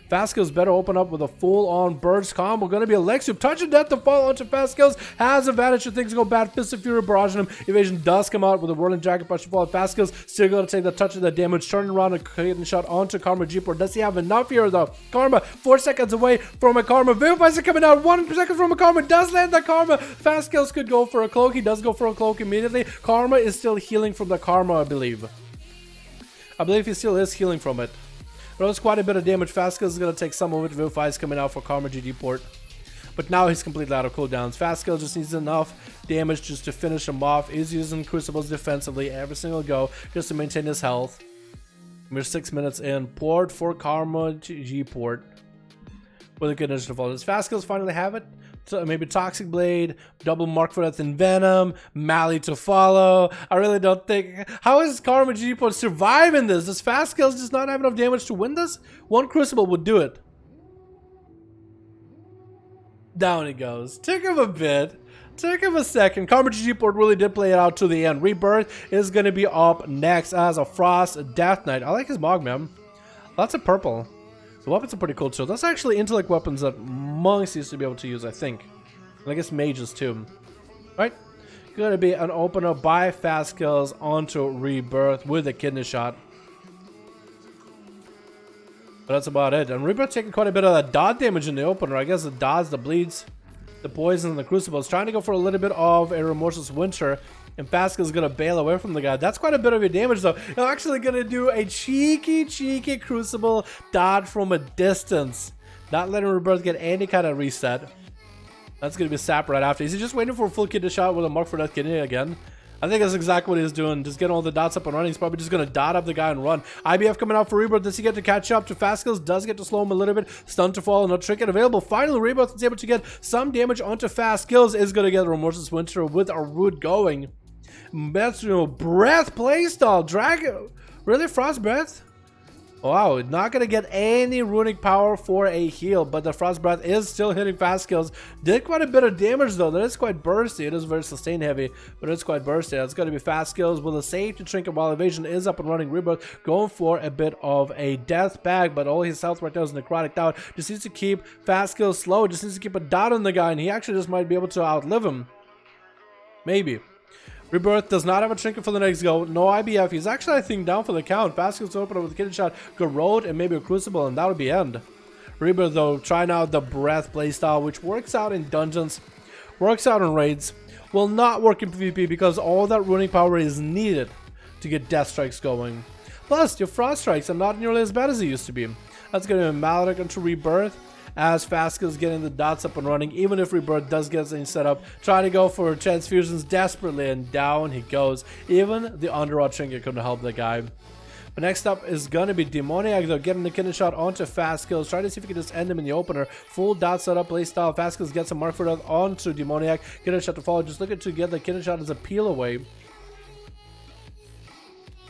Fast Skills better open up with a full-on burst combo. Going to be Alexium. Touch of Death to fall onto Fast Skills. Has advantage if things go bad. Fist of Fury barraging him. Evasion does come out with a Whirling Jacket Punch to fall. Fast Skills still going to take the touch of the damage. Turning around and creating a shot onto Karma GG port. Does he have enough here though? Karma 4 seconds away from a Karma. Vivifies coming out 1 second from a Karma. Does land the Karma. Fast Skills could go for a cloak. He does go for a cloak immediately. Karma is still healing from the Karma, I believe. I believe he still is healing from it. But it was quite a bit of damage. Fast Skills is going to take some of it. Vivify is coming out for Karma GG port. But now he's completely out of cooldowns. Fast Skills just needs enough damage just to finish him off. He's using Crucibles defensively every single go just to maintain his health. We're 6 minutes in. Port for Karma GG port. With a good initiative fall. Does Fast Skills finally have it? So maybe Toxic Blade, double Mark for Death and Venom, Mally to follow. I really don't think. How is Karma GG port surviving this? Does Fast Skills just not have enough damage to win this? One Crucible would do it. Down he goes. Took him a bit. Took him a second. Karma GG port really did play it out to the end. Rebirth is going to be up next as a Frost Death Knight. I like his Mog, man. Lots of purple. The weapons are pretty cool too. That's actually intellect weapons that monks used to be able to use, I think. And I guess mages too. Right? Gonna be an opener by Fast Skills onto Rebirth with a Kidney Shot. But that's about it. And Rebirth taking quite a bit of that dot damage in the opener. I guess the dots, the bleeds, the poison, and the crucibles. Trying to go for a little bit of a Remorseless Winter. And Fast Skills is going to bail away from the guy. That's quite a bit of your damage though. You're actually going to do a cheeky Crucible dot from a distance. Not letting Rebirth get any kind of reset. That's going to be sap right after. Is he just waiting for a full Kidney Shot with a Mark for Death Kidney again? I think that's exactly what he's doing. Just getting all the dots up and running. He's probably just going to dot up the guy and run. IBF coming out for Rebirth. Does he get to catch up to Fast Skills? Does get to slow him a little bit. Stun to fall. No trinket available. Finally, Rebirth is able to get some damage onto Fast Skills. Is going to get Remorseless Winter with our root going. That's, you know, Breath playstyle. Dragon. Really? Frost Breath? Wow, not going to get any runic power for a heal, but the Frost Breath is still hitting Fast Skills. Did quite a bit of damage though. That is quite bursty. It is very sustain heavy, but it's quite bursty. It's going to be Fast Skills with a safety trinket while evasion is up and running. Rebirth going for a bit of a death bag, but all his health right now is necrotic out. Just needs to keep Fast Skills slow. Just needs to keep a dot on the guy, and he actually just might be able to outlive him. Maybe. Rebirth does not have a trinket for the next go. No IBF. He's actually, I think, down for the count. Fast Skills open up with a kidney shot, Garrode, and maybe a Crucible, and that would be end. Rebirth, though, trying out the Breath playstyle, which works out in dungeons, works out in raids, will not work in PvP because all that runic power is needed to get Death Strikes going. Plus, your Frost Strikes are not nearly as bad as they used to be. That's going to be Maledict into Rebirth. As Fast Skills getting the dots up and running, even if Rebirth does get things set up, trying to go for transfusions desperately, and down he goes. Even the Underrot Trinket couldn't help the guy. But next up is gonna be Demoniac, though, getting the kidney shot onto Fast Skills, trying to see if he can just end him in the opener. Full dot setup playstyle. Fast Skills gets a mark for death onto Demoniac. Kidney shot to follow, just looking to get the kidney shot as a peel away.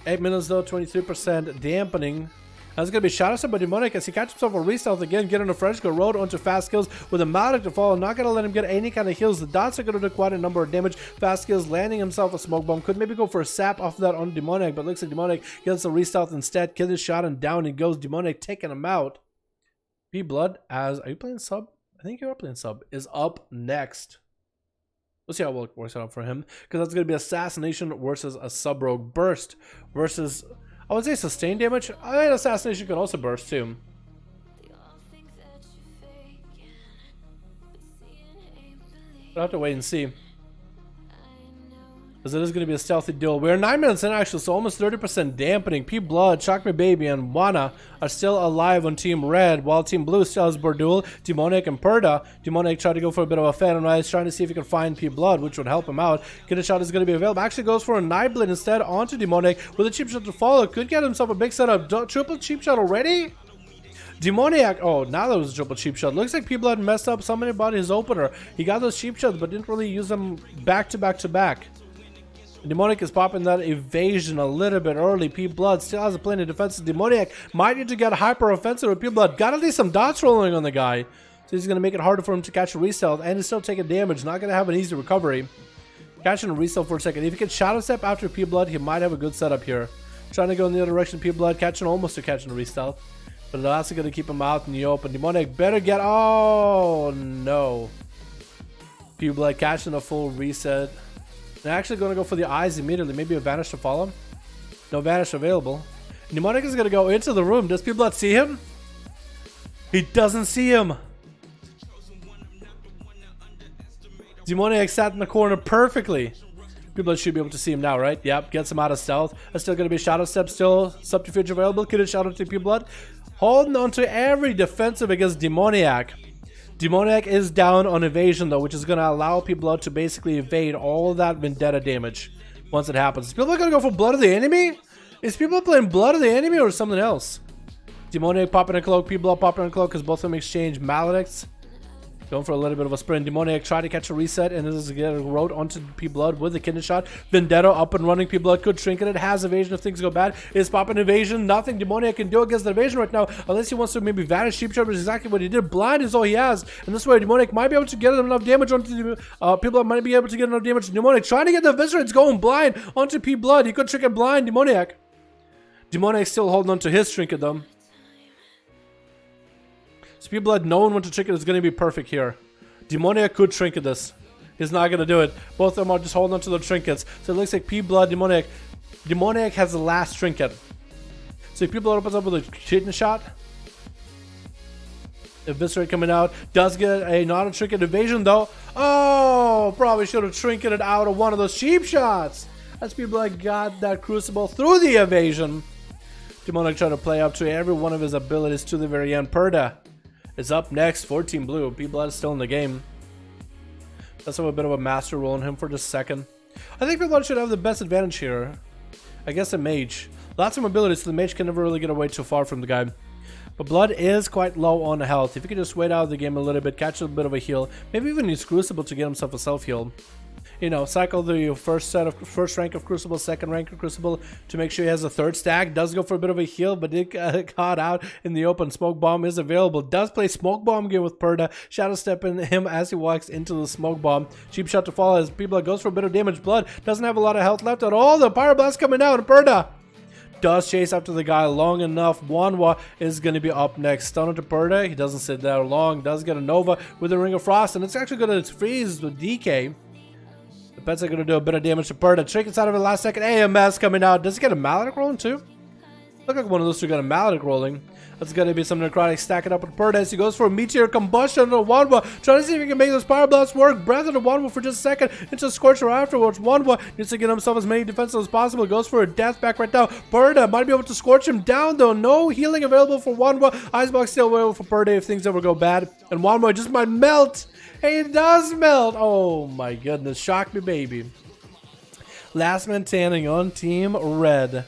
8 minutes though, 23% dampening. That's going to be Shadow Step by Demonic as he catches himself a re-stealth again, getting a fresh go road onto Fast Skills with a Maledict to follow. Not going to let him get any kind of heals. The dots are going to do quite a number of damage. Fast Skills landing himself a smoke bomb. Could maybe go for a sap off of that on Demonic, but looks like Demonic gets a re-stealth instead. Kills his shot and down he goes. Demonic taking him out. P Blood as, are you playing sub? I think you are playing sub. Is up next. We'll see how it works out for him, because that's going to be Assassination versus a Sub Rogue Burst versus, I would say, sustain damage. I mean, Assassination can also burst too. We'll have to wait and see, because it is going to be a stealthy duel. We're 9 minutes in actually, so almost 30% dampening. P Blood, Shock Me Baby, and Wana are still alive on Team Red, while Team Blue still has Bordul, Demonic, and Perda. Demonic tried to go for a bit of a Phantom Rise, trying to see if he can find P Blood, which would help him out. Kidney shot is going to be available. Actually goes for a Nightblade instead onto Demonic with a cheap shot to follow. Could get himself a big setup. Triple cheap shot already? Demoniac, oh, now that was a triple cheap shot. Looks like P Blood messed up something about his opener. He got those cheap shots, but didn't really use them back to back to back. Demonic is popping that evasion a little bit early. P Blood still has a plenty of defense. Demoniac might need to get hyper offensive with P Blood. Got at least some dots rolling on the guy, so he's going to make it harder for him to catch a re-stealth, and he's still taking damage. Not going to have an easy recovery. Catching a re-stealth for a second. If he can Shadow Step after P Blood, he might have a good setup here. Trying to go in the other direction. P Blood catching almost to catching a re-stealth, but that's going to keep him out in the open. Demonic better get, oh no. P Blood catching a full reset. They're actually going to go for the eyes immediately. Maybe a Vanish to follow. No Vanish available. Demonic is going to go into the room. Does P Blood see him? He doesn't see him. Demonic sat in the corner perfectly. P Blood should be able to see him now, right? Yep, gets him out of stealth. That's still going to be Shadow Step, still Subterfuge available. Could have Shadow to P Blood. Holding on to every defensive against Demoniac. Demoniac is down on evasion though, which is going to allow P Blood to basically evade all of that Vendetta damage once it happens. Is people going to go for Blood of the Enemy? Is people playing Blood of the Enemy or something else? Demoniac popping a cloak, P Blood popping a cloak, because both of them exchange Maledicts. Going for a little bit of a sprint. Demoniac try to catch a reset, and this is getting rode onto P Blood with the kidney shot. Vendetta up and running. P Blood could trinket it. Has evasion if things go bad. Is popping evasion. Nothing Demoniac can do against the evasion right now, unless he wants to maybe vanish cheap shot, which is exactly what he did. Blind is all he has, and this way Demoniac might be able to get enough damage onto P Blood. Might be able to get enough damage to Demoniac. Trying to get the Viscerates going blind onto P Blood. He could trinket blind Demoniac. Demoniac still holding on to his trinket though. So P Blood knowing when to trinket is going to be perfect here. Demoniac could trinket this. He's not going to do it. Both of them are just holding on to their trinkets. So it looks like P Blood, Demoniac. Demoniac has the last trinket. So if P Blood opens up with a kidney shot, Eviscerate coming out. Does get a not a trinket evasion though. Oh, probably should have trinketed out of one of those cheap shots. As P Blood got that Crucible through the evasion. Demoniac trying to play up to every one of his abilities to the very end. Perda is up next for Team Blue. P Blood is still in the game. Let's have a bit of a master roll on him for just a second. I think Blood should have the best advantage here. I guess a mage. Lots of mobility, so the mage can never really get away too far from the guy. But Blood is quite low on health. If you could just wait out of the game a little bit, catch a bit of a heal, maybe even use Crucible to get himself a self-heal. You know, cycle the first rank of Crucible, second rank of Crucible to make sure he has a third stack. Does go for a bit of a heal, but it got caught out in the open. Smoke Bomb is available. Does play Smoke Bomb game with Perda. Shadow Step in him as he walks into the Smoke Bomb. Cheap Shot to follow as Blood goes for a bit of damage. Blood doesn't have a lot of health left at all. The Pyroblast coming out, and Perda does chase after the guy long enough. Wanwa is going to be up next. Stunner to Perda. He doesn't sit there long. Does get a Nova with a Ring of Frost, and it's actually going to freeze the DK. The pets are going to do a bit of damage to Perda. Trinkets out of it last second. AMS coming out. Does he get a Maledic rolling too? Look like one of those two got a Maledic rolling. That's going to be some Necrotic stacking up with Perda as he goes for a Meteor Combustion to Wanwa. Trying to see if he can make those Pyroblast work. Breath into Wanwa for just a second. Into Scorcher afterwards. Wanwa needs to get himself as many defenses as possible. Goes for a Death back right now. Perda might be able to scorch him down though. No healing available for Wanwa. Icebox still available for Perda if things ever go bad. And Wanwa just might melt. Hey, it does melt. Oh my goodness. Shock me, baby. Last man standing on Team Red.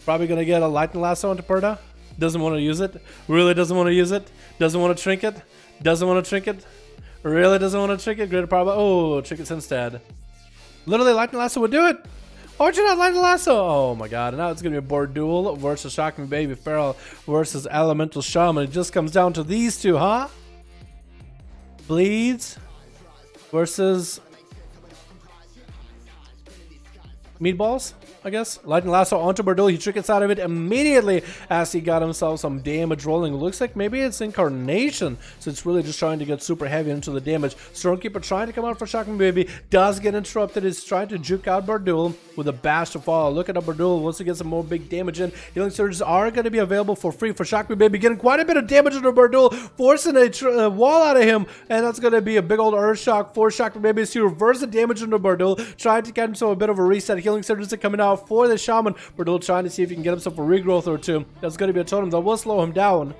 Probably going to get a Lightning Lasso into Perda. Doesn't want to use it. Really doesn't want to use it. Doesn't want to Trinket. Doesn't want to Trinket. Really doesn't want to Trinket. Greater Power. Oh, Trinkets instead. Literally, Lightning Lasso would do it. Why would you not Lightning Lasso? Oh my god. And now it's going to be a board duel versus Shock Me Baby Feral versus Elemental Shaman. It just comes down to these two, huh? Bleeds versus Meatballs, I guess. Lightning Lasso onto Bardul. He trinkets out of it immediately as he got himself some damage rolling. Looks like maybe it's Incarnation, so it's really just trying to get super heavy into the damage. Stormkeeper trying to come out for Shocking Baby. Does get interrupted. He's trying to juke out Bardul with a bash to follow. Look at Bardul. Wants to get some more big damage in. Healing Surges are going to be available for free for Shocking Baby. Getting quite a bit of damage into Bardul. Forcing a wall out of him. And that's going to be a big old Earth Shock for Shocking Baby to reverse the damage into Bardul. Trying to get himself a bit of a reset. Healing Surges are coming out for the Shaman. Bardul trying to see if he can get himself a regrowth or two. That's going to be a totem that will slow him down.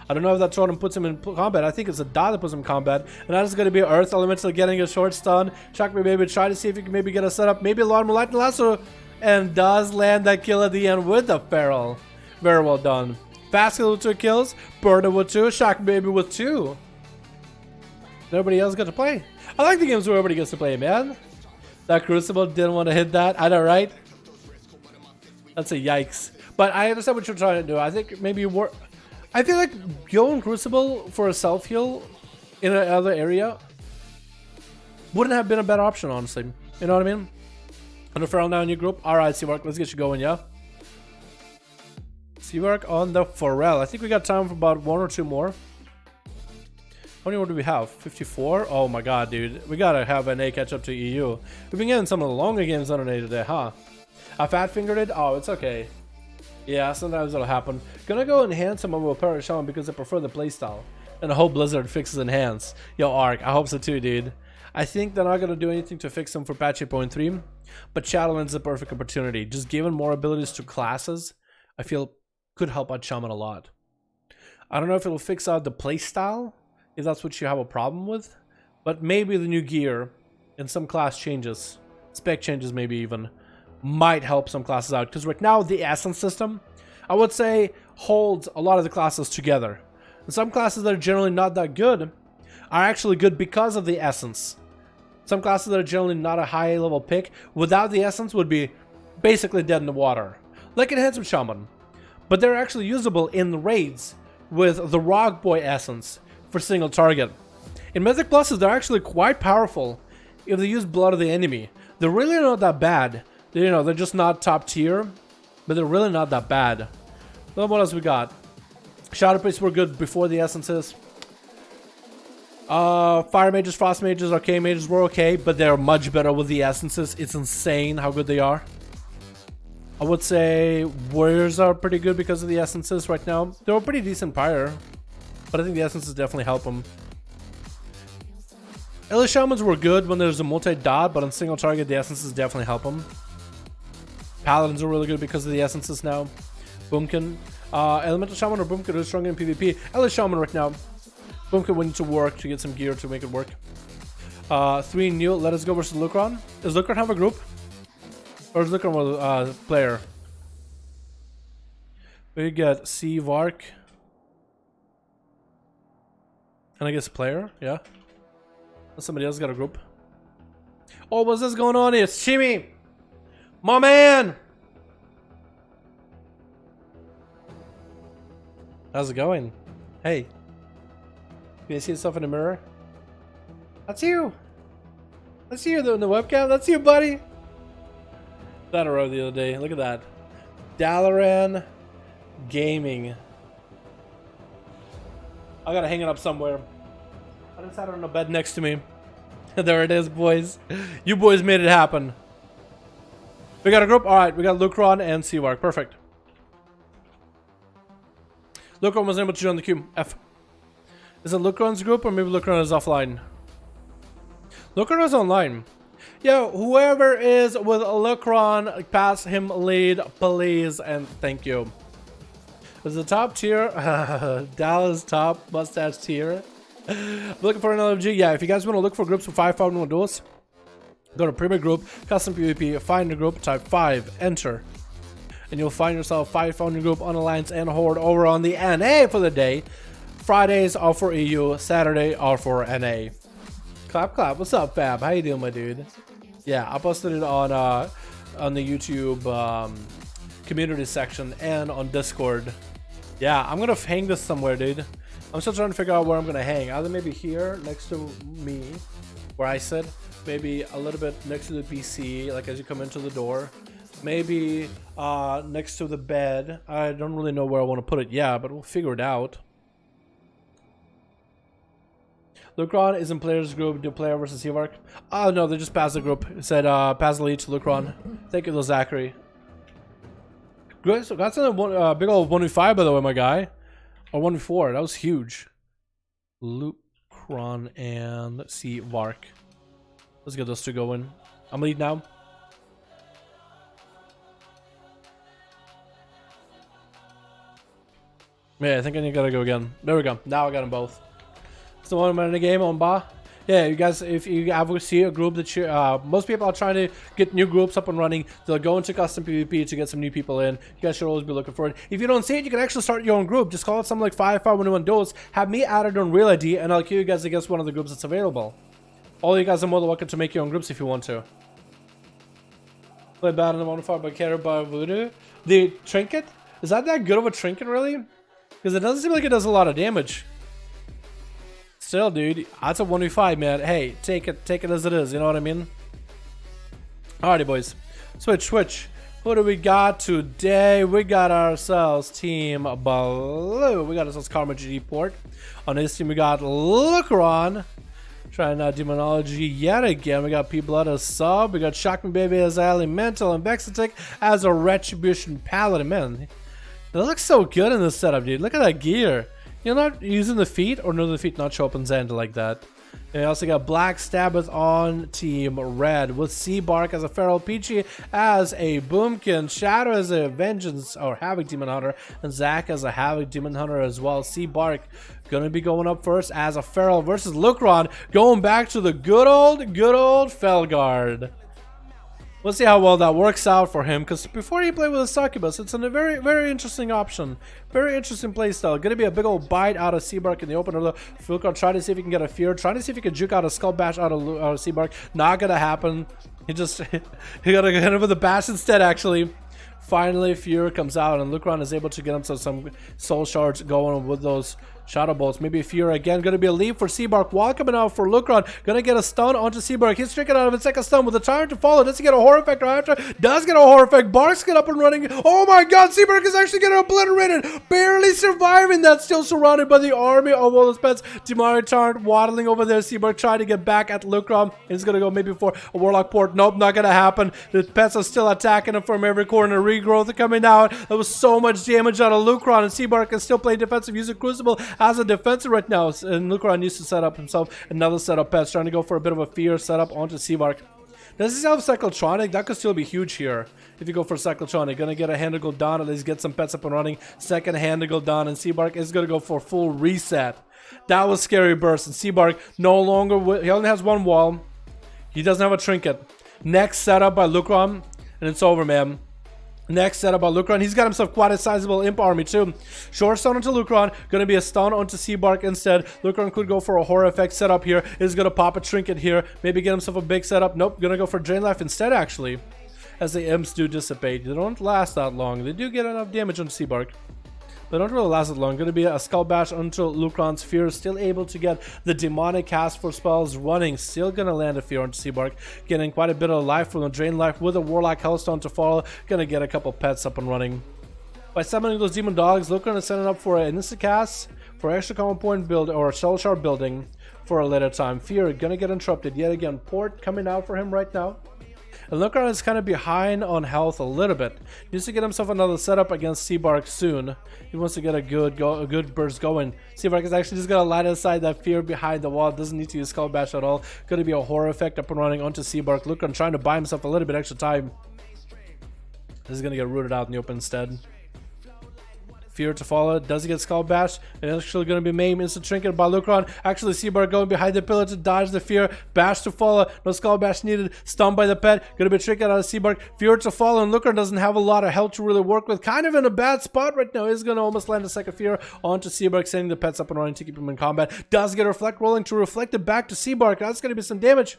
I don't know if that totem puts him in combat. I think it's a dot that puts him in combat. And that is going to be Earth Elemental getting a short stun. Shock Me Baby try to see if he can maybe get a setup. Maybe a lot more Lightning Lasso. And does land that kill at the end with the Feral. Very well done. Fast with 2 kills. Perda with 2. Shock Me Baby with 2. Nobody else got to play. I like the games where everybody gets to play, man. That Crucible didn't want to hit that. I know, right? That's a yikes. But I understand what you're trying to do. I think maybe I feel like going Crucible for a self-heal in another area wouldn't have been a better option, honestly. You know what I mean? On the Feral now in your group. Alright, Seawork, let's get you going, yeah? Seawork on the Feral. I think we got time for about 1 or 2 more. How many more do we have? 54? Oh my god, dude. We gotta have NA catch up to EU. We've been getting some of the longer games on NA today, huh? I fat fingered it? Oh, it's okay. Yeah, sometimes it'll happen. Gonna go enhance some of my Power Shaman because I prefer the playstyle. And I hope Blizzard fixes enhance. Yo, Ark, I hope so too, dude. I think they're not gonna do anything to fix them for patch 8.3, but Shadowland's the perfect opportunity. Just giving more abilities to classes, I feel could help out Shaman a lot. I don't know if it'll fix out the playstyle, if that's what you have a problem with, but maybe the new gear and some class changes, spec changes maybe even, might help some classes out. Because right now the Essence system, I would say, holds a lot of the classes together. And some classes that are generally not that good are actually good because of the Essence. Some classes that are generally not a high level pick without the Essence would be basically dead in the water. Like in Handsome Shaman. But they're actually usable in the raids with the Rock Boy Essence for single target. In Mythic Pluses, they're actually quite powerful if they use Blood of the Enemy. They're really not that bad. You know, they're just not top tier, but they're really not that bad. Then what else we got? Shadow Priests were good before the Essences. Fire Mages, Frost Mages, Arcane Mages were okay, but they're much better with the Essences. It's insane how good they are. I would say Warriors are pretty good because of the Essences right now. They were pretty decent prior, but I think the Essences definitely help them. Elite Shamans were good when there's a multi-dot, but on single target, the Essences definitely help them. Paladins are really good because of the Essences now. Boomkin. Elemental Shaman or Boomkin is stronger in PvP. Elite Shaman right now. Boomkin would need to work to get some gear to make it work. 3 new. Let us go versus Lucron. Does Lucron have a group? Or is Lucron a player? We got C Vark. And I guess player, yeah. Somebody else got a group. Oh, what's this going on here? It's Chimmy! My man! How's it going? Hey. Can you see yourself in the mirror? That's you! That's you in the webcam. That's you, buddy! That I rode the other day. Look at that. Dalaran Gaming. I gotta hang it up somewhere. I just had it on the bed next to me. There it is, boys. You boys made it happen. We got a group. Alright, we got Lucron and Seawark. Perfect. Lucron was able to join the queue. F. Is it Lucron's group or maybe Lucron is offline? Lucron is online. Yo, whoever is with Lucron, pass him lead, please, and thank you. Is the top tier? Dallas top mustache tier. Looking for another G? Yeah, if you guys want to look for groups for 5v5 1v1 duels, go to Premier Group, Custom PvP, find a group, type 5, enter. And you'll find yourself 5v5 group on Alliance and Horde over on the NA for the day. Fridays are for EU, Saturday are for NA. Clap, clap. What's up, Fab? How you doing, my dude? Yeah, I posted it on the YouTube community section and on Discord. Yeah, I'm gonna hang this somewhere, dude. I'm still trying to figure out where I'm gonna hang. Either maybe here next to me, where I sit. Maybe a little bit next to the PC, like as you come into the door. Maybe next to the bed. I don't really know where I want to put it. Yeah, but we'll figure it out. Lucron is in players group. Do player versus Seawark? Oh no, they just passed the group. It said pass the lead to Lucron. Thank you, though, Zachary. Good. So that's a big old 1v5 by the way, my guy. Or 1v4. That was huge. Lucron and Seawark. Let's get those two going. I'm lead now. Yeah, I think I gotta go again. There we go. Now I got them both. It's the 1 minute in the game on Ba. Yeah, you guys, if you ever see a group that you, most people are trying to get new groups up and running. They'll go into custom PvP to get some new people in. You guys should always be looking for it. If you don't see it, you can actually start your own group. Just call it something like 5v5 1v1 duels. Have me added on Real ID, and I'll queue you guys against one of the groups that's available. All you guys are more than welcome to make your own groups if you want to. Play bad in the 1v5 by Carry by Voodoo. The trinket? Is that good of a trinket, really? Because it doesn't seem like it does a lot of damage. Still, dude, that's a 1v5, man. Hey, take it as it is, you know what I mean? Alrighty, boys. Switch. Who do we got today? We got ourselves Team Blue. We got ourselves Karma GD port. On this team, we got Lucron. Trying out Demonology yet again. We got P-Blood as sub. We got Shock Me Baby as Elemental. And Vexatic as a Retribution Paladin. Man, it looks so good in this setup, dude. Look at that gear. You're not using the feet, or no, the feet not show up in Xander like that. And we also got Black Stabbath on Team Red with Seabark as a Feral Peachy as a Boomkin, Shadow as a Vengeance or Havoc Demon Hunter, and Zach as a Havoc Demon Hunter as well. Seabark gonna be going up first as a Feral versus Lucron, going back to the good old Felguard. We'll see how well that works out for him, because before he played with a Succubus, it's a very, very interesting option. Very interesting playstyle. Gonna be a big old bite out of Seabark in the open. Lucron trying to see if he can get a Fear. Trying to see if he can juke out a Skull Bash out of Seabark. Not gonna happen. He gotta hit him with a Bash instead, actually. Finally, Fear comes out, and Lucron is able to get himself some Soul Shards going with those Shadow Bolts. Maybe Fear again. Gonna be a lead for Seabark. Wall coming out for Lucron. Gonna get a stun onto Seabark. He's tricking out of his second stun with a time to follow. Does he get a horror effect after? Does get a horror effect. Barks get up and running. Oh my god, Seabark is actually getting obliterated. Barely surviving that. Still surrounded by the army of all those pets. Dimari Tarn waddling over there. Seabark trying to get back at Lucron. He's gonna go maybe for a Warlock port. Nope, not gonna happen. The pets are still attacking him from every corner. Regrowth coming out. There was so much damage out of Lucron, and Seabark can still play defensive using Crucible as a defensive right now, and Lucron needs to set up himself another set of pets, trying to go for a bit of a Fear setup onto Seabark. Does he have Cyclotronic? That could still be huge here. If you go for Cyclotronic, gonna get a hand to go down, at least get some pets up and running. Second hand to go down, and Seabark is gonna go for full reset. That was scary burst. And Seabark no longer, he only has one wall. He doesn't have a trinket. Next setup by Lucron, and it's over, man. Next setup by Lucron. He's got himself quite a sizable imp army too. Short stun onto Lucron. Gonna be a stun onto Seabark instead. Lucron could go for a horror effect setup here. Is gonna pop a trinket here. Maybe get himself a big setup. Nope. Gonna go for drain life instead actually. As the imps do dissipate. They don't last that long. They do get enough damage on Seabark. They don't really last that long. Going to be a Skull Bash until Lucron's Fear. Still able to get the demonic cast for spells running. Still going to land a Fear onto Seabark. Getting quite a bit of life from the Drain Life with a Warlock Hellstone to follow. Going to get a couple pets up and running. By summoning those Demon Dogs, Lucron is setting up for an instant cast, for extra common point build, or a Shell Shard building for a later time. Fear going to get interrupted yet again. Port coming out for him right now. And Lucron is kind of behind on health a little bit. Needs to get himself another setup against Seabark soon. He wants to get a good burst going. Seabark is actually just going to light aside that Fear behind the wall. Doesn't need to use Skull Bash at all. Going to be a horror effect up and running onto Seabark. Lucron trying to buy himself a little bit extra time. This is going to get rooted out in the open instead. Fear to follow. Does he get Skull Bash? And actually going to be maimed. Instant trinket by Lucron. Actually, Seabark going behind the pillar to dodge the Fear. Bash to follow. No Skull Bash needed. Stunned by the pet. Going to be trinket out of Seabark. Fear to follow. And Lucron doesn't have a lot of health to really work with. Kind of in a bad spot right now. He's going to almost land a second Fear onto Seabark, sending the pets up and running to keep him in combat. Does get Reflect rolling to reflect it back to Seabark. That's going to be some damage.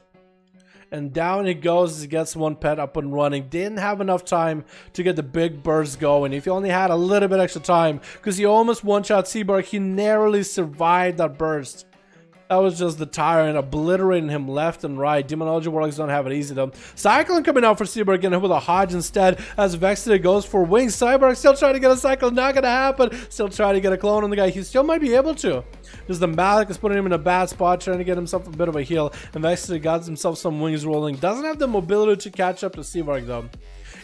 And down he goes. He gets one pet up and running. Didn't have enough time to get the big burst going. If he only had a little bit extra time, because he almost one-shot Seabark, he narrowly survived that burst. That was just the Tyrant obliterating him left and right. Demonology Warlocks don't have it easy though. Cyclone coming out for Seabark, getting hit with a Hodge instead as Vexity goes for wings. Seabark still trying to get a Cyclone, not gonna happen. Still trying to get a clone on the guy. He still might be able to. Just the Malik is putting him in a bad spot, trying to get himself a bit of a heal. And Vexity got himself some wings rolling. Doesn't have the mobility to catch up to Seabark though.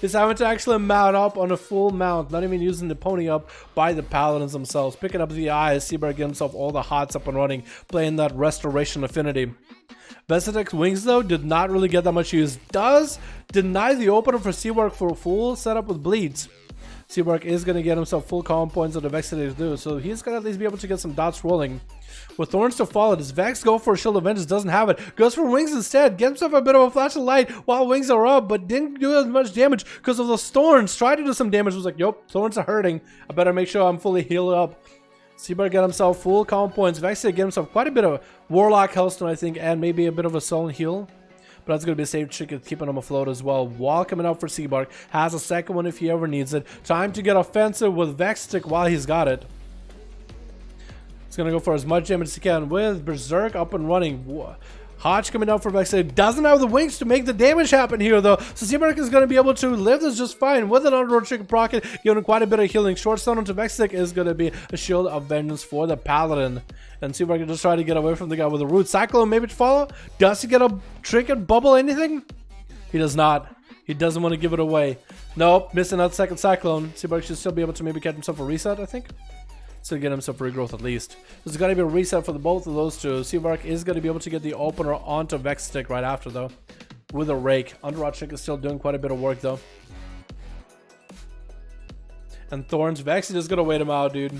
He's having to actually mount up on a full mount, not even using the pony up by the paladins themselves. Picking up the eye as Seabark gets himself all the hots up and running, playing that restoration affinity. Vesitek's wings though did not really get that much use. Does deny the opener for Seabark for a full setup with bleeds. Seabark is going to get himself full common points of the Vexity do, so he's going to at least be able to get some dots rolling. With Thorns to follow, does Vex go for a Shield of Vengeance? Doesn't have it. Goes for Wings instead. Gets himself a bit of a flash of light while Wings are up, but didn't do as much damage because of those Thorns. Tried to do some damage. Was like, yup, Thorns are hurting. I better make sure I'm fully healed up. Seabark got himself full common points. Vex get himself quite a bit of Warlock Hellstone, I think, and maybe a bit of a Soul Heal. But that's going to be a safe trick of keeping him afloat as well. Wall coming out for Seabark. Has a second one if he ever needs it. Time to get offensive with Vextic while he's got it. He's going to go for as much damage as he can with Berserk up and running. Hodge coming out for Vextic. Doesn't have the wings to make the damage happen here though. So Seabark is going to be able to live this just fine with an underworld trick procket, giving him quite a bit of healing. Short stun onto Vextic is going to be a Shield of Vengeance for the Paladin. And Seabark can just try to get away from the guy with a root. Cyclone maybe to follow. Does he get a trinket bubble anything? He does not. He doesn't want to give it away. Nope, missing that second Cyclone. Seabark should still be able to maybe get himself a reset, I think. So get himself regrowth at least. There's got to be a reset for the both of those two. Seabark is going to be able to get the opener onto Vextic right after though. With a rake. Underrot Trick is still doing quite a bit of work though. And Thorns, Vexity is going to wait him out, dude.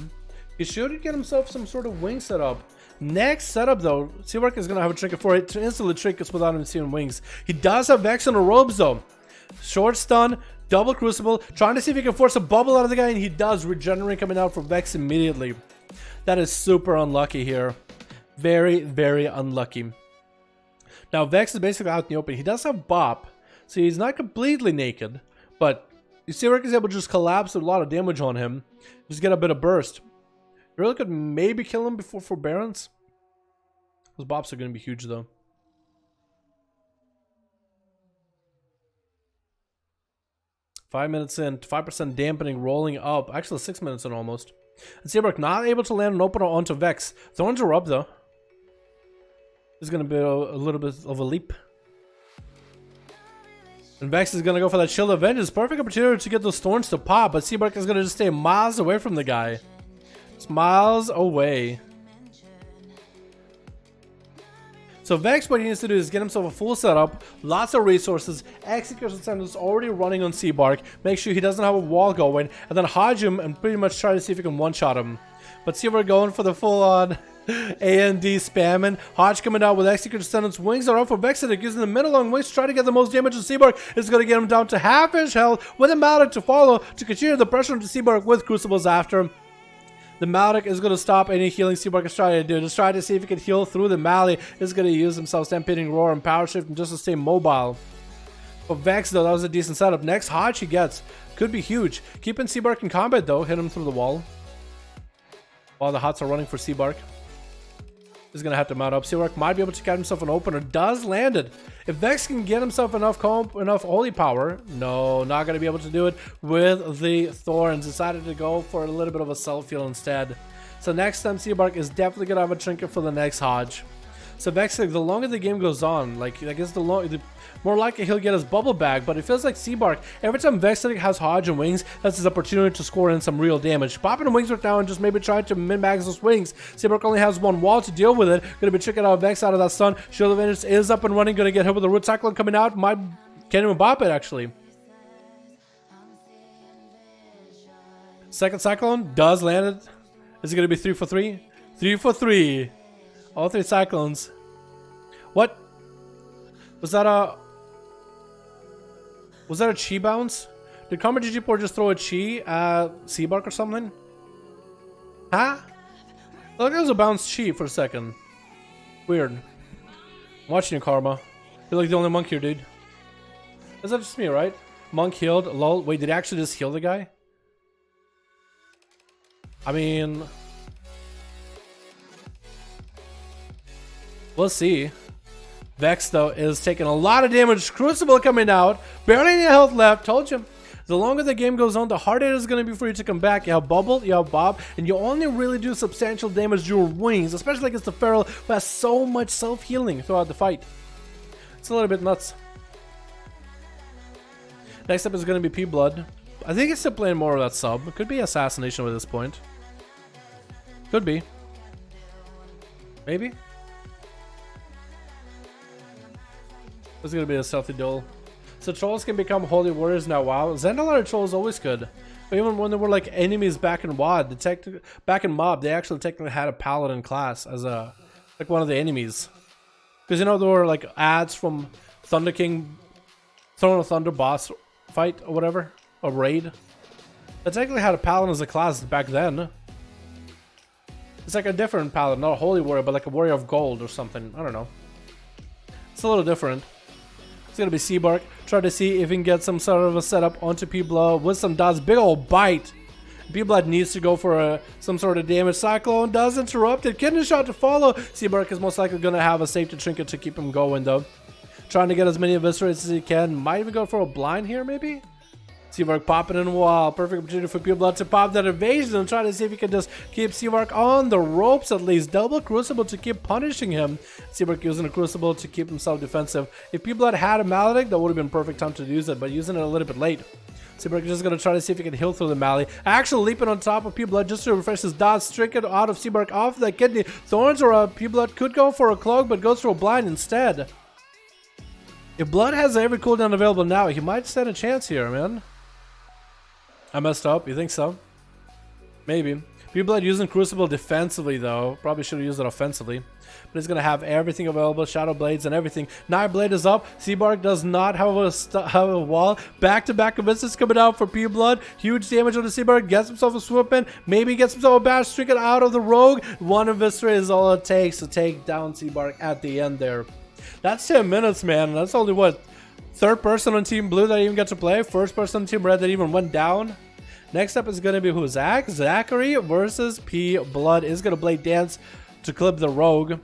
He should get himself some sort of wing setup. Next setup though, Seabark is going to have a trinket for it to instantly trinkets without him seeing wings. He does have Vex on the robes though. Short stun. Double Crucible, trying to see if he can force a bubble out of the guy, and he does. Regenerate coming out from Vex immediately. That is super unlucky here. Very, very unlucky. Now, Vex is basically out in the open. He does have Bop, so he's not completely naked, but Seabark is able to just collapse with a lot of damage on him. Just get a bit of burst. You really could maybe kill him before Forbearance. Those Bops are going to be huge, though. 5 minutes in, 5% dampening rolling up. Actually, 6 minutes in almost. And Seabark not able to land an opener onto Vex. Thorns are up though. This is going to be a little bit of a leap. And Vex is going to go for that Shield of Vengeance. Perfect opportunity to get those Thorns to pop. But Seabark is going to just stay miles away from the guy. Just miles away. So Vex, what he needs to do is get himself a full setup, lots of resources, Execution Center is already running on Seabark, make sure he doesn't have a wall going, and then Hodge him and pretty much try to see if he can one-shot him. But see, we're going for the full-on A&D spamming. Hodge coming out with Execute Descendants. Wings are up for Vexedic, using the middle-long wings to try to get the most damage to Seabark. It's going to get him down to half his health with a Maledict to follow to continue the pressure into Seabark with Crucibles after him. The Maledict is going to stop any healing Seabark is trying to do. Just try to see if he can heal through the Mally. Is going to use himself Stampeding Roar and Power Shift and just to stay mobile. For Vex, though, that was a decent setup. Next Hodge he gets could be huge. Keeping Seabark in combat, though. Hit him through the wall. While the Hots are running for Seabark. He's going to have to mount up. Seabark might be able to get himself an opener. Does land it. If Vex can get himself enough holy power. No, not going to be able to do it with the Thorns. Decided to go for a little bit of a self-heal instead. So next time Seabark is definitely going to have a trinket for the next Hodge. So Vex, the longer the game goes on, like I guess the more likely he'll get his bubble bag. But it feels like Seabark, every time Vexedic has Hodge and Wings, that's his opportunity to score in some real damage. Popping Wings right now and just maybe trying to min-max those Wings. Seabark only has one wall to deal with it. Gonna be tricking out Vex out of that stun. Shield of Vengeance is up and running. Gonna get hit with the Root Cyclone coming out. Can't even bop it actually. Second Cyclone does land it. Is it gonna be 3 for 3? 3 for 3. All 3 Cyclones. What? Was that a chi bounce? Did Karma GG4 just throw a chi at Seabark or something? Huh? I thought it was a bounce chi for a second. Weird. I'm watching you, Karma. You're like the only monk here, dude. Is that just me, right? Monk healed. Lol. Wait, did he actually just heal the guy? I mean... we'll see. Vex, though, is taking a lot of damage. Crucible coming out. Barely any health left. Told you. The longer the game goes on, the harder it is going to be for you to come back. You have Bubble, you have Bob, and you only really do substantial damage to your Wings, especially against the Feral, who has so much self-healing throughout the fight. It's a little bit nuts. Next up is going to be P-Blood. I think he's still playing more of that sub. It could be Assassination at this point. Could be. Maybe. This is going to be a stealthy duel. So trolls can become holy warriors now. Wow. Zendalari trolls always could. But even when they were like enemies back in WoD, back in Mob, they actually technically had a paladin class as a like one of the enemies. Because you know there were like ads from Thunder King, Throne of Thunder boss fight or whatever, a raid. They technically had a paladin as a class back then. It's like a different paladin, not a holy warrior, but like a warrior of gold or something. I don't know. It's a little different. It's gonna be Seabark. Try to see if he can get some sort of a setup onto P-Blood with some dots. Big old bite. P-Blood needs to go for some sort of damage. Cyclone does interrupt it. Kidney shot to follow. Seabark is most likely gonna have a safety trinket to keep him going though. Trying to get as many eviscerates as he can. Might even go for a blind here maybe. Seabark popping in a wall. Perfect opportunity for P-Blood to pop that evasion and try to see if he can just keep Seabark on the ropes at least. Double Crucible to keep punishing him. Seabark using a Crucible to keep himself defensive. If P-Blood had a Maledict, that would have been perfect time to use it, but using it a little bit late. Seabark is just going to try to see if he can heal through the Mally. Actually leaping on top of P-Blood just to refresh his dots. Trinket out of Seabark off that kidney. Thorns or P-Blood could go for a cloak, but goes for a blind instead. If Blood has every cooldown available now, he might stand a chance here, man. I messed up. You think so? Maybe. P-Blood using Crucible defensively though. Probably should have used it offensively. But he's going to have everything available. Shadow Blades and everything. Night Blade is up. Seabark does not have a wall. Back-to-back eviscerates coming out for P-Blood. Huge damage on the Seabark. Gets himself a swoop in. Maybe gets himself a bash trinket out of the Rogue. One eviscerate is all it takes to take down Seabark at the end there. That's 10 minutes, man. That's only what? Third person on Team Blue that even got to play. First person on Team Red that even went down. Next up is going to be who? Zachary versus P-Blood is going to Blade Dance to clip the Rogue.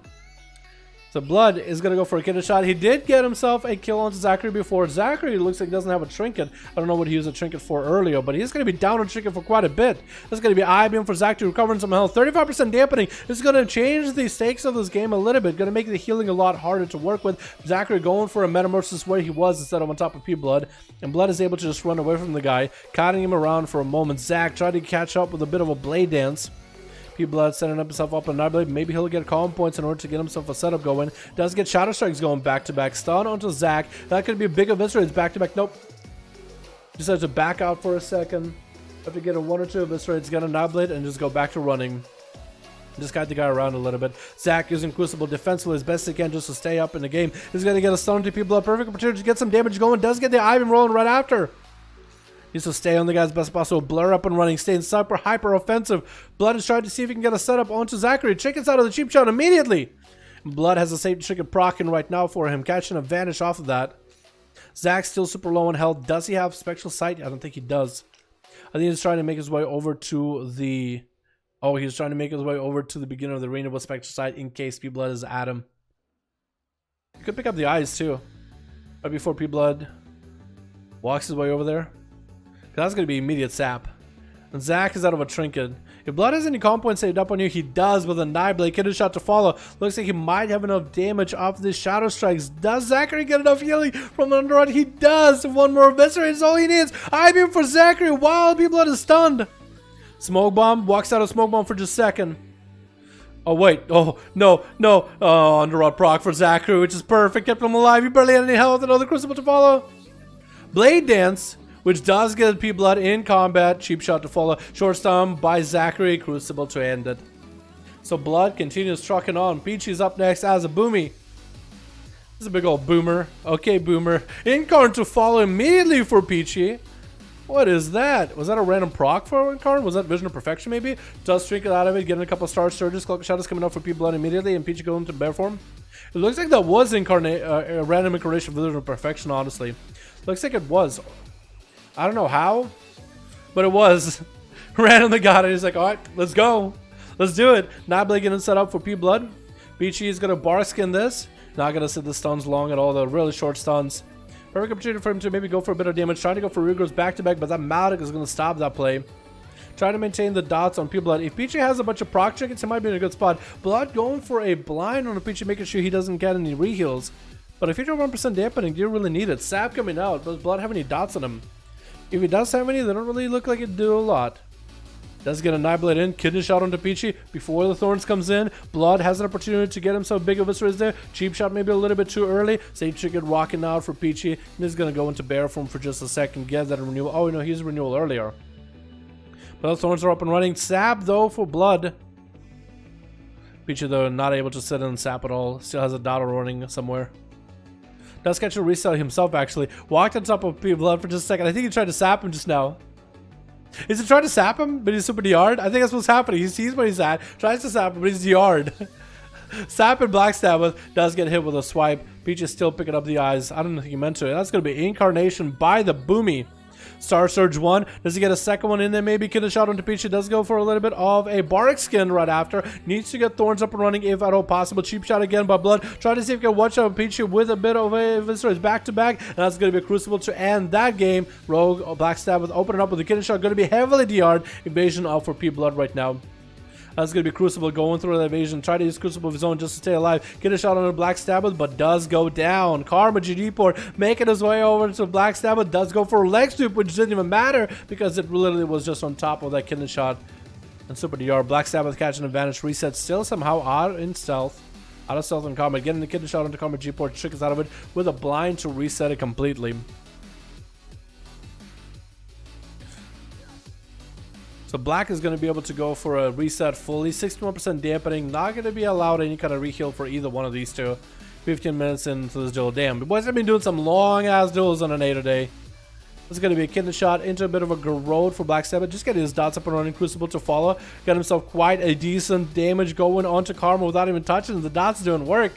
So Blood is going to go for a kidney shot. He did get himself a kill onto Zachary before. Zachary looks like he doesn't have a trinket. I don't know what he used a trinket for earlier, but he's going to be down on trinket for quite a bit. This is going to be I-Beam for Zach to recover some health. 35% dampening. This is going to change the stakes of this game a little bit. Going to make the healing a lot harder to work with. Zachary going for a metamorphosis where he was instead of on top of P-Blood. And Blood is able to just run away from the guy, cutting him around for a moment. Zach tried to catch up with a bit of a blade dance. P-Blood setting up himself up on Night Blade. Maybe he'll get calm points in order to get himself a setup going. Does get Shadow Strikes going back-to-back. Stun onto Zach. That could be a big eviscerates back-to-back. Nope. Just has to back out for a second. Have to get a 1 or 2 eviscerates, get a Night Blade, and just go back to running. Just guide the guy around a little bit. Zach using Crucible defensively as best he can just to stay up in the game. He's going to get a stun to people. A perfect opportunity to get some damage going. Does get the Ivan rolling right after. Needs to stay on the guy's best possible. Blur up and running. Staying super hyper offensive. Blood is trying to see if he can get a setup onto Zachary. Chickens out of the cheap shot immediately. Blood has a safe chicken procking right now for him. Catching a vanish off of that. Zach's still super low on health. Does he have Spectral Sight? I don't think he does. I think he's trying to make his way over to the... Oh, he's trying to make his way over to the beginning of the arena with Spectral Sight in case P-Blood is at him. He could pick up the eyes too. Right before P-Blood walks his way over there. That's going to be immediate sap. And Zach is out of a trinket. If Blood has any comp points saved up on you, he does with a Knife Blade. Get a shot to follow. Looks like he might have enough damage off these Shadow Strikes. Does Zachary get enough healing from the underrun? He does. One more Eviscerate is all he needs. I-beam for Zachary while P-Blood is stunned. Smoke Bomb. Walks out of Smoke Bomb for just a second. Oh, wait. Oh, no, no. Oh, Underrod proc for Zachary, which is perfect. Kept him alive. He barely had any health. Another Crucible to follow. Blade Dance, which does get P-Blood in combat. Cheap shot to follow. Short stun by Zachary. Crucible to end it. So Blood continues trucking on. Peachy's up next as a Boomy. This is a big old Boomer. Okay, Boomer. Incarn to follow immediately for Peachy. What is that? Was that a random proc for Incarn? Was that Vision of Perfection maybe? Does Trinket out of it. Getting a couple Star Surges. Cloak Shadows coming up for P-Blood immediately. And Peachy going to bear form. It looks like that was a random incarnation of Vision of Perfection, honestly. Looks like it was. I don't know how, but it was. Randomly got it. He's like, alright, let's go. Let's do it. Nabla getting set up for P-Blood. Peachy is going to bar skin this. Not going to sit the stuns long at all. The really short stuns. Perfect opportunity for him to maybe go for a bit of damage. Trying to go for Regrowth back to back, but that Maldic is going to stop that play. Trying to maintain the dots on P-Blood. If Peachy has a bunch of proc trinkets, he might be in a good spot. Blood going for a blind on Peachy, making sure he doesn't get any reheals. But if you do 1% dampening, do you really need it? Sap coming out. Does Blood have any dots on him? If he does have any, they don't really look like it do a lot. Does get a Knife Blade in. Kidney shot onto Peachy before the Thorns comes in. Blood has an opportunity to get himself big of a is there. Cheap shot maybe a little bit too early. Sage Chicken rocking out for Peachy. And he's going to go into bear form for just a second. Get that renewal. Oh, no, he's renewal earlier. But those Thorns are up and running. Sap, though, for Blood. Peachy, though, not able to sit in sap at all. Still has a dot running somewhere. Does catch a reset himself, actually. Walked on top of P-Blood for just a second. I think he tried to sap him just now. Is he trying to sap him, but he's super DR'd? I think that's what's happening. He sees where he's at, tries to sap him, but he's DR'd. Sap and Blackstab does get hit with a swipe. Peach is still picking up the eyes. I don't think he meant to. That's going to be Incarnation by the Boomy. Star Surge 1. Does he get a second one in there? Maybe get a shot onto Peachy. Does go for a little bit of a Bardic Skin right after. Needs to get Thorns up and running if at all possible. Cheap shot again by Blood. Trying to see if he can watch out Peachy with a bit of a Viscerate back to back. And that's going to be a Crucible to end that game. Rogue Blackstab with opening up with the Kidney Shot. Going to be heavily DR'd. Evasion off for P-Blood right now. That's going to be Crucible going through the evasion. Try to use Crucible of his own just to stay alive. Get a shot on a Black Stabber, but does go down. Karma GD port making his way over to Black Stabber. Does go for a leg sweep, which didn't even matter because it literally was just on top of that kidney shot. And Super DR. Black Stabber catching advantage. Reset still somehow out in stealth. Out of stealth in combat. Getting the kidney shot onto Karma G port. Trick is out of it with a blind to reset it completely. So Black is going to be able to go for a reset fully. 61% dampening. Not going to be allowed any kind of reheal for either one of these two. 15 minutes into this duel. Damn, the boys have been doing some long-ass duels on an A today. This is going to be a kidney shot into a bit of a Garrode for Black Sabbath. Just getting his dots up and running. Crucible to follow. Got himself quite a decent damage going onto Karma without even touching. The dots doing work.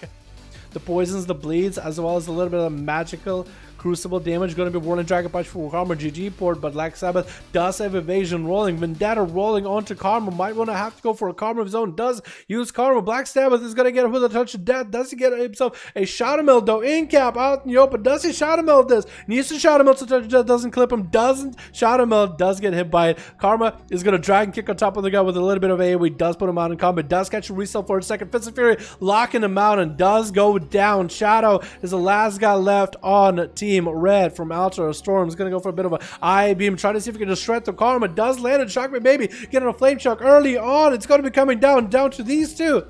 The poisons, the bleeds, as well as a little bit of magical Crucible damage. Going to be Whirling Dragon Punch for Karma GG port, but Black Sabbath does have evasion rolling. Vendetta rolling onto Karma. Might want to have to go for a Karma of his own. Does use Karma. Black Sabbath is going to get it with a touch of death. Does he get himself a Shadow Meld though? In cap out in the open. Does he Shadow Meld this? Needs to Shadow Meld so touch of death doesn't clip him. Doesn't Shadow Meld. Does get hit by it. Karma is going to Dragon Kick on top of the guy with a little bit of AoE. Does put him out in combat. Does catch a resell for a second. Fist of Fury locking him out and does go down. Shadow is the last guy left on Team Red from Altar Storm. Is going to go for a bit of a eye beam. Try to see if he can just shred through Karma. Does land and shock me baby. Getting a flame shock early on. It's going to be coming down to these two.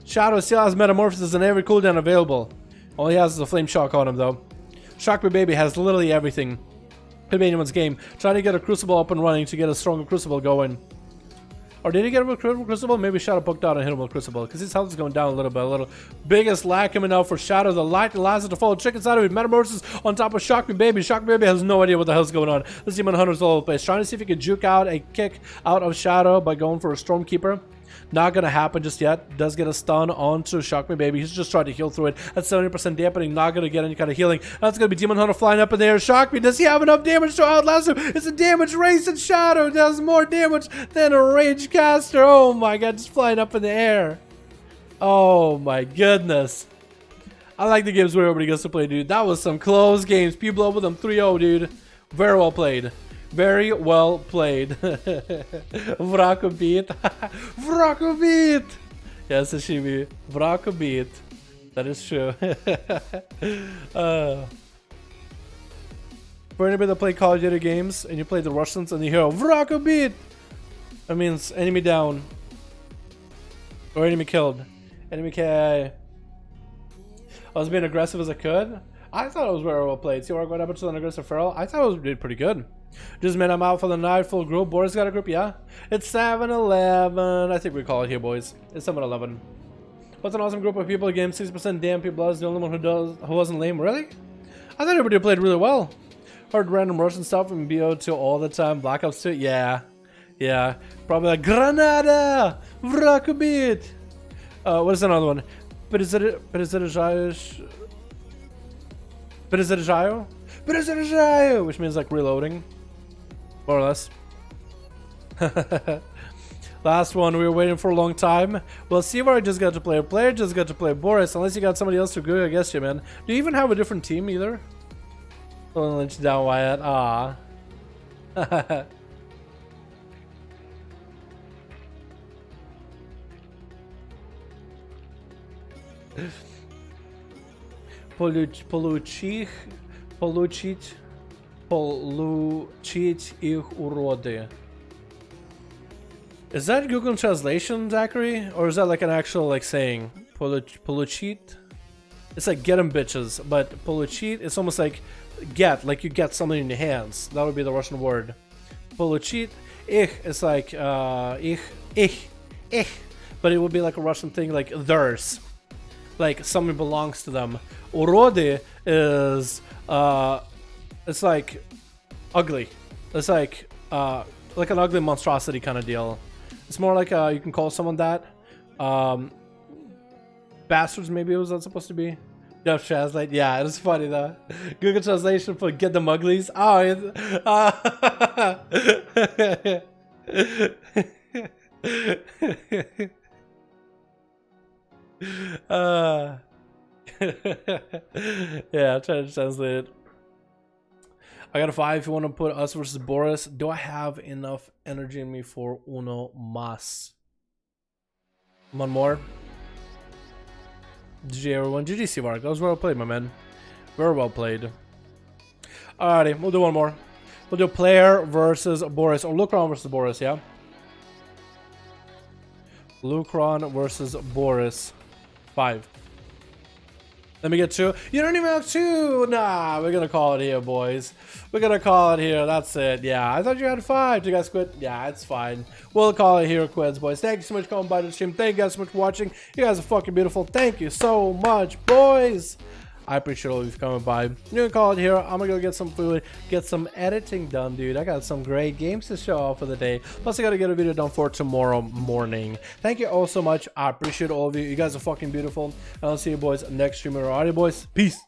Shadow still has Metamorphosis and every cooldown available. All he has is a flame shock on him though. Shock me baby has literally everything. Could be anyone's game. Trying to get a Crucible up and running to get a stronger Crucible going. Or did he get him with critical crucible? Maybe Shadow poked out and hit him with crucible because his health is going down a little bit. A little biggest lag coming out for Shadow. The light allows it to fall. Check inside of it. Metamorphosis on top of Shock Me Baby. Shock Me Baby has no idea what the hell's going on. This Demon Hunter's all over the place. Trying to see if he can juke out a kick out of Shadow by going for a Stormkeeper. Not gonna happen just yet. Does get a stun onto Shock Me Baby. He's just trying to heal through it. At 70% dampening, not gonna get any kind of healing. That's gonna be Demon Hunter flying up in the air. Shock Me. Does he have enough damage to outlast him? It's a damage race, and Shadow does more damage than a Rage Caster. Oh my god, just flying up in the air. Oh my goodness. I like the games where everybody gets to play, dude. That was some close games. People over them 3-0, dude. Very well played. Very well played. Vrakobit. Vrakobit. Yes, Sashimi. Vrakobit. That is true. For anybody that play Call of Duty games and you play the Russians and you hear Vrakobit, that means enemy down. Or enemy killed. Enemy KIA. I was being aggressive as I could. I thought it was very well played. See where I got up to an aggressive feral? I thought it was pretty good. Just man, I'm out for the night. Full group. Boris got a group, yeah. It's 7-11. I think we call it here, boys. It's 7-11. What's an awesome group of people? Game 6% damn people. Is the only one who wasn't lame. Really? I thought everybody played really well. Heard random Russian stuff from BO2 all the time. Black Ops 2, yeah, yeah. Probably like Granada, Vrakobit. What is another one? Which means like reloading, more or less. Last one, we were waiting for a long time. Well, Seavar just got to play a player, just got to play Boris. Unless you got somebody else to go, I guess you, man. Do you even have a different team either? Don't lynch down Wyatt. Ah. Получить их уроды. Is that Google Translation, Zachary? Or is that like an actual like saying? Получить? It's like get them bitches, but получить is almost like get, like you get something in your hands. That would be the Russian word. Получить их is like ich. But it would be like a Russian thing, like theirs. Like something belongs to them. Urody is it's like ugly. It's like an ugly monstrosity kind of deal. It's more like you can call someone that. Bastards, maybe it was that supposed to be. Dutch translate, yeah, it's funny though. Google translation for get them uglies. Oh, yeah, I'm trying to translate it. I got a 5 if you want to put us versus Boris. Do I have enough energy in me for uno más? One more. GG everyone. GG C-Mark. That was well played, my man. Very well played. Alrighty, we'll do one more. We'll do player versus Boris. Or Lucron versus Boris, yeah? Lucron versus Boris. 5. Let me get 2. You don't even have 2! Nah, we're gonna call it here, boys. We're gonna call it here. That's it. Yeah, I thought you had 5. Did you guys quit? Yeah, it's fine. We'll call it here, quits, boys. Thank you so much for coming by the stream. Thank you guys so much for watching. You guys are fucking beautiful. Thank you so much, boys. I appreciate all of you coming by. You're gonna call it here. I'm gonna go get some food, get some editing done, dude. I got some great games to show off for the day. Plus, I gotta get a video done for tomorrow morning. Thank you all so much. I appreciate all of you. You guys are fucking beautiful. And I'll see you boys next stream. Alrighty, boys. Peace.